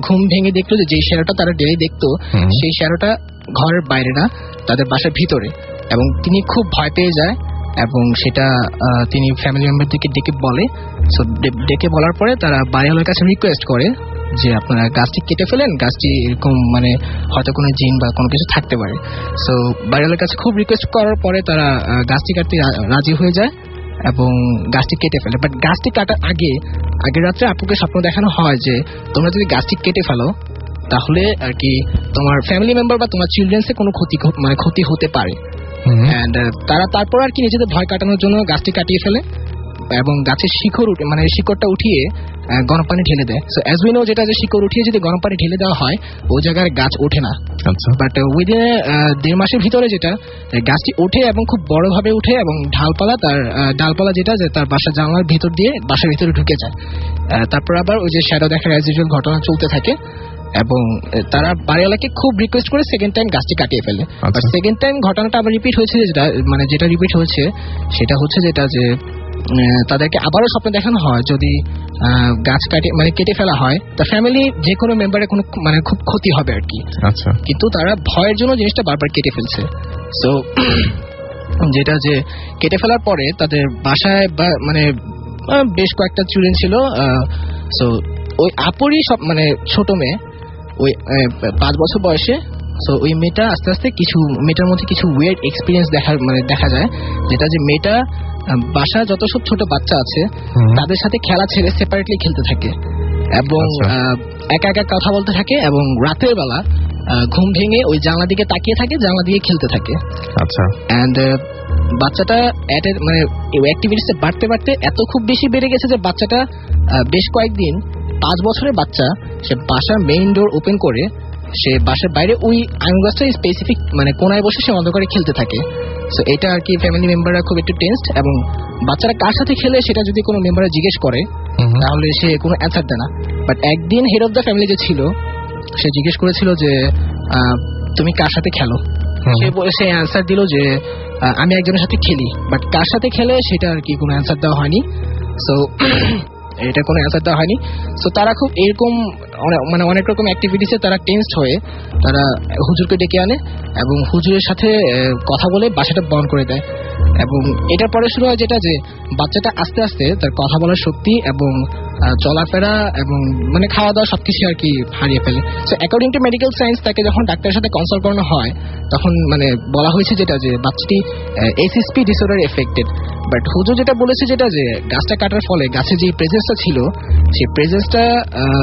ঘুম ভেঙে দেখলো যে শ্যাডোটা তারা ডেলি দেখতো সেই শ্যাডোটা ঘরের বাইরে না, তাদের বাসার ভিতরে, এবং তিনি খুব ভয় পেয়ে যায় এবং সেটা তিনি ফ্যামিলি মেম্বারদেরকে ডেকে বলে। সো ডেকে বলার পরে তারা বাড়িওয়ালার কাছে রিকোয়েস্ট করে যে আপনারা গাছটি কেটে ফেলেন, গাছটি এরকম মানে হয়তো কোনো জিন বা কোনো কিছু থাকতে পারে। সো বাড়িওয়ালার কাছে খুব রিকোয়েস্ট করার পরে তারা গাছটি কাটতে রাজি হয়ে যায় এবং গাছটি কেটে ফেলে। বাট গাছটি কাটার আগের রাত্রে আপুকে স্বপ্ন দেখানো হয় যে তোমরা যদি গাছটি কেটে ফেলো তাহলে আর কি তোমার ফ্যামিলি মেম্বার বা তোমার চিলড্রেন্সে কোনো ক্ষতি হতে পারে। এন্ড তারা তারপর আর কি নিজেদের ভয় কাটানোর জন্য গাছটি কাটিয়ে ফেলে এবং গাছের শিকড়টা উঠিয়ে গরম পানি ঢেলে দেয়। সো অ্যাজ উই নো যেটা যে শিকড় উঠিয়ে যদি গরম পানি ঢেলে দেওয়া হয় ওই জায়গায় গাছ ওঠে না। বাট উইদিন 1.5 মাসের ভিতরে যেটা গাছটি ওঠে এবং খুব বড় ভাবে উঠে এবং ডালপালা যেটা যে তার বাসার জানলার ভিতর দিয়ে বাসার ভিতরে ঢুকে যায়। তারপর আবার ওই যে শ্যাডো দেখার অ্যাজ ইউজুয়াল ঘটনা চলতে থাকে এবং তারা বাড়িওয়ালাকে খুব রিকোয়েস্ট করে সেকেন্ড টাইম গাছটি কাটিয়ে ফেলে। বাট সেকেন্ড টাইম ঘটনাটা আবার রিপিট হয়েছে, যেটা রিপিট হয়েছে সেটা হচ্ছে যেটা যে তাদেরকে আবারও স্বপ্ন দেখানো হয় যদি গাছ কেটে ফেলা হয় তা ফ্যামিলি যে কোনো মেম্বারের কোনো খুব ক্ষতি হবে আর কি। আচ্ছা, কিন্তু তারা ভয়ের জন্য জিনিসটা বারবার কেটে ফেলছে। সো যেটা যে কেটে ফেলার পরে তাদের বাসায় বেশ কয়েকটা চিলড্রেন ছিল। সো ওই আপুরই সব ছোট মেয়ে, ওই 5 বছর বয়সে। সো ওই মেয়েটা আস্তে আস্তে মেয়েটার মধ্যে কিছু ওয়েয়ার্ড এক্সপিরিয়েন্স দেখা যায়, যেটা যে মেয়েটা বাসা যত সব ছোট বাচ্চা আছে তাদের সাথে খেলা ছেড়ে সেপারেটলি খেলতে থাকে এবং একা একা কথা বলতে থাকে এবং রাতের বেলা ঘুম ভেঙে ওই জানলা দিকে তাকিয়ে থাকে, জানলা দিকে খেলতে থাকে। আচ্ছা, এন্ড বাচ্চাটা অ্যাক্টিভিটিসে বাড়তে এত খুব বেশি বেড়ে গেছে যে বাচ্চাটা বেশ কয়েকদিন 5 বছরের বাচ্চা সে বাসার মেইন ডোর ওপেন করে সে বাসার বাইরে ওই আম গাছটা স্পেসিফিক কোনায় বসে সে অন্ধকারে খেলতে থাকে। সো এটা আর কি ফ্যামিলি মেম্বাররা খুব একটু টেনসড এবং বাচ্চারা কার সাথে খেলে সেটা যদি কোনো মেম্বাররা জিজ্ঞেস করে তাহলে সে কোনো অ্যান্সার দেয় না। বাট একদিন হেড অফ দ্য ফ্যামিলি যে ছিল সে জিজ্ঞেস করেছিল যে তুমি কার সাথে খেলো, সে অ্যান্সার দিল যে আমি একজনের সাথে খেলি, বাট কার সাথে খেলে সেটা আর কি কোনো অ্যান্সার দেওয়া হয়নি। সো এটা কোনো অ্যান্সার দেওয়া হয়নি। সো তারা খুব এরকম অনেক রকম অ্যাক্টিভিটিসে তারা টেনসড হয়ে তারা হুজুরকে ডেকে আনে এবং হুজুরের সাথে কথা বলে বাসাটা বন্ধ করে দেয়। এবং এটার পরে শুরু হয় যেটা যে বাচ্চাটা আস্তে আস্তে তার কথা বলার শক্তি এবং চলাফেরা এবং খাওয়া দাওয়া সবকিছু আর কি হারিয়ে ফেলে। So according to medical science তাকে যখন ডাক্তারের সাথে কনসাল্ট করানো হয় তখন বলা হয়েছে যেটা যে বাচ্চাটি এসএসপি ডিসঅর্ডার এফেক্টেড। বাট হুজুর যেটা বলেছে যেটা যে গাছটা কাটার ফলে গাছে যে প্রেজেন্সটা ছিল সেই প্রেজেন্সটা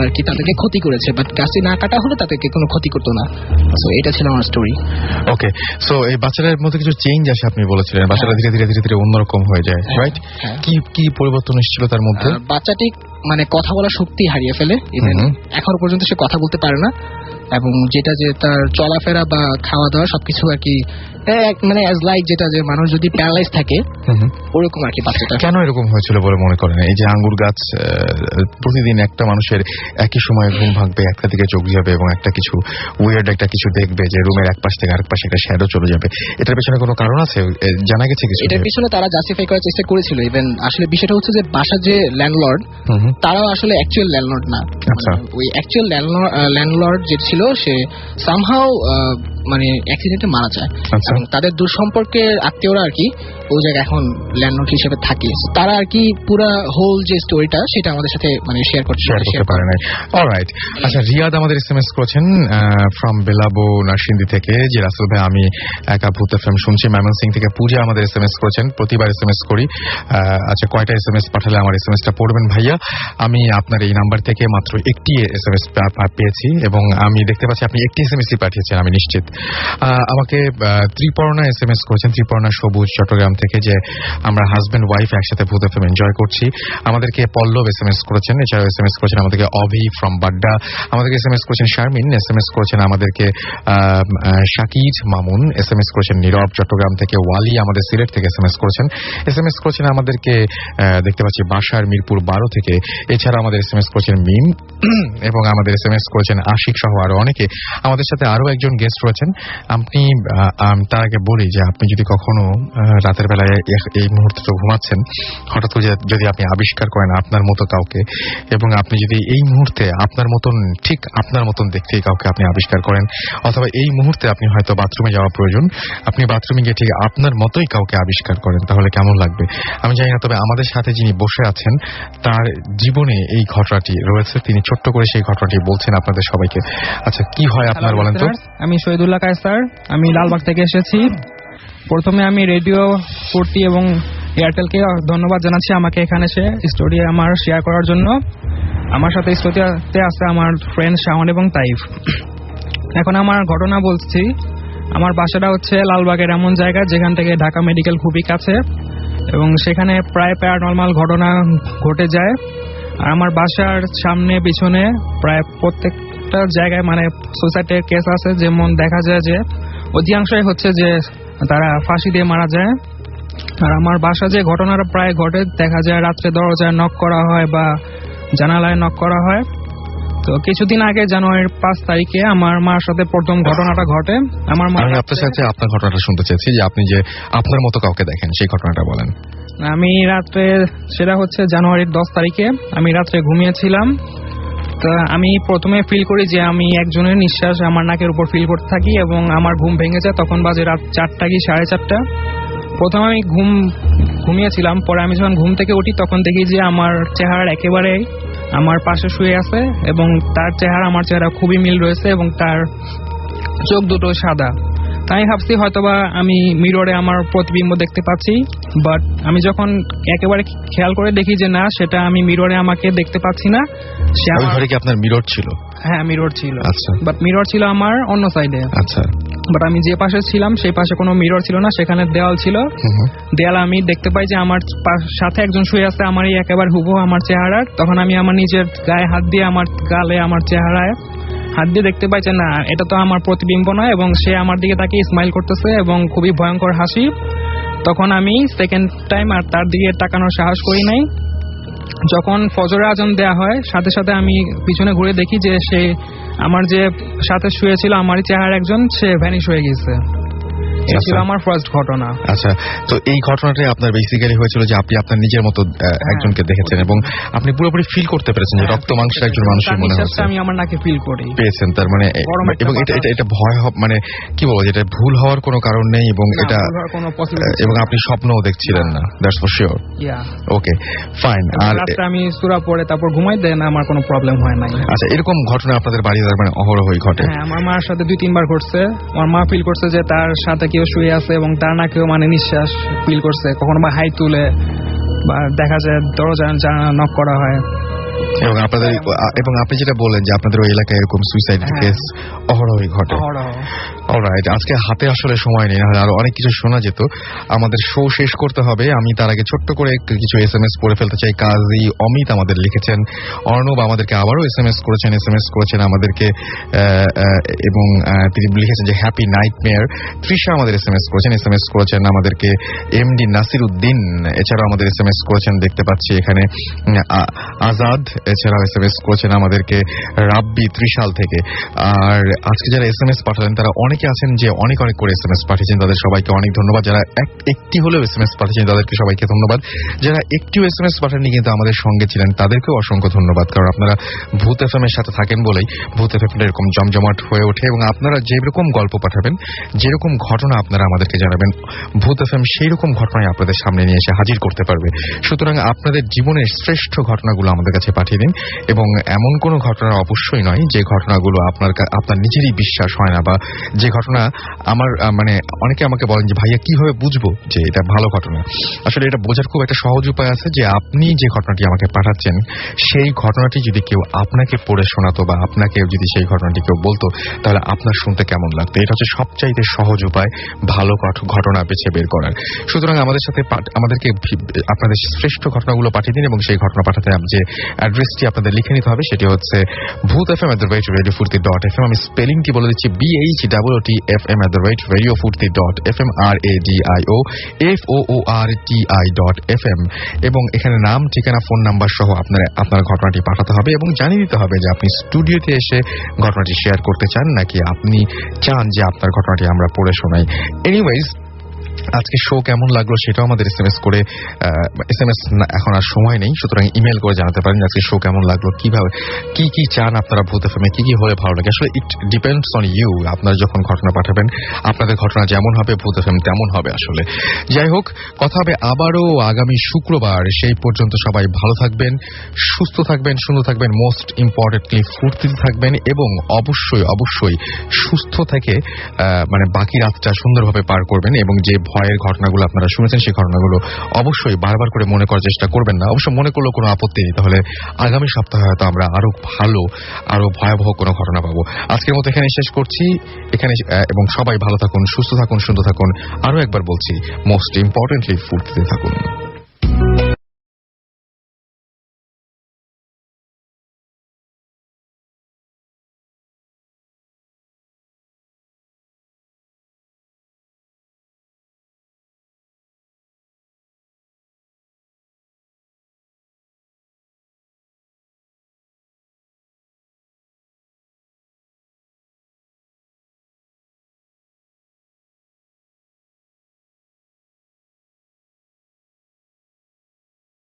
আর কি তাদেরকে ক্ষতি করেছে, বাট গাছটি না কাটা হলে তাদেরকে কোনো ক্ষতি করতো না। সো এটা ছিল আমার স্টোরি। ওকে, সো এই বাচ্চাটার মধ্যে কিছু চেঞ্জ আসে আপনি বলেছিলেন, বাচ্চাটা ধীরে ধীরে অন্যরকম হয়ে যায়, রাইট? কি পরিবর্তন এসেছিল তার মধ্যে? বাচ্চাটি কথা বলার শক্তি হারিয়ে ফেলে, ইভেন এখনো পর্যন্ত সে কথা বলতে পারে না এবং যেটা যে তার চলাফেরা বা খাওয়া দাওয়া সবকিছু আর কি মানে অ্যাজ লাইক যেটা যে মানুষ যদি প্যারালাইজ থাকে ওরকম আর কি বাচ্চাটা। কেন এরকম হয়েছিল বলে মনে করেন? এই যে আঙ্গুর গাছ প্রতিদিন একটা মানুষের একই সময়ে ঘুম ভাঙবে, একটা দিকে চোখ যাবে এবং একটা কিছু উইয়ার্ড একটা কিছু দেখবে যে রুমের এক পাশ থেকে আরেক পাশে একটা শ্যাডো চলে যাবে, এটার পেছনে কোনো কারণ আছে? জানা গেছে কিছু? এটার পিছনে তারা জাস্টিফাই করার চেষ্টা করেছিল। ইভেন আসলে বিষয়টা হচ্ছে যে বাসার যে ল্যান্ডলর্ড তারাও আসলে অ্যাকচুয়াল ল্যান্ডলর্ড না। ওই অ্যাকচুয়াল ল্যান্ডলর্ড যে ছিল সে সামহাউ মানে অ্যাক্সিডেন্টে মারা যায় এবং তাদের দূর সম্পর্কের আত্মীয়রা আর কি ওই জায়গায় এখন ল্যান্ডলর্ড হিসেবে থাকে। তারা আর কি পুরো হোল যে স্টোরিটা সেটা আমাদের সাথে মানে শেয়ার করতে পারে না। অলরাইট, আচ্ছা, রিয়াদ আমাদের এসএমএস করেছেন ফ্রম বেলাবো নারসিংদী থেকে যে রাসেল ভাই আমি একা ভূত এফএম শুনছি। ময়মনসিং থেকে পূজা আমাদের এসএমএস করেছেন, প্রতিবার এসএমএস করি। আচ্ছা, কয়টা এসএমএস পাঠালে আমার এসএমএসটা পড়বেন ভাইয়া? আমি আপনার এই নাম্বার থেকে মাত্র একটি এসএমএস পেয়েছি এবং আমি দেখতে পাচ্ছি আপনি একটি এসএমএসই পাঠিয়েছেন, আমি নিশ্চিত। আমাকে ত্রিপর্ণা এসএমএস করেছেন, ত্রিপর্ণা সবুজ চট্টগ্রাম থেকে, যে আমরা হাজব্যান্ড ওয়াইফ একসাথে ভূত এফএম এনজয় করছি। আমাদেরকে পল্লব এসএমএস করেছেন, এছাড়াও এসএমএস করেছেন আমাদেরকে অভি ফ্রম বাড্ডা, আমাদেরকে এসএমএস করেছেন শারমিন, এসএমএস করেছেন আমাদেরকে শাকিজ মামুন, এসএমএস করেছেন নীরব চট্টগ্রাম থেকে, ওয়ালি আমাদের সিলেট থেকে এসএমএস করেছেন, এসএমএস করেছেন আমাদেরকে দেখতে পাচ্ছি বাসার মিরপুর 12 থেকে, এছাড়া আমাদের এসএমএস করেছেন মিম এবং আমাদের এসএমএস করেছেন আশিক সহ আরো অনেকে। আমাদের সাথে আরো একজন গেস্ট রয়েছেন। আপনি তার আগে বলি যে আপনি যদি কখনো রাতের বেলায় এই মুহূর্তে তো ঘুমাচ্ছেন, হঠাৎ করে যদি আপনি আবিষ্কার করেন আপনার মতো কাউকে এবং আপনি যদি এই মুহূর্তে আপনার মতন ঠিক আপনার মতন দেখতে কাউকে আপনি আবিষ্কার করেন, অথবা এই মুহূর্তে আপনি হয়তো বাথরুমে যাওয়া প্রয়োজন, আপনি বাথরুমে গিয়ে ঠিক আপনার মতোই কাউকে আবিষ্কার করেন, তাহলে কেমন লাগবে আমি জানি না। তবে আমাদের সাথে যিনি বসে আছেন তার জীবনে এই ঘটনাটি রয়েছে, তিনি ছোট্ট করে সেই ঘটনাটি বলছেন আপনাদের সবাইকে। আচ্ছা, কি হয় আপনার বলেন তো? আমি শহীদুল্লাহ কায়সার, আমি লালবাগ থেকে এসেছি। প্রথমে আমি রেডিও ফুর্তি এবং এয়ারটেলকে ধন্যবাদ জানাচ্ছি আমাকে এখানে এসে স্টোরি আমার শেয়ার করার জন্য। আমার সাথে স্টোরিতে আছে আমার ফ্রেন্ড শাওন এবং তাইফ। এখন আমার ঘটনা বলছি। আমার বাসাটা হচ্ছে লালবাগের এমন জায়গা যেখান থেকে ঢাকা মেডিকেল খুবই কাছে এবং সেখানে প্রায় প্যারানরমাল ঘটনা ঘটে যায়। আর আমার বাসার সামনে পিছনে প্রায় প্রত্যেকটা জায়গায় মানে সুসাইডের কেস আছে। যেমন দেখা যায় যে অধিকাংশই হচ্ছে যে তারা ফাঁসি দিয়ে মারা যায়। আর আমার বাসা যে ঘটনাটা প্রায় ঘটে, দেখা যায় রাত্রে দরজায় নক করা হয় বা জানালায় নক করা হয়। তো কিছুদিন আগে জানুয়ারির 5 তারিখে আমার মার সাথে প্রথম ঘটনাটা ঘটে। আমার মা, আমি আপনার সাথে আপনার ঘটনাটা শুনতে চাইছি, যে আপনি যে আপনার মতো কাউকে দেখেন সেই ঘটনাটা বলেন। আমি রাত্রে, সেটা হচ্ছে জানুয়ারির 10 তারিখে আমি রাত্রে ঘুমিয়েছিলাম। তো আমি প্রথমে ফিল করি যে আমি একজনের নিঃশ্বাস আমার নাকের উপর ফিল করতে থাকি এবং আমার ঘুম ভেঙে যায়। তখন বাজে রাত 4টা কি 4:30। প্রথমে আমি ঘুমিয়েছিলাম, পরে আমি যখন ঘুম থেকে উঠি তখন দেখি যে আমার চেহারা একেবারে আমার পাশে শুয়ে আছে এবং তার চেহারা আমার চেহারা খুবই মিল রয়েছে এবং তার চোখ দুটো সাদা। তাই ভাবছি হয়তোবা আমি মিররে আমার প্রতিবিম্ব দেখতে পাচ্ছি, বাট আমি যখন একেবারে খেয়াল করে দেখি যে না, সেটা আমি মিররে আমাকে দেখতে পাচ্ছি না। আপনার মিরর ছিল? হ্যাঁ, মিরর ছিল। আচ্ছা, বাট মিরর ছিল আমার অন্য সাইডে। আচ্ছা, বাট আমি যে পাশে ছিলাম সেই পাশে কোনো মিরর ছিল না, সেখানে দেওয়াল ছিল। দেয়াল আমি দেখতে পাই যে আমার সাথে একজন শুয়ে আছে, আমারই একেবারে হুবহু আমার চেহারার। তখন আমি আমার নিজের গায়ে হাত দিয়ে আমার গালে আমার চেহারায় হাত দিয়ে দেখতে পাই যে না, এটা তো আমার প্রতিবিম্ব নয় এবং সে আমার দিকে তাকে স্মাইল করতেছে এবং খুবই ভয়ঙ্কর হাসি। তখন আমি সেকেন্ড টাইম আর তার দিকে তাকানোর সাহস করি নাই। যখন ফজরের আজান দেয়া হয় সাথে সাথে আমি পিছনে ঘুরে দেখি যে সে আমার যে সাথে শুয়েছিল আমারই চেহারা একজন, সে ভ্যানিশ হয়ে গেছে। এটা ছিল আমার ফার্স্ট ঘটনা। আচ্ছা, তো এই ঘটনাটাই আপনার বেসিক্যালি হয়েছিল যে আপনি আপনার নিজের মতো একজনকে দেখেছেন এবং আপনি পুরোপুরি ফিল করতে পেরেছেন যে রক্ত মাংসের একজন মানুষের মনে হচ্ছে। আমি আমার নাকে ফিল করি পেয়েছেন তার মানে, এবং এটা ভয় মানে কি বলবো, যেটা ভুল হওয়ার কোনো কারণ নেই এবং এটা এবং আপনি স্বপ্নও দেখছিলেন না, that's for sure. Okay, fine. আর আমি সূরা পড়ে তারপর ঘুমাই দেন, আমার কোনো প্রবলেম হয় নাই। আচ্ছা, এরকম ঘটনা আপনাদের বাড়িতে মানে অহরহই ঘটে? হ্যাঁ, আমার মার সাথে 2-3 বার ঘটছে। আমার মা ফিল করছে যে তার সাথে কেউ শুয়ে আছে এবং তার নাকেও মানে নিঃশ্বাস ফিল করছে। কখনো বা হাই তুলে বা দেখা যায় দরজা জানালা নক করা হয়। এবং আপনি যেটা বললেন যে আপনাদের ওই এলাকায় এরকম সুইসাইড কেস অহরহই ঘটে। অলরাইট, আজকে হাতে আসলে সময় নেই, নাহলে আরো অনেক কিছু শোনা যেত। আমাদের শো শেষ করতে হবে। আমি তার আগে ছোট্ট করে কিছু SMS পড়ে ফেলতে চাই। কাজী অমিত আমাদের লিখেছেন, অর্ণব আমাদেরকে আবারও SMS করেছেন আমাদেরকে, এবং তিনি লিখেছেন যে হ্যাপি নাইট মেয়ার। তৃষা আমাদের SMS করেছেন আমাদেরকে, MD নাসির উদ্দিন এছাড়াও আমাদের SMS করেছেন দেখতে পাচ্ছি এখানে, আজাদ এছাড়াও SMS করেছেন আমাদেরকে, রাব্বি ত্রিশাল থেকে। আর আজকে যারা SMS পাঠালেন তারা অনেকে আছেন যে অনেক করে SMS পাঠিয়েছেন, তাদের সবাইকে অনেক ধন্যবাদ। যারা একটি হলেও SMS পাঠিয়েছেন তাদেরকে সবাইকে ধন্যবাদ। যারা একটিও SMS পাঠাননি কিন্তু আমাদের সঙ্গে ছিলেন তাদেরকেও অসংখ্য ধন্যবাদ, কারণ আপনারা ভূত FM এর সাথে থাকেন বলেই ভূত FM এরকম জমজমাট হয়ে ওঠে। এবং আপনারা যেরকম গল্প পাঠাবেন, যেরকম ঘটনা আপনারা আমাদেরকে জানাবেন, ভূত FM সেই রকম ঘটনায় আপনাদের সামনে নিয়ে এসে হাজির করতে পারবে। সুতরাং আপনাদের জীবনের শ্রেষ্ঠ ঘটনাগুলো আমাদের কাছে পাঠিয়ে দিন, এবং এমন কোনো ঘটনা অবশ্যই নয় যে ঘটনাগুলো আপনার নিজেরই বিশ্বাস হয় না, বা যে ঘটনা মানে অনেকে আমাকে বলেন যে ভাইয়া কিভাবে বুঝবো যে এটা ভালো ঘটনা। আসলে এটা বোঝার খুব একটা সহজ উপায় আছে, যে আপনি যে ঘটনাটি আমাকে পাঠাচ্ছেন সেই ঘটনাটি যদি কেউ আপনাকে পড়ে শোনাতো বা আপনাকে যদি সেই ঘটনাটি কেউ বলতো, তাহলে আপনার শুনতে কেমন লাগতো। এটা হচ্ছে সবচাইতে সহজ উপায় ভালো ঘটনা বেছে বের করার। সুতরাং আমাদেরকে আপনাদের শ্রেষ্ঠ ঘটনাগুলো পাঠিয়ে দিন, এবং সেই ঘটনা পাঠাতে যে অ্যাড্রেসটি আপনাদের লিখে নিতে হবে সেটি হচ্ছে bhutfm@radiofurti.fm। আমি স্পেলিংটি বলে দিচ্ছি, BHOOTFM@radiofurti.fm, RADIOFOORTI.fm। এবং এখানে নাম, ঠিকানা, ফোন নাম্বার সহ আপনার ঘটনাটি পাঠাতে হবে, এবং জানিয়ে দিতে হবে যে আপনি স্টুডিওতে এসে ঘটনাটি শেয়ার করতে চান নাকি আপনি চান যে আপনার ঘটনাটি আমরা পড়ে শোনাই। এনিওয়েজ, আজকে শো কেমন লাগলো সেটাও আমাদের SMS এখন আর সময় নেই, সুতরাং ইমেল করে জানাতে পারেন আজকে শো কেমন লাগলো, কিভাবে কি চান আপনারা ভূত FM এ, কি হলে ভালো লাগে। আসলে ইট ডিপেন্ডস অন ইউ। আপনারা যখন ঘটনা পাঠাবেন আপনাদের ঘটনা যেমন হবে ভূত FM তেমন হবে। আসলে যাই হোক, কথা হবে আবারও আগামী শুক্রবার। সেই পর্যন্ত সবাই ভালো থাকবেন, সুস্থ থাকবেন, সুন্দর থাকবেন, মোস্ট ইম্পর্টেন্টলি ফুর্তিতে থাকবেন, এবং অবশ্যই সুস্থ থেকে মানে বাকি রাতটা সুন্দরভাবে পার করবেন। এবং যে ভয়ের ঘটনাগুলো আপনারা শুনেছেন সেই ঘটনাগুলো অবশ্যই বারবার করে মনে করার চেষ্টা করবেন না। অবশ্য মনে করলেও কোনো আপত্তি নেই, তাহলে আগামী সপ্তাহে হয়তো আমরা আরো ভয়াবহ কোনো ঘটনা পাবো। আজকের মতো এখানে শেষ করছি, এবং সবাই ভালো থাকুন, সুস্থ থাকুন, সুন্দর থাকুন। আরো একবার বলছি, মোস্ট ইম্পর্টেন্টলি ফুর্তিতে থাকুন।